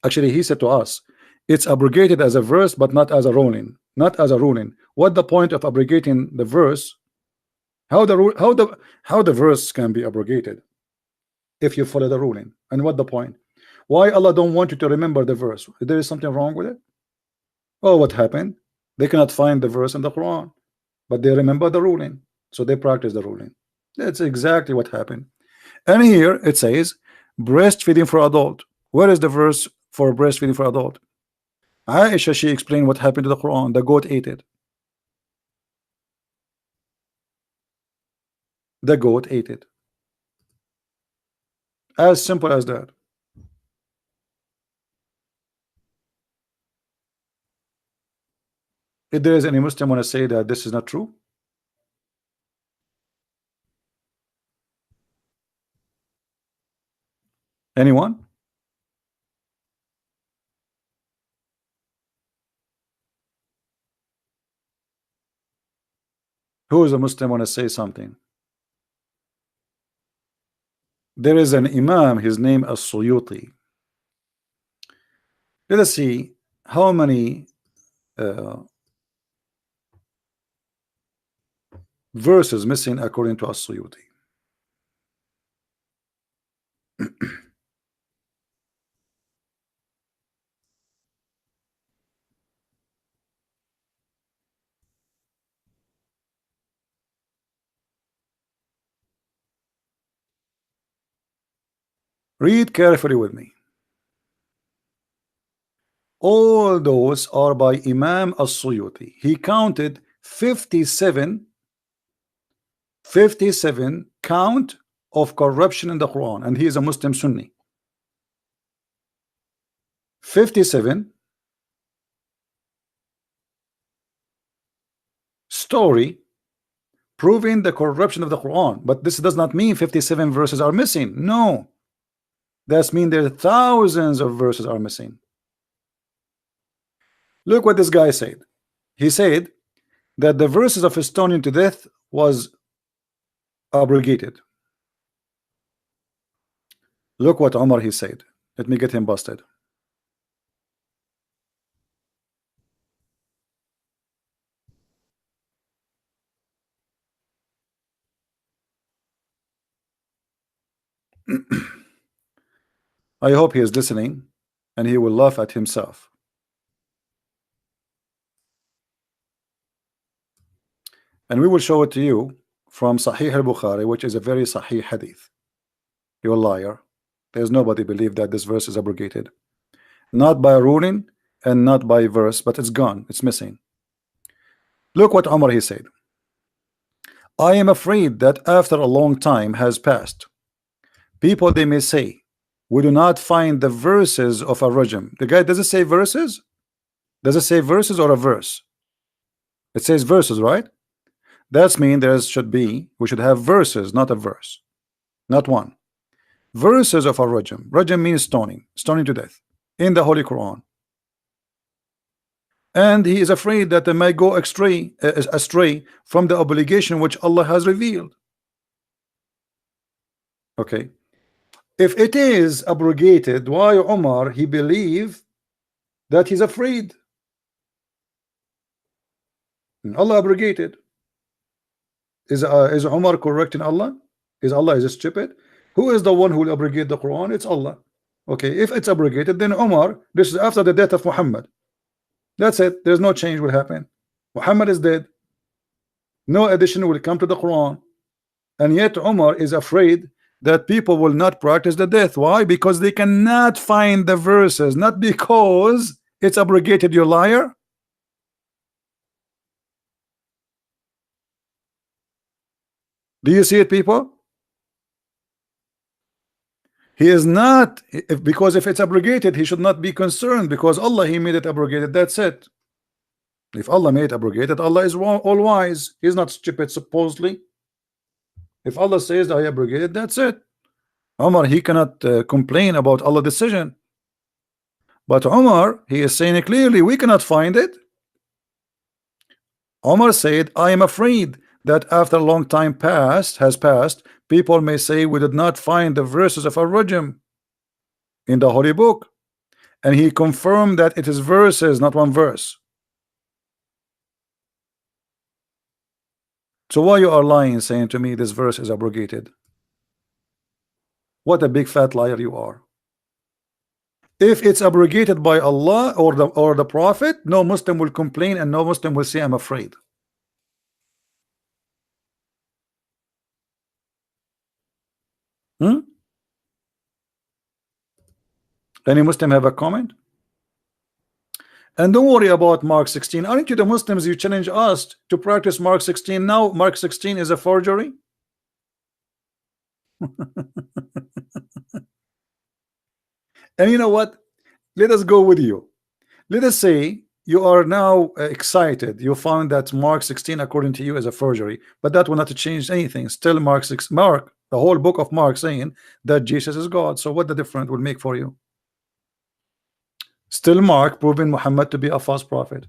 Actually, he said to us, it's abrogated as a verse, but not as a ruling. Not as a ruling. What the point of abrogating the verse? How the verse can be abrogated if you follow the ruling? And what the point? Why Allah don't want you to remember the verse? There is something wrong with it? Oh, what happened? They cannot find the verse in the Quran. but they remember the ruling, so they practice the ruling. That's exactly what happened. And here it says breastfeeding for adult. Where is the verse for breastfeeding for adult? Aisha, she explained what happened to the Quran. The goat ate it. The goat ate it. As simple as that. If there is any Muslim want to say that this is not true, anyone? Who is a Muslim want to say something? There is an Imam, his name is Suyuti. Let us see how many verses missing according to As-Suyuti. Read carefully with me. All those are by Imam As-Suyuti. He counted 57 count of corruption in the Quran, and he is a Muslim Sunni. 57 story proving the corruption of the Quran, but this does not mean 57 verses are missing. No, that means there are thousands of verses are missing. Look what this guy said. He said that the verses of stoning to death was abrogated. Look what Umar he said. Let me get him busted. I hope he is listening and he will laugh at himself. And we will show it to you from Sahih al-Bukhari, which is a very Sahih hadith. You're a liar. There's nobody believe that this verse is abrogated. Not by ruling and not by verse, but it's gone. It's missing. Look what Umar he said. I am afraid that after a long time has passed, people they may say, we do not find the verses of a regime. The guy, does it say verses? Does it say verses or a verse? It says verses, right? That's mean there should be, we should have verses, not a verse, not one. Verses of a regime. Regime means stoning to death in the Holy Quran. And he is afraid that they may go astray from the obligation which Allah has revealed. Okay. If it is abrogated, why Umar he believe that he's afraid? And Allah abrogated. Is Umar correcting Allah? Is Allah is stupid? Who is the one who will abrogate the Quran? It's Allah. Okay, if it's abrogated, then Umar, this is after the death of Muhammad. That's it. There's no change will happen. Muhammad is dead. No addition will come to the Quran. And yet Umar is afraid that people will not practice the death. Why? Because they cannot find the verses, not because it's abrogated, you liar. Do you see it, people? He is not, because if it's abrogated, he should not be concerned, because Allah he made it abrogated. That's it. If Allah made it abrogated, Allah is all wise. He's not stupid, supposedly. If Allah says I abrogated, that's it. Umar he cannot complain about Allah's decision. But Umar he is saying it clearly, we cannot find it. Umar said, I am afraid that after a long time has passed, people may say we did not find the verses of a regime in the holy book. And he confirmed that it is verses, not one verse. So why you are lying, saying to me this verse is abrogated? What a big fat liar you are. If it's abrogated by Allah or the Prophet, no Muslim will complain and no Muslim will say I'm afraid. Hmm? Any Muslim have a comment? And don't worry about Mark 16. Aren't you the Muslims? You challenge us to practice Mark 16. Now Mark 16 is a forgery. And you know what? Let us go with you. Let us say you are now excited. You found that Mark 16, according to you, is a forgery, but that will not change anything. Still, Mark, the whole book of Mark, saying that Jesus is God. So, what the difference will make for you? Still, Mark proving Muhammad to be a false prophet.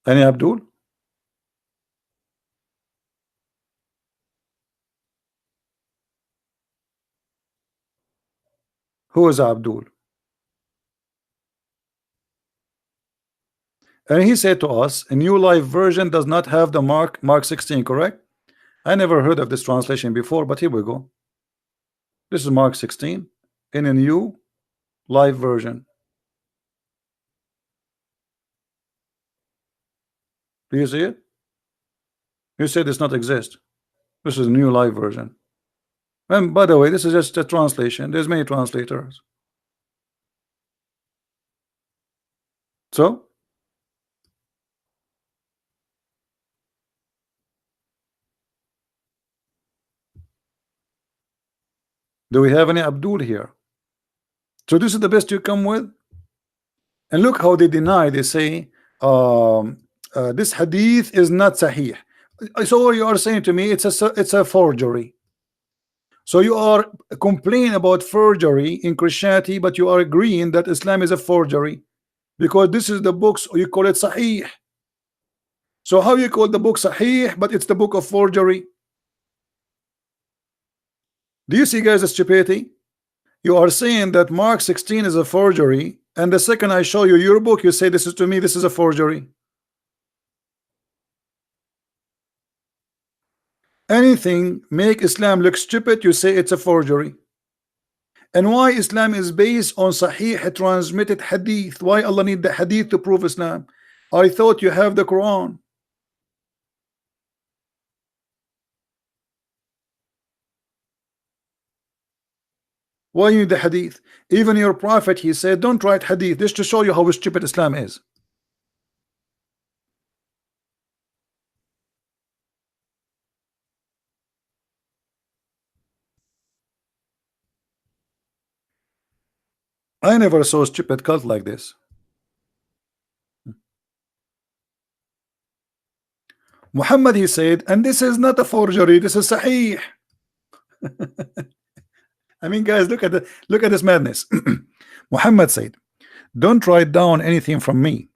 Any Abdul? Who is Abdul? And he said to us, a New Life Version does not have the Mark 16, correct? I never heard of this translation before, but here we go. This is Mark 16 in a New Life Version. Do you see it? You said it's not exist. This is a New Life Version. And by the way, this is just a translation. There's many translators. So, do we have any Abdul here? So this is the best you come with? And look how they deny. They say this hadith is not sahih. So you are saying to me it's a forgery. So you are complaining about forgery in Christianity, but you are agreeing that Islam is a forgery because this is the books you call it sahih. So how you call the book sahih, but it's the book of forgery? Do you see, guys, the stupidity? You are saying that Mark 16 is a forgery, and the second I show you your book, you say this is to me, this is a forgery. Anything make Islam look stupid, you say it's a forgery. And why Islam is based on sahih transmitted hadith? Why Allah need the hadith to prove Islam? I thought you have the Quran. Why you need the hadith? Even your prophet, he said, don't write hadith. This to show you how stupid Islam is. I never saw a stupid cult like this. Muhammad, he said, and this is not a forgery, this is sahih. I mean, guys, look at this madness. Muhammad said, don't write down anything from me,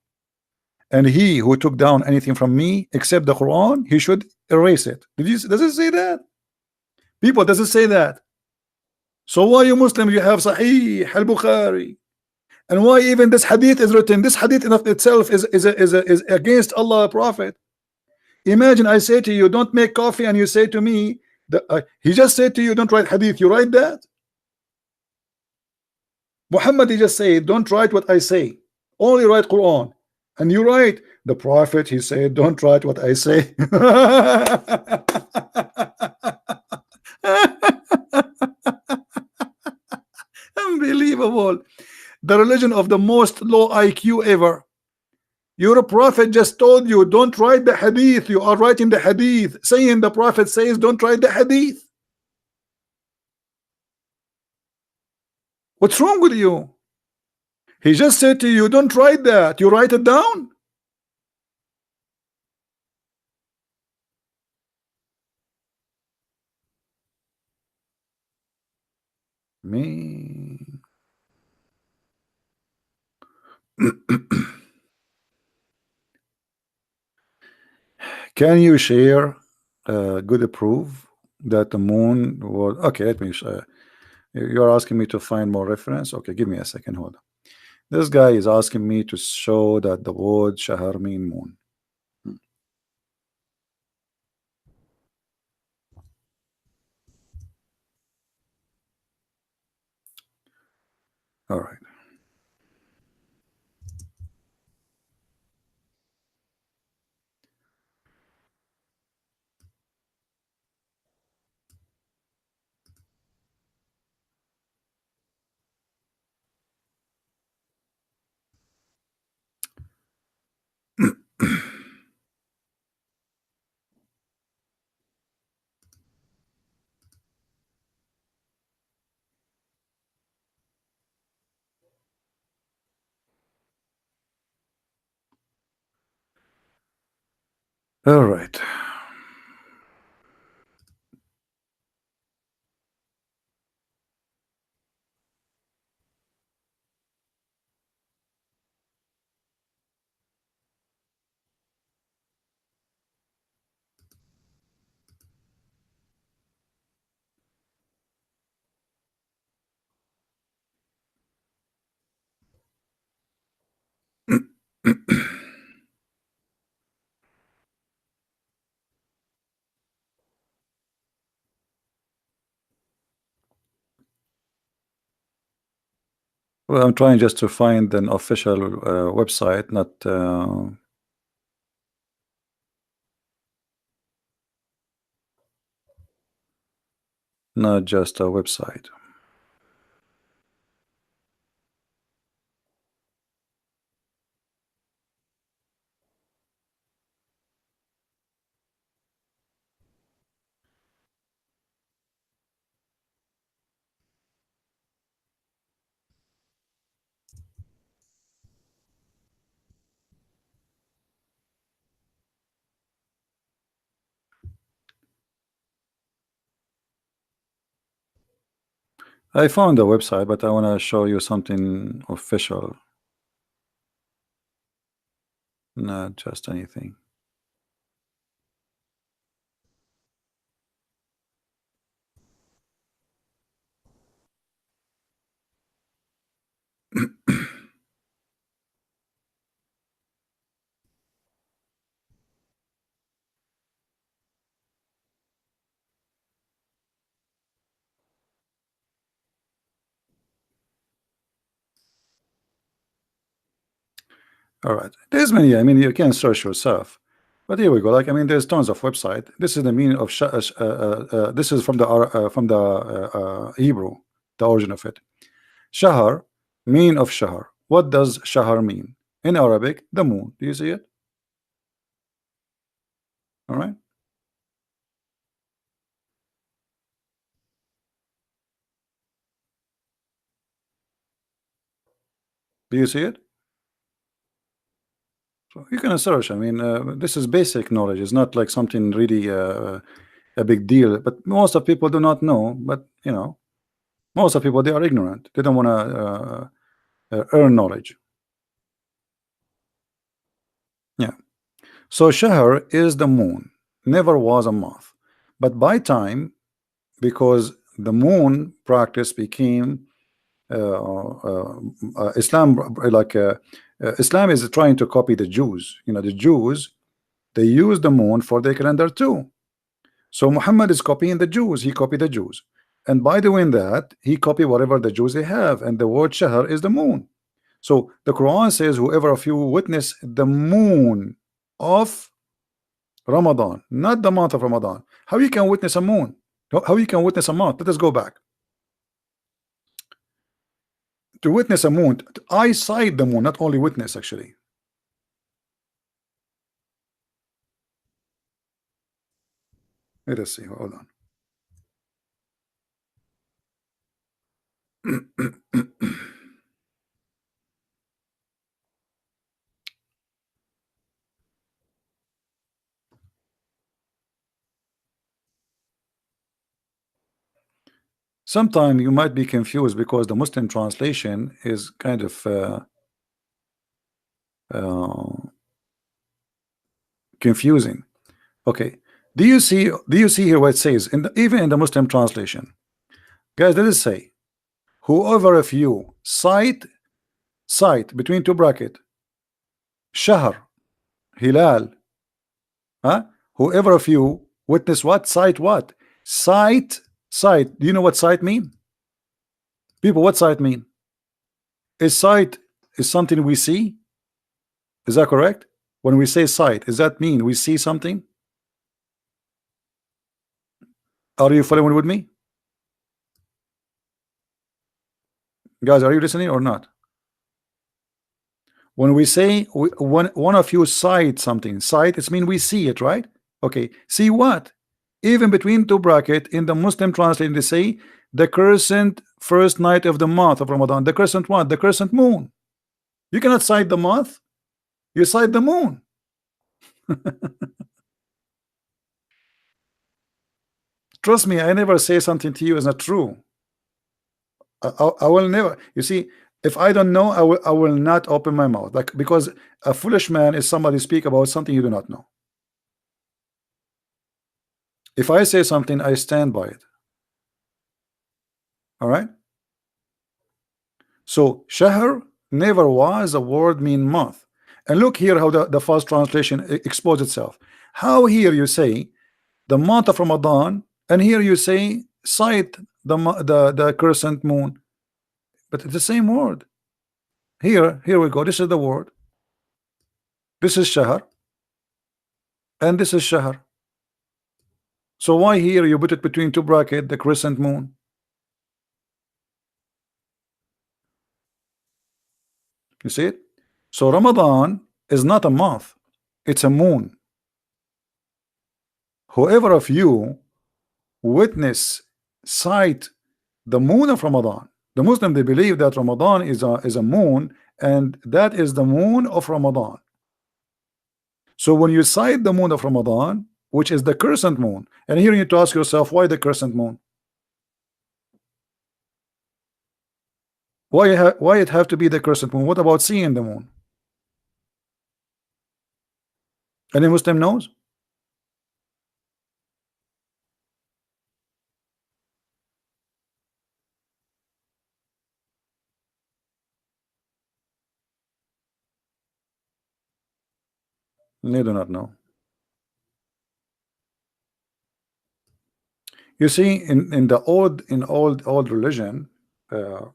and he who took down anything from me except the Quran, he should erase it. Does it say that? People, does it say that? So why you Muslim you have Sahih al-Bukhari? And why even this hadith is written? This hadith in of itself is against Allah Prophet. Imagine I say to you, don't make coffee, and you say to me, he just said to you, don't write hadith. You write that? Muhammad, he just said, don't write what I say, only write Quran. And you write, the Prophet, he said, don't write what I say. Unbelievable. The religion of the most low IQ ever. Your prophet just told you, don't write the hadith. You are writing the hadith, saying the prophet says, don't write the hadith. What's wrong with you? He just said to you, don't write that. You write it down. Me. Can you share good proof that the moon was okay? Let me you're asking me to find more reference. Okay, give me a second. Hold on. This guy is asking me to show that the word shahar mean moon. All right. All right. Well, I'm trying just to find an official website, not just a website. I found a website, but I want to show you something official, not just anything. All right, there's many. I mean, you can search yourself, but here we go. Like, I mean, there's tons of website. This is the meaning of this is from the Hebrew, the origin of it. Shahar, mean of Shahar. What does Shahar mean in Arabic? The moon. Do you see it? All right. Do you see it? So you can search. I mean, this is basic knowledge. It's not like something really a big deal. But most of people do not know. But you know, most of people, they are ignorant. They don't want to earn knowledge. Yeah. So Shahr is the moon. Never was a month. But by time, because the moon practice became Islam, Islam is trying to copy the Jews. You know, the Jews, they use the moon for their calendar too. So Muhammad is copying the Jews. He copied the Jews, and by doing that, he copied whatever the Jews they have. And the word Shahr is the moon. So the Quran says, "Whoever of you witness the moon of Ramadan, not the month of Ramadan." How you can witness a moon? How you can witness a month? Let us go back. To witness a moon, eyesight the moon, not only witness, actually. Let us see. Hold on. Sometimes you might be confused because the Muslim translation is kind of confusing. Okay, do you see here what it says even in the Muslim translation? Guys, let us say, whoever of you sight between two bracket Shahr, Hilal, huh? Whoever of you witness what? Sight what? Sight. Do you know what sight mean? People, what sight mean? Is sight is something we see? Is that correct? When we say sight, does that mean we see something? Are you following with me? Guys, are you listening or not? When we say one of you sight something, sight, it's mean we see it, right? Okay, see what? Even between two bracket in the Muslim translation, they say the crescent first night of the month of Ramadan. The crescent what? The crescent moon. You cannot sight the month, you sight the moon. Trust me, I never say something to you is not true. I will never. You see, if I don't know, I will not open my mouth. Like, because a foolish man is somebody speak about something you do not know. If I say something, I stand by it. All right. So shahr never was a word mean month. And look here how the false translation exposes itself. How here you say the month of Ramadan, and here you say cite the crescent moon, but it's the same word. Here we go. This is the word. This is shahr, and this is shahr. So why here you put it between two brackets, the crescent moon? You see it? So Ramadan is not a month, it's a moon. Whoever of you witness sight the moon of Ramadan, the Muslim, they believe that Ramadan is a moon, and that is the moon of Ramadan. So when you sight the moon of Ramadan, which is the crescent moon, and here you need to ask yourself, why the crescent moon? Why it have to be the crescent moon? What about seeing the moon? Any Muslim knows? They do not know. You see, in the old religion, the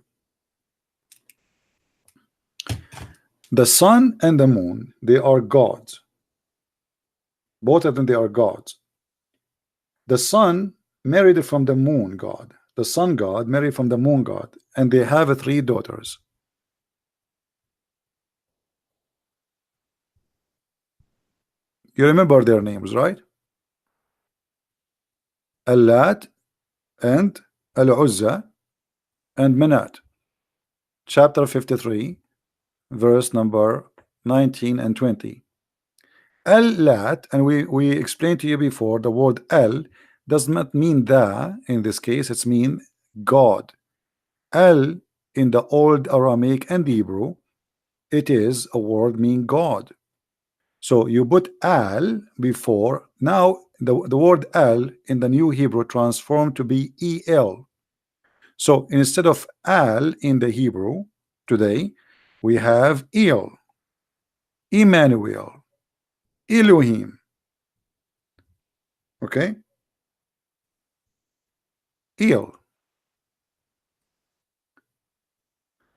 sun and the moon, they are gods. Both of them, they are gods. The sun married from the moon god. The sun god married from the moon god, and they have 3 daughters. You remember their names, right? Allat and Al-Uzza and Manat. Chapter 53, verse number 19 and 20. Al-Lat, and we explained to you before, the word Al does not mean the, in this case it's mean God. Al in the old Aramaic and Hebrew, it is a word mean God. So you put al before. Now the word al in the new Hebrew transformed to be el. So instead of al in the Hebrew today, we have el, Emmanuel, Elohim. Okay, el.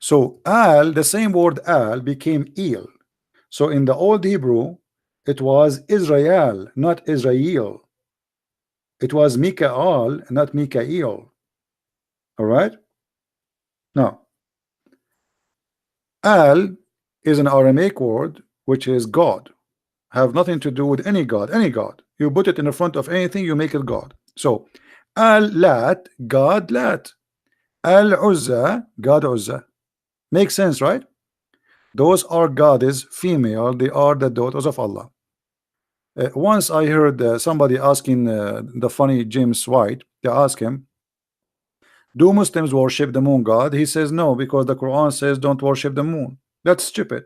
So al, the same word al became el. So in the old Hebrew, it was Israel, not Israel. It was Mikael, not Mikael. All right. Now, al is an Aramaic word which is God. Have nothing to do with any God. Any God. You put it in the front of anything, you make it God. So, al-Lat, God Lat. Al-Uzza, God Uzza. Makes sense, right? Those are goddess, female. They are the daughters of Allah. Once I heard somebody asking the funny James White. They ask him, do Muslims worship the moon god? He says no, because the Quran says don't worship the moon. That's stupid.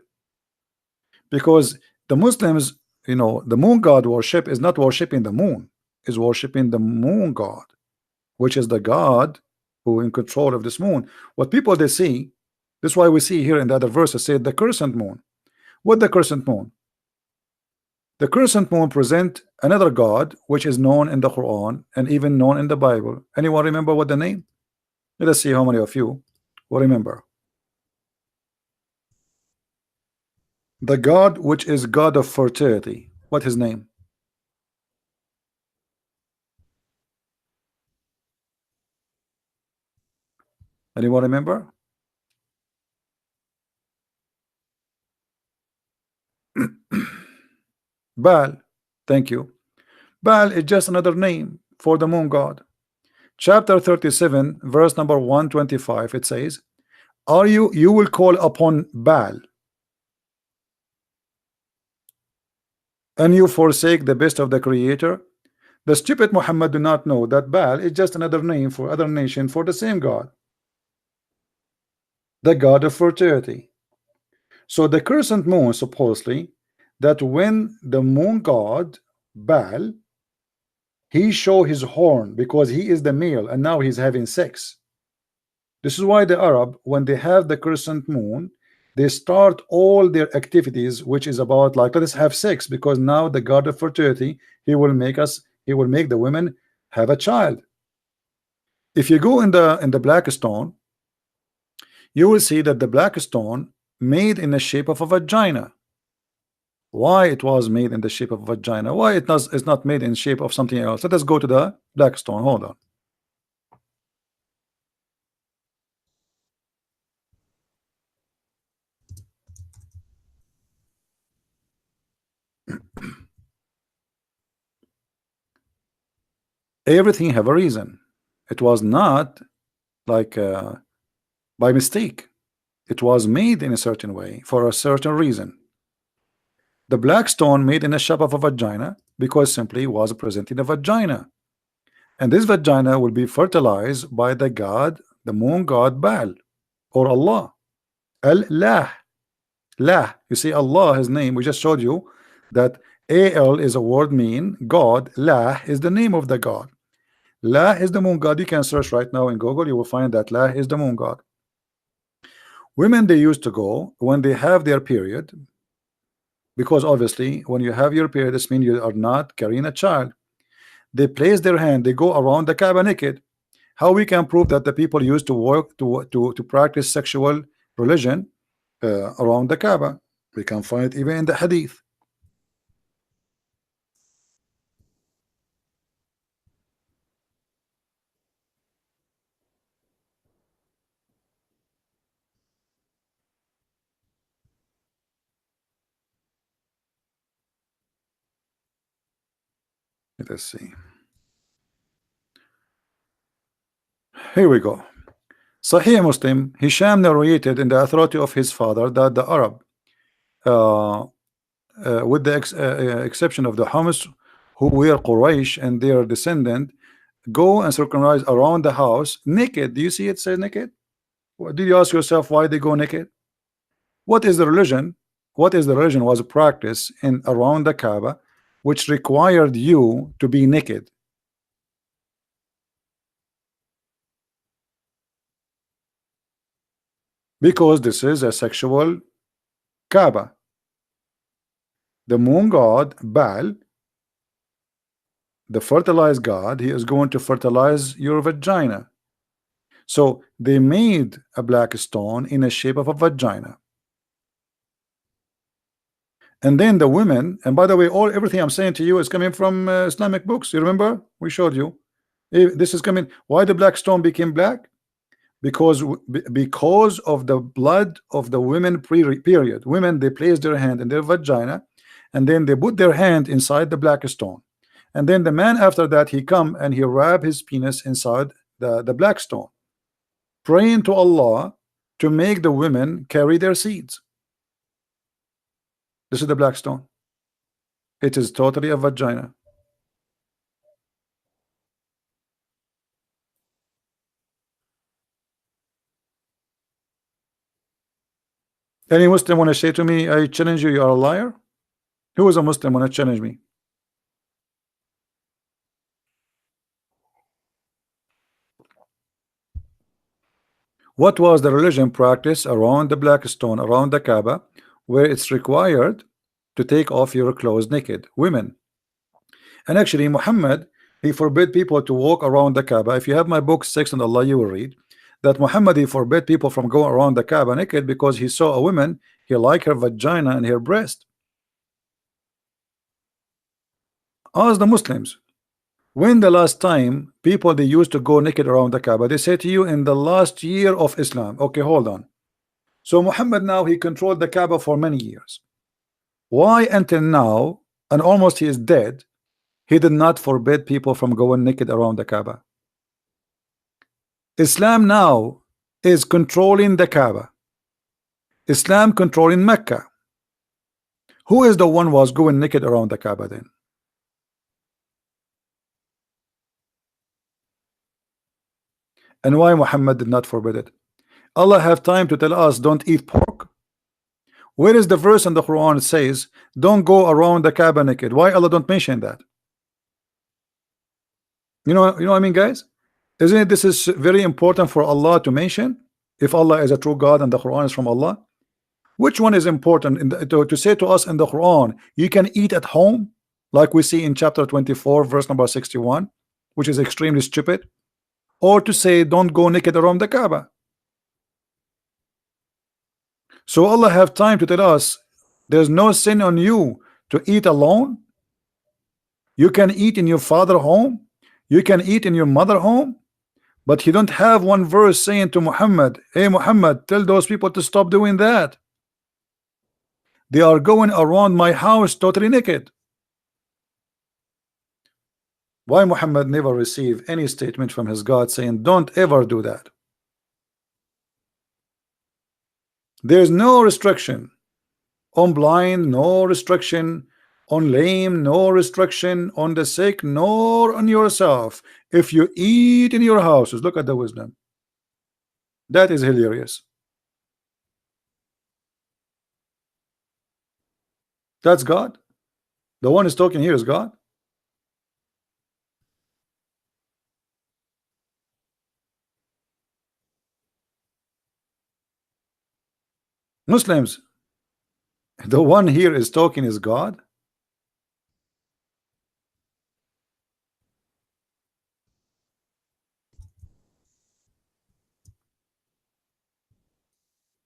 Because the Muslims, you know, the moon god worship is not worshiping the moon, is worshiping the moon god, which is the God who in control of this moon. What people they see, this is why we see here in the other verses say the crescent moon. What the crescent moon? The crescent moon present another God which is known in the Quran and even known in the Bible. Anyone remember what the name? Let us see how many of you will remember. The God which is God of fertility. What his name? Anyone remember? Baal. Thank you. Baal is just another name for the moon god. Chapter 37, verse number 125, it says, you will call upon Baal, and you forsake the best of the Creator. The stupid Muhammad do not know that Baal is just another name for other nation for the same God, the god of fertility. So the crescent moon, supposedly, that when the moon god Baal, he show his horn because he is the male and now he's having sex. This is why the Arab, when they have the crescent moon, they start all their activities, which is about like, let us have sex, because now the god of fertility, he will make the women have a child. If you go in the black stone, you will see that the black stone made in the shape of a vagina. Why it was made in the shape of a vagina? Why it's not made in shape of something else? Let us go to the black stone. Hold on. Everything have a reason. It was not like by mistake. It was made in a certain way for a certain reason. The black stone made in the shape of a vagina because simply was presenting a vagina, and this vagina will be fertilized by the god, the moon god Baal or Allah. Allah. Lah. You see, Allah, his name, we just showed you that Al is a word mean God. Lah is the name of the God. Lah is the moon god. You can search right now in Google, you will find that Lah is the moon god. Women, they used to go when they have their period, because obviously when you have your period, this means you are not carrying a child. They place their hand, they go around the Kaaba naked. How we can prove that the people used to work to practice sexual religion around the Kaaba? We can find it even in the hadith. Let us see. Here we go. Sahih Muslim, Hisham narrated in the authority of his father that the Arab, with the exception of the Hamas, who were Quraysh and their descendant, go and circumcise around the house naked. Do you see it says naked? Did you ask yourself why they go naked? What is the religion? What is the religion was a practice in around the Kaaba which required you to be naked? Because this is a sexual Kaaba. The moon god Baal, the fertilized god, he is going to fertilize your vagina. So they made a black stone in the shape of a vagina. And then the women, and by the way, everything I'm saying to you is coming from Islamic books. You remember we showed you. This is coming. Why the black stone became black? Because of the blood of the women period. Women, they place their hand in their vagina, and then they put their hand inside the black stone, and then the man after that, he come and he wrap his penis inside the black stone, praying to Allah to make the women carry their seeds. This is the black stone. It is totally a vagina. Any Muslim want to say to me, I challenge you, you are a liar? Who is a Muslim want to challenge me? What was the religion practice around the black stone, around the Kaaba, where it's required to take off your clothes naked? Women. And actually Muhammad, he forbid people to walk around the Kaaba. If you have my book 6 on Allah, you will read that Muhammad, he forbid people from going around the Kaaba naked because he saw a woman, he liked her vagina and her breast. Ask the Muslims, when the last time people they used to go naked around the Kaaba? They say to you in the last year of Islam. Okay, hold on. So Muhammad now he controlled the Kaaba for many years. Why until now, and almost he is dead, he did not forbid people from going naked around the Kaaba? Islam now is controlling the Kaaba. Islam controlling Mecca. Who is the one was going naked around the Kaaba then? And why Muhammad did not forbid it? Allah have time to tell us don't eat pork? Where is the verse in the Quran that says don't go around the Kaaba naked? Why Allah don't mention that? You know what I mean, guys? Isn't it this is very important for Allah to mention? If Allah is a true God and the Quran is from Allah, which one is important to say to us in the Quran? You can eat at home, like we see in chapter 24, verse number 61, which is extremely stupid, or to say don't go naked around the Kaaba. So Allah have time to tell us there's no sin on you to eat alone. You can eat in your father home, you can eat in your mother home, but he don't have one verse saying to Muhammad, hey Muhammad, tell those people to stop doing that. They are going around my house totally naked. Why Muhammad never received any statement from his God saying don't ever do that? There's no restriction on blind, no restriction on lame, no restriction on the sick, nor on yourself. If you eat in your houses, look at the wisdom. That is hilarious. That's God. The one who's talking here is God. Muslims, the one here is talking is God.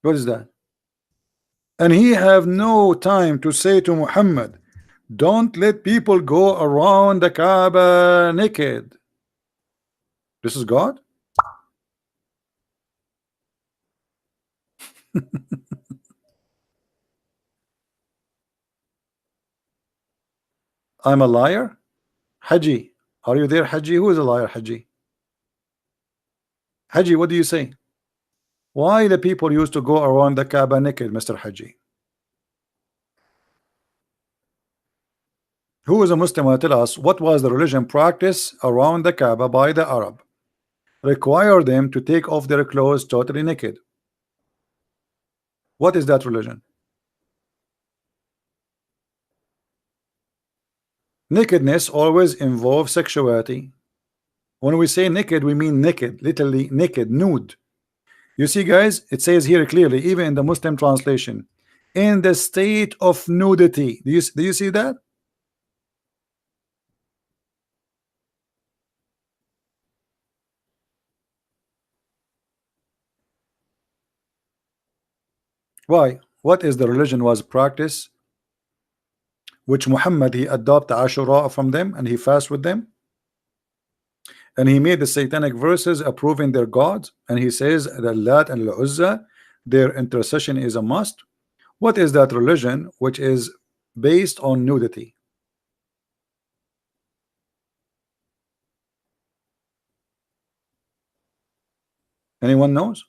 What is that? And he have no time to say to Muhammad, don't let people go around the Kaaba naked. This is God. I'm a liar. Haji, are you there? Haji, who is a liar? Haji, Haji, what do you say? Why the people used to go around the Kaaba naked, Mr. Haji? Who is a Muslim will tell us what was the religion practice around the Kaaba by the Arab? Require them to take off their clothes totally naked. What is that religion? Nakedness always involves sexuality. When we say naked, we mean naked, literally naked, nude. You see, guys, it says here clearly, even in the Muslim translation, in the state of nudity. Do you see that? Why? What is the religion was practice which Muhammad he adopted Ashura from them and he fast with them, and he made the satanic verses approving their gods, and he says that Lat and Al-Uzza, their intercession is a must. What is that religion which is based on nudity? Anyone knows?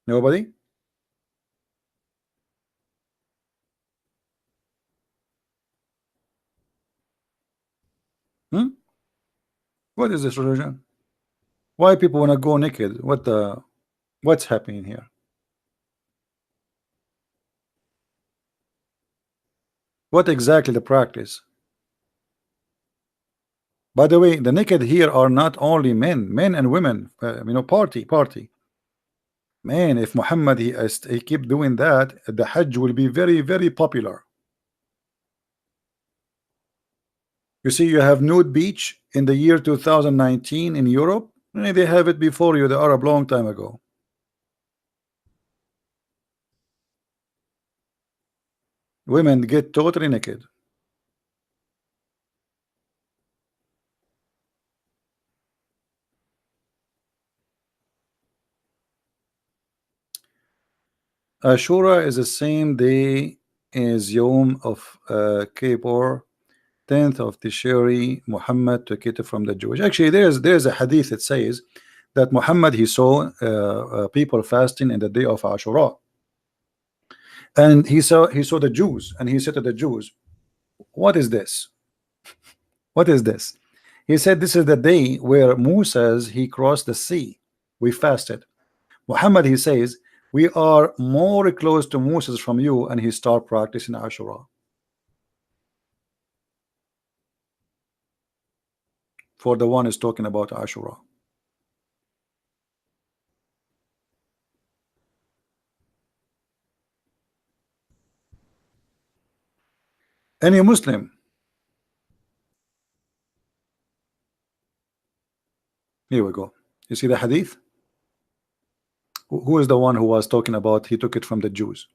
Nobody? What is this religion? Why people want to go naked? What's happening here? What exactly the practice? By the way, the naked here are not only men and women. Party. Man, if Muhammad he keep doing that, the Hajj will be very, very popular. You see, you have nude beach in the year 2019 in Europe. They have it before you, the Arab, long time ago. Women get totally naked. Ashura is the same day as Yom of Kippur, 10th of Tishri. Muhammad took it from the Jewish. Actually, there's a hadith that says that Muhammad he saw people fasting in the day of Ashura. And he saw the Jews, and he said to the Jews, what is this? What is this? He said, this is the day where Moses he crossed the sea. We fasted. Muhammad, he says, we are more close to Moses from you, and he start practicing Ashura. For the one is talking about Ashura. Any Muslim? Here we go. You see the hadith? Who is the one who was talking about he took it from the Jews?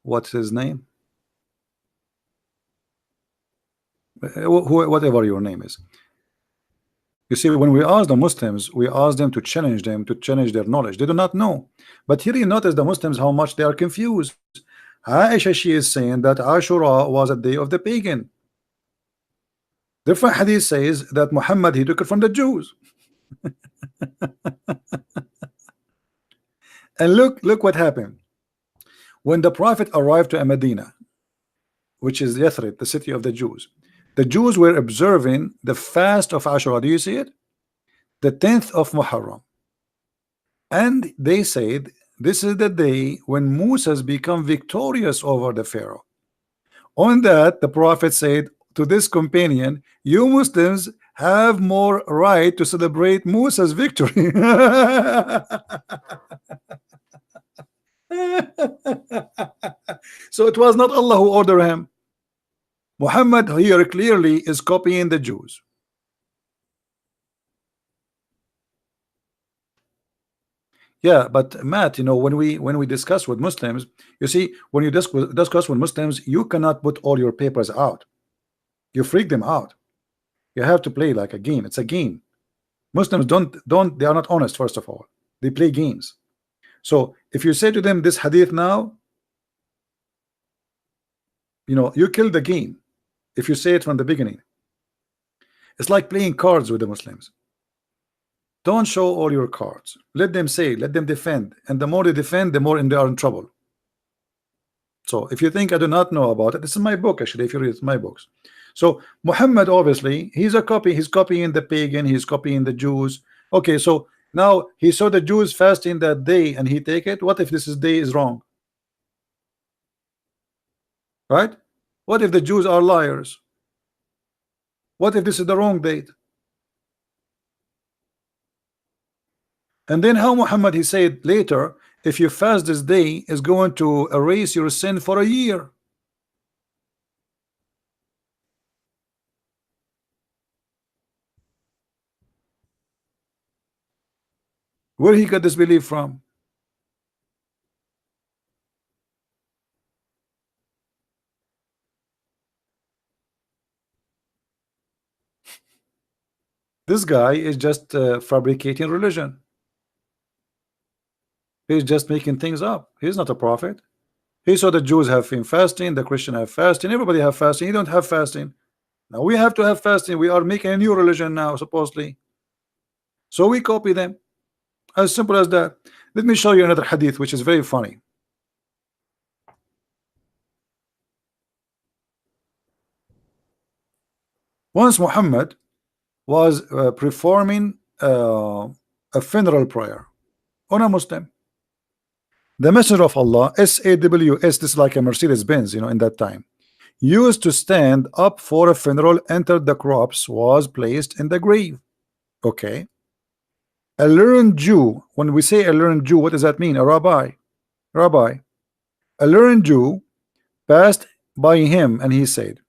What's his name? Whatever your name is. You see, when we ask the Muslims, we ask them to challenge their knowledge. They do not know. But here you notice the Muslims how much they are confused. Aisha, she is saying that Ashura was a day of the pagan. Different hadith says that Muhammad he took it from the Jews. And look what happened. When the Prophet arrived to Medina, which is Yathrib, the city of the Jews were observing the fast of Ashura. Do you see it? The 10th of Muharram. And they said, this is the day when Moses become victorious over the Pharaoh. On that, the Prophet said to this companion, you Muslims have more right to celebrate Moses' victory. So it was not Allah who ordered him. Muhammad here clearly is copying the Jews. Yeah, but Matt, you know, when we discuss with Muslims, you see, when you discuss with Muslims, you cannot put all your papers out. You freak them out. You have to play like a game. It's a game. Muslims they are not honest. First of all, they play games. So if you say to them this hadith now, you know, you kill the game. If you say it from the beginning, it's like playing cards with the Muslims. Don't show all your cards. Let them say, let them defend, and the more they defend, the more they are in trouble. So if you think I do not know about it, this is my book actually. If you read my books, so Muhammad obviously he's a copy. He's copying the pagan. He's copying the Jews. Okay, so now he saw the Jews fasting that day, and he take it. What if this day is wrong? Right? What if the Jews are liars? What if this is the wrong date? And then how Muhammad he said later, if you fast this day is going to erase your sin for a year. Where he got this belief from? This guy is just fabricating religion. He's just making things up. He's not a prophet. He saw the Jews have been fasting, the Christian have fasting, everybody have fasting. He don't have fasting. Now we have to have fasting. We are making a new religion now, supposedly. So we copy them. As simple as that. Let me show you another hadith which is very funny. Once Muhammad was performing a funeral prayer on a Muslim. The Messenger of Allah, SAW, this is like a Mercedes-Benz, you know, in that time, used to stand up for a funeral, entered the corpse, was placed in the grave. Okay. A learned Jew, when we say a learned Jew, what does that mean? A rabbi. Rabbi. A learned Jew passed by him and he said,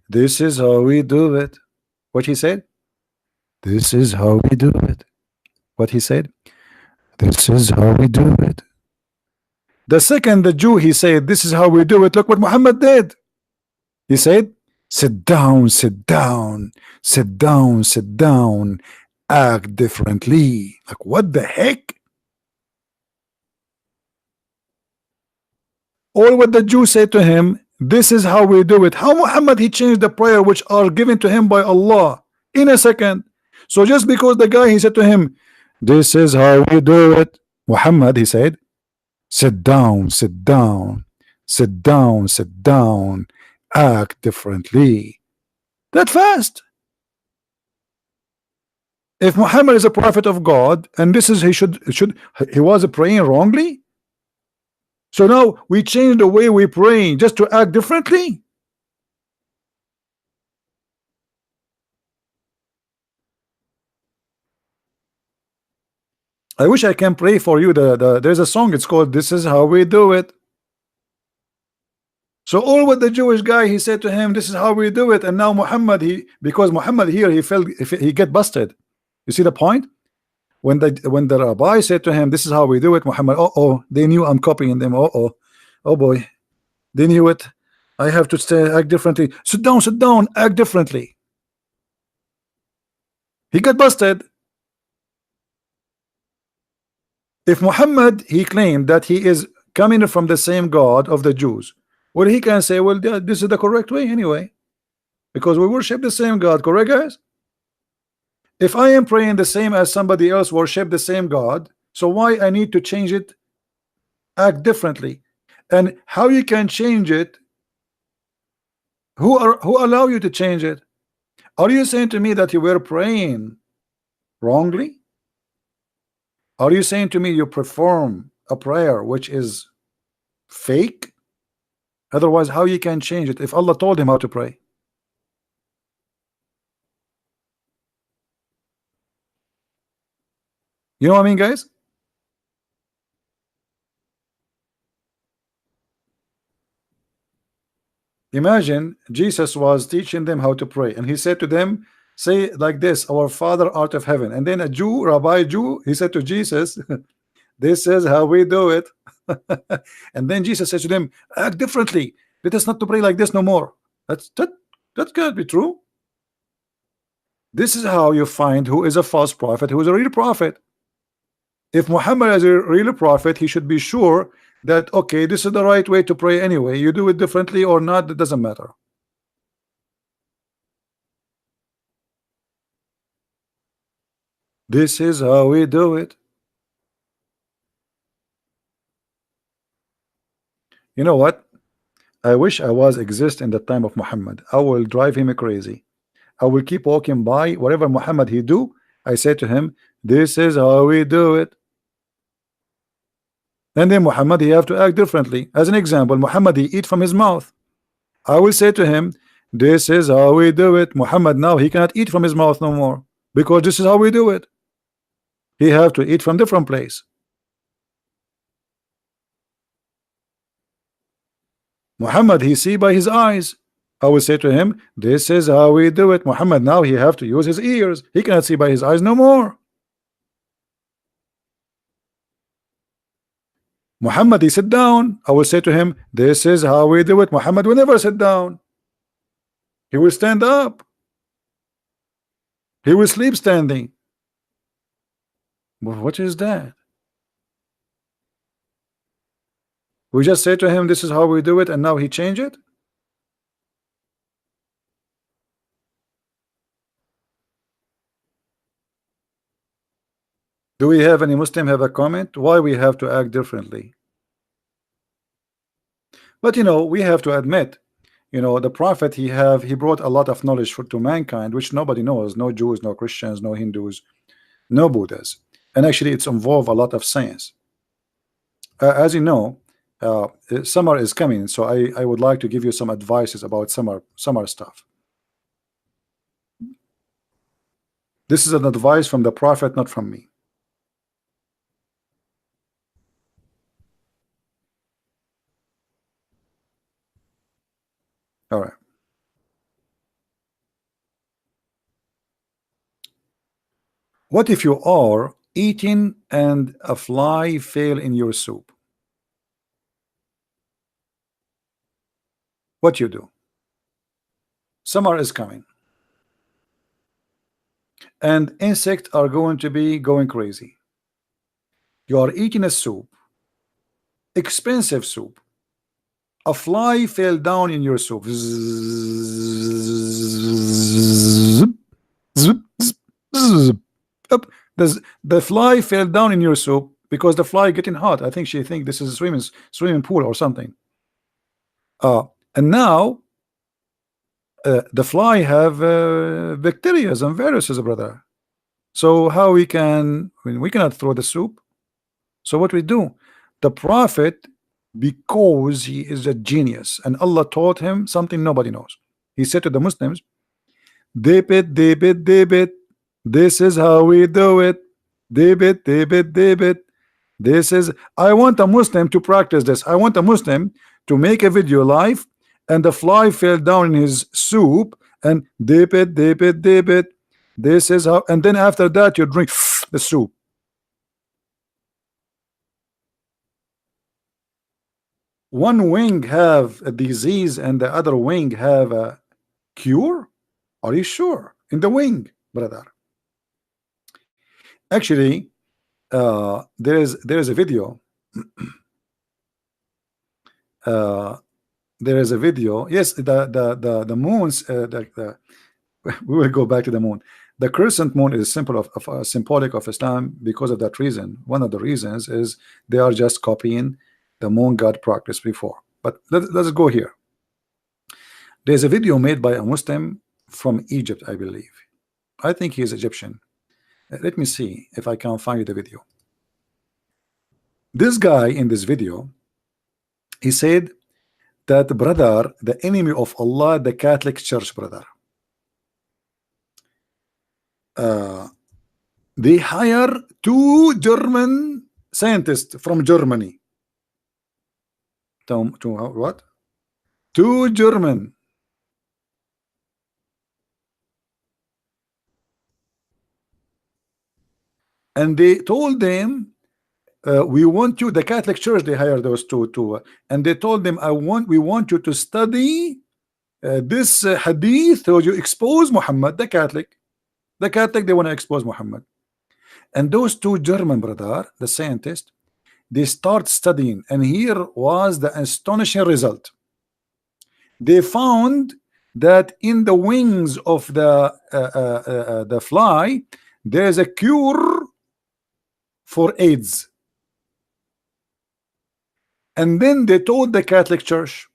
this is how we do it. What he said? This is how we do it. What he said? This is how we do it. The second the Jew he said, this is how we do it. Look what Muhammad did. He said, sit down, sit down, sit down, sit down, act differently. Like what the heck? All what the Jew said to him, this is how we do it. How Muhammad he changed the prayer which are given to him by Allah in a second. So just because the guy he said to him, this is how we do it, Muhammad he said, Sit down, sit down, sit down, sit down, act differently. That fast. If Muhammad is a prophet of God, and this is he was praying wrongly. So now we change the way we pray just to act differently. I wish I can pray for you. There's a song. It's called "This Is How We Do It." So all what the Jewish guy he said to him, "This is how we do it," and now Muhammad because Muhammad here he felt if he get busted. You see the point? When the rabbi said to him, "This is how we do it," Muhammad, they knew I'm copying them. Oh boy, they knew it. I have to act differently. Sit down, act differently. He got busted. If Muhammad he claimed that he is coming from the same God of the Jews, well, he can say, well, this is the correct way anyway, because we worship the same God, correct, guys? If I am praying the same as somebody else worship the same God, so why I need to change it, act differently? And how you can change it? Who allow you to change it? Are you saying to me that you were praying wrongly? Are you saying to me you perform a prayer which is fake? Otherwise, how you can change it if Allah told him how to pray? You know what I mean, guys? Imagine Jesus was teaching them how to pray, and he said to them, say like this, "Our Father art of heaven." And then a Jew, Rabbi Jew, he said to Jesus, "This is how we do it." And then Jesus says to them, "Act differently. Let us not to pray like this no more." That can't be true. This is how you find who is a false prophet, who is a real prophet. If Muhammad is a real prophet, he should be sure that, okay, this is the right way to pray anyway. You do it differently or not, that doesn't matter. This is how we do it. You know what? I wish I was exist in the time of Muhammad. I will drive him crazy. I will keep walking by whatever Muhammad he do. I say to him, "This is how we do it." And then Muhammad he have to act differently. As an example, Muhammad he eat from his mouth. I will say to him, "This is how we do it." Muhammad now he cannot eat from his mouth no more, because this is how we do it. He have to eat from different place. Muhammad he see by his eyes. I will say to him, "This is how we do it." Muhammad now he have to use his ears. He cannot see by his eyes no more. Muhammad he sit down. I will say to him, "This is how we do it." Muhammad will never sit down. He will stand up. He will sleep standing. But what is that? We just say to him, "This is how we do it," and now he change it. Do we have any Muslim have a comment why we have to act differently? But you know, we have to admit, you know, the prophet he brought a lot of knowledge to mankind which nobody knows. No Jews, no Christians, no Hindus, no Buddhas. And actually it's involved a lot of science. As you know, summer is coming, so I would like to give you some advices about summer stuff. This is an advice from the prophet, not from me. All right. What if you are eating and a fly fell in your soup? What you do? Summer is coming, and insects are going to be going crazy. You are eating a soup, expensive soup. A fly fell down in your soup. Zip, zip, zip, zip. Up. The fly fell down in your soup because the fly getting hot. I think she think this is a swimming pool or something. And now the fly have bacteria and viruses, brother. So how we can, I mean, we cannot throw the soup. So what we do, the prophet, because he is a genius and Allah taught him something nobody knows, he said to the Muslims, dip it, dip it, dip it, this is how we do it, dip it, dip it, dip it. This is, I want a Muslim to practice this. I want a Muslim to make a video live and the fly fell down in his soup and dip it, dip it, dip it. This is how, and then after that you drink the soup. One wing have a disease and the other wing have a cure? Are you sure? In the wing, brother. Actually, there is a video. There is a video. Yes, the moons. We will go back to the moon. The crescent moon is symbolic of Islam because of that reason. One of the reasons is they are just copying the moon god practice before. But let's go here. There's a video made by a Muslim from Egypt, I believe. I think he is Egyptian. Let me see if I can find the video. This guy in this video, he said that, brother, the enemy of Allah, the Catholic Church, brother, they hire 2 German scientists from Germany. To what? 2 German. And they told them, we want you, the Catholic Church, they hired those two, and they told them, we want you to study this hadith, so you expose Muhammad, the Catholic, they want to expose Muhammad. And those 2 German, brother, the scientists, they start studying, and here was the astonishing result. They found that in the wings of the fly, there is a cure for AIDS. And then they told the Catholic Church.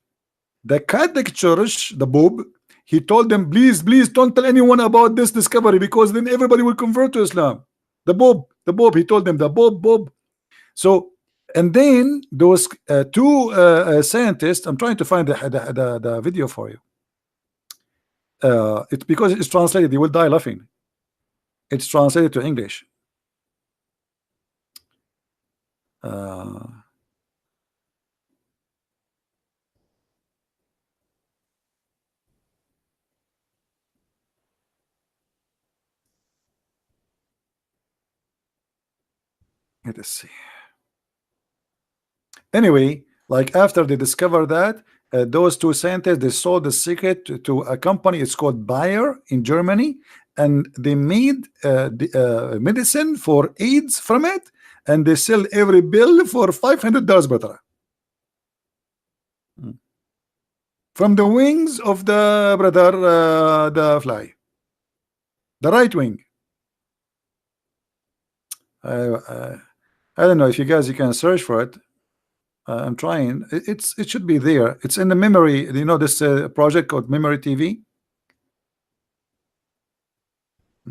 The Catholic Church, the Pope, he told them, please don't tell anyone about this discovery, because then everybody will convert to Islam. The Pope, he told them, the Pope. So, and then those 2 scientists, I'm trying to find the video for you. It's because it's translated, you will die laughing. It's translated to English. Let us see. Anyway, like after they discovered that, those 2 scientists, they sold the secret to a company. It's called Bayer in Germany, and they made medicine for AIDS from it, and they sell every bill for $500, brother. From the wings of the brother, the fly, the right wing. I don't know if you guys, you can search for it. I'm trying. It should be there. It's in the memory. You know this project called Memory TV.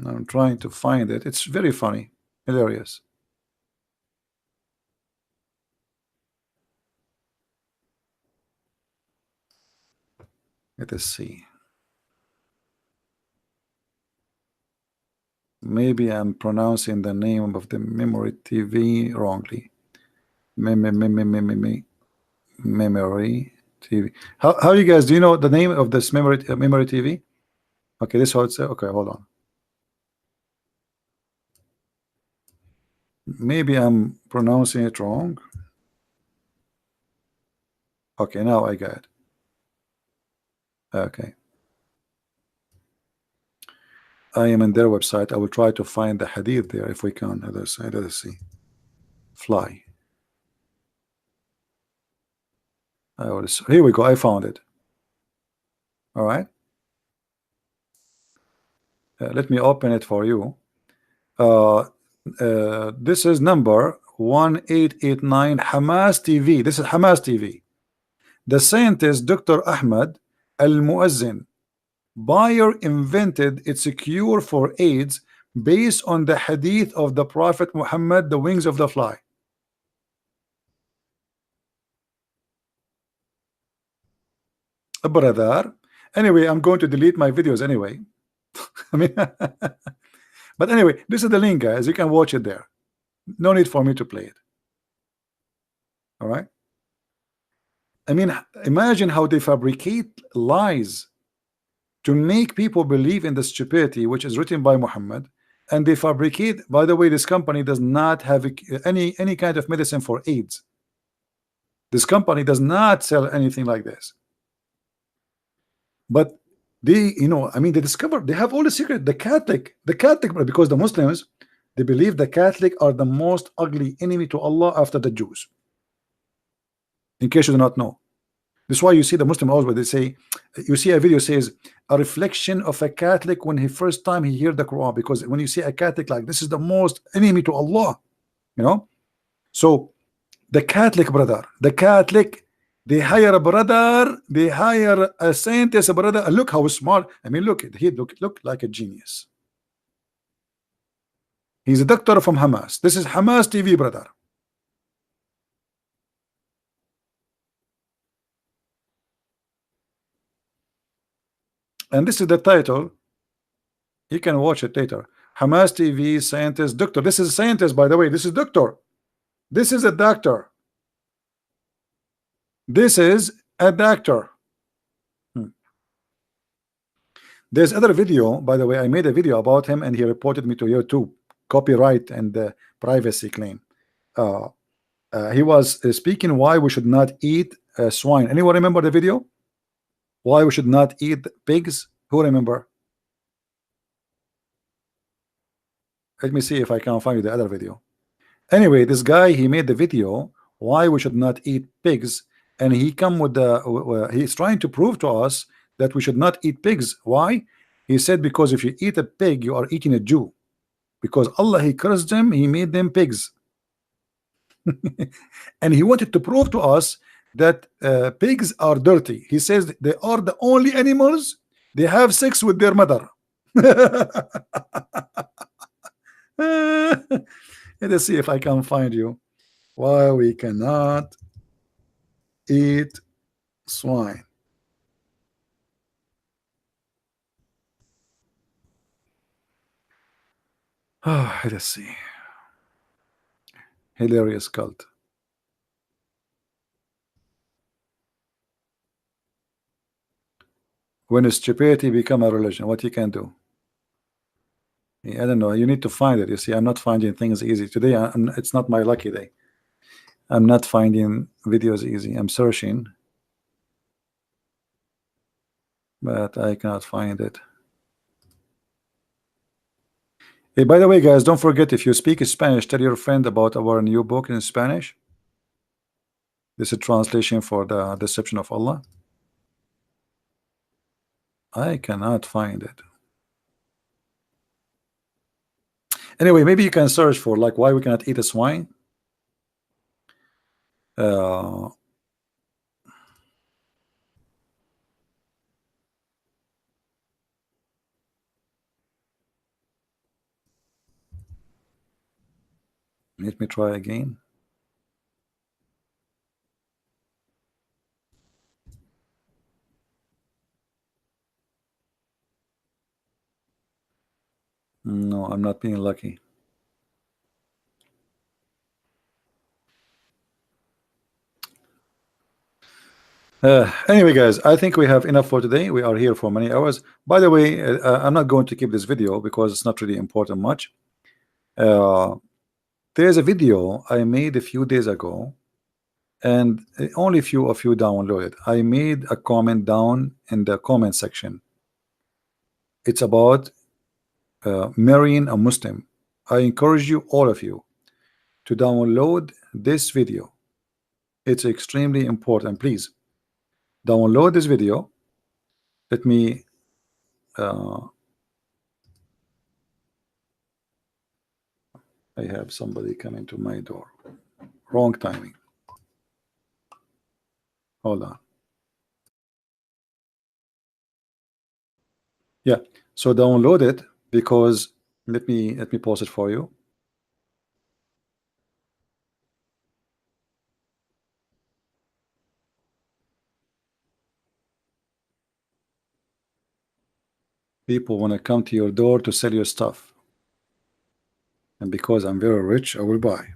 I'm trying to find it. It's very funny, hilarious. Let us see. Maybe I'm pronouncing the name of the Memory TV wrongly. Memory TV. How you guys, do you know the name of this Memory TV? Okay, this is how it's okay, hold on. Maybe I'm pronouncing it wrong. Okay, now I got it. Okay. I am in their website. I will try to find the hadith there if we can. Let us see. Fly. Here we go. I found it. All right. Let me open it for you. This is number 1889 Hamas TV. This is Hamas TV. The scientist Dr. Ahmad Al-Muazzin Bayer invented its cure for AIDS based on the hadith of the Prophet Muhammad, the wings of the fly. Brother. Anyway, I'm going to delete my videos anyway. I mean, but anyway, this is the link, guys. You can watch it there. No need for me to play it. All right. I mean, imagine how they fabricate lies to make people believe in the stupidity which is written by Muhammad, and they fabricate. By the way, this company does not have any kind of medicine for AIDS. This company does not sell anything like this. But they, you know, I mean, they discover, they have all the secret. The Catholic, because the Muslims, they believe the Catholic are the most ugly enemy to Allah after the Jews. In case you do not know, this is why you see the Muslim always, they say, you see a video says a reflection of a Catholic when he first time he hear the Quran, because when you see a Catholic like this is the most enemy to Allah, you know. So the Catholic, brother, the Catholic, they hire a brother, they hire a scientist, a brother, and look how smart. I mean, look, he look like a genius. He's a doctor from Hamas. This is Hamas TV, brother. And this is the title. You can watch it later. Hamas TV, scientist, doctor. This is a scientist, by the way. This is doctor. This is a doctor. This is a doctor. There's other video, by the way. I made a video about him, and he reported me to YouTube. Copyright and privacy claim. He was speaking why we should not eat swine. Anyone remember the video? Why we should not eat pigs? Who remember? Let me see if I can find you the other video. Anyway, this guy, he made the video why we should not eat pigs, and he come with the he's trying to prove to us that we should not eat pigs. Why? He said because if you eat a pig, you are eating a Jew, because Allah, he cursed them, he made them pigs. And he wanted to prove to us that pigs are dirty. He says they are the only animals they have sex with their mother. Let's see if I can find you why we cannot eat swine. Let's see. Hilarious cult. When stupidity become a religion, what you can do? I don't know. You need to find it. You see, I'm not finding things easy today. It's not my lucky day. I'm not finding videos easy. I'm searching, but I cannot find it. Hey, by the way, guys, don't forget, if you speak Spanish, tell your friend about our new book in Spanish. This is a translation for the Deception of Allah. I cannot find it. Anyway, maybe you can search for like why we cannot eat a swine. Let me try again. No, I'm not being lucky. Anyway, guys, I think we have enough for today. We are here for many hours. By the way, I'm not going to keep this video because it's not really important much. There's a video I made a few days ago, and only few of you downloaded. I made a comment down in the comment section. It's about marrying a Muslim. I encourage you, all of you, to download this video. It's extremely important. Please download this video. Let me I have somebody coming to my door. Wrong timing. Hold on. Yeah, so download it because let me pause it for you. People want to come to your door to sell your stuff, and because I'm very rich, I will buy.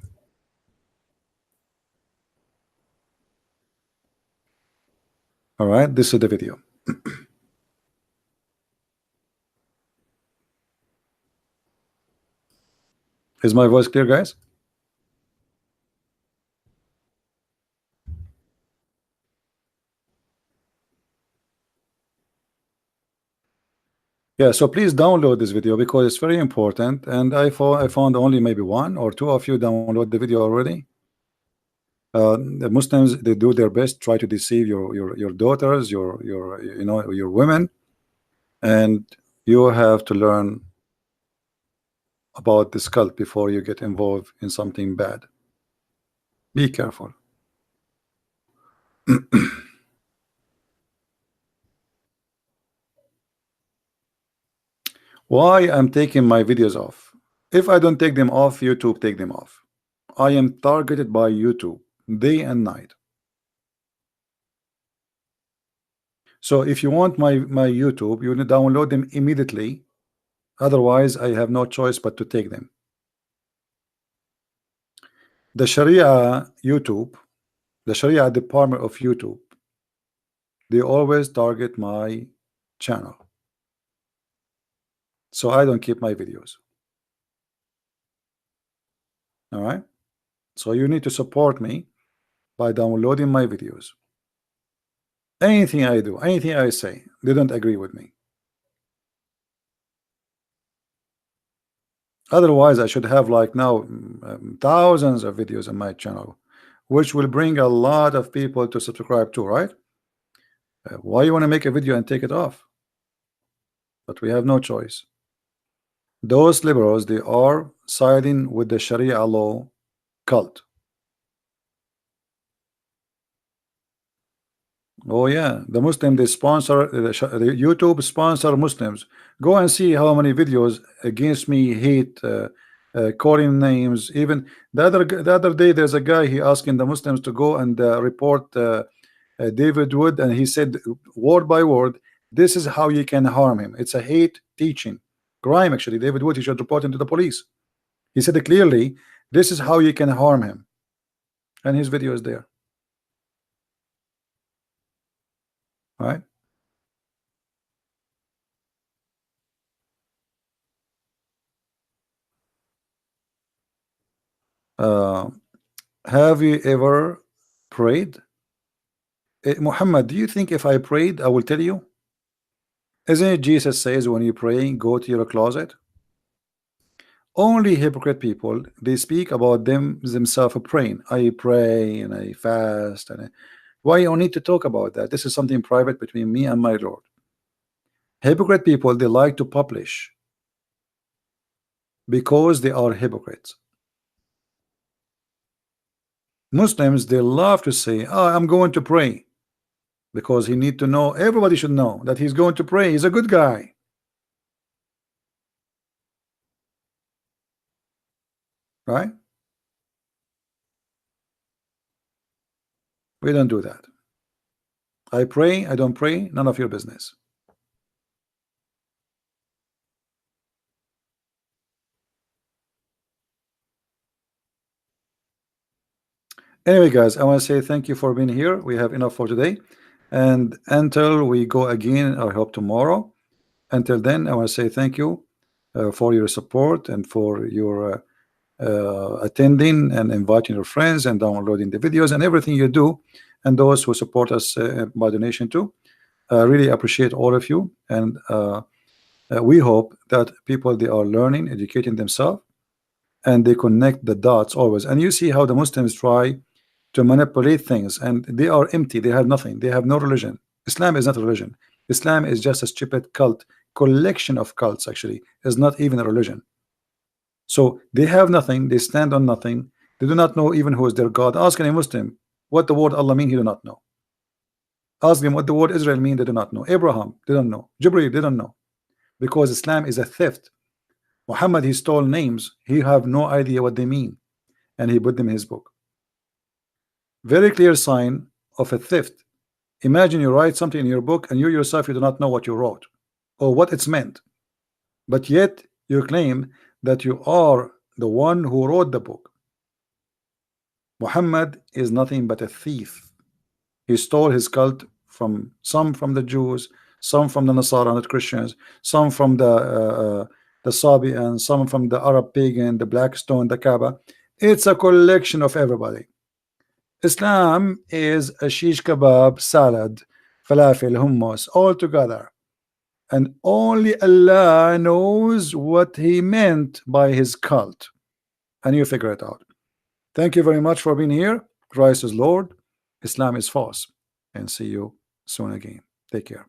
All right, this is the video. Is my voice clear, guys? Yeah, so please download this video because it's very important. And I found only maybe one or two of you download the video already. The Muslims, they do their best, try to deceive your daughters, your your women, and you have to learn about this cult before you get involved in something bad. Be careful. Why I'm taking my videos off? If I don't take them off, YouTube take them off. I am targeted by YouTube day and night. So if you want my YouTube, you need to download them immediately. Otherwise, I have no choice but to take them. The Sharia YouTube, the Sharia department of YouTube, they always target my channel. So I don't keep my videos. All right. So you need to support me by downloading my videos. Anything I do, anything I say, they don't agree with me. Otherwise, I should have like now thousands of videos on my channel, which will bring a lot of people to subscribe to, right? Why you want to make a video and take it off? But we have no choice. Those liberals, they are siding with the Sharia law cult. Oh yeah, the Muslim, they sponsor the YouTube sponsor Muslims. Go and see how many videos against me, hate, calling names. Even the other day, there's a guy, he asking the Muslims to go and report David Wood, and he said word by word, this is how you can harm him. It's a hate teaching crime. Actually, David Wood, he should report him to the police. He said it clearly, this is how you can harm him, and his video is there. All right. Have you ever prayed? Muhammad, do you think if I prayed, I will tell you? Isn't it Jesus says when you pray, go to your closet? Only hypocrite people, they speak about themselves praying. I pray and I fast. And why you need to talk about that? This is something private between me and my Lord. Hypocrite people, they like to publish because they are hypocrites. Muslims, they love to say, oh, I'm going to pray, because he need to know, everybody should know that he's going to pray. He's a good guy. Right? We don't do that. I pray, I don't pray, none of your business. Anyway, guys, I want to say thank you for being here. We have enough for today. And until we go again, I hope tomorrow. Until then, I want to say thank you for your support and for your attending and inviting your friends and downloading the videos and everything you do, and those who support us by donation too. Really appreciate all of you, and we hope that people, they are learning, educating themselves, and they connect the dots always. And you see how the Muslims try to manipulate things, and they are empty. They have nothing. They have no religion. Islam is not a religion. Islam is just a stupid cult, collection of cults. Actually, is not even a religion. So they have nothing, they stand on nothing, they do not know even who is their God. Ask any Muslim what the word Allah mean, he do not know. Ask them what the word Israel mean, they do not know. Abraham, they don't know. Jibreel, they don't know. Because Islam is a theft. Muhammad, he stole names, he have no idea what they mean, and he put them in his book. Very clear sign of a theft. Imagine you write something in your book and you yourself, you do not know what you wrote or what it's meant, but yet you claim that you are the one who wrote the book. Muhammad is nothing but a thief. He stole his cult from some from the Jews, some from the Nasara, not Christians, some from the Sabians, some from the Arab pagan, the Blackstone, the Kaaba. It's a collection of everybody. Islam is a shish kebab, salad, falafel, hummus, all together. And only Allah knows what he meant by his cult. And you figure it out. Thank you very much for being here. Christ is Lord. Islam is false. And see you soon again. Take care.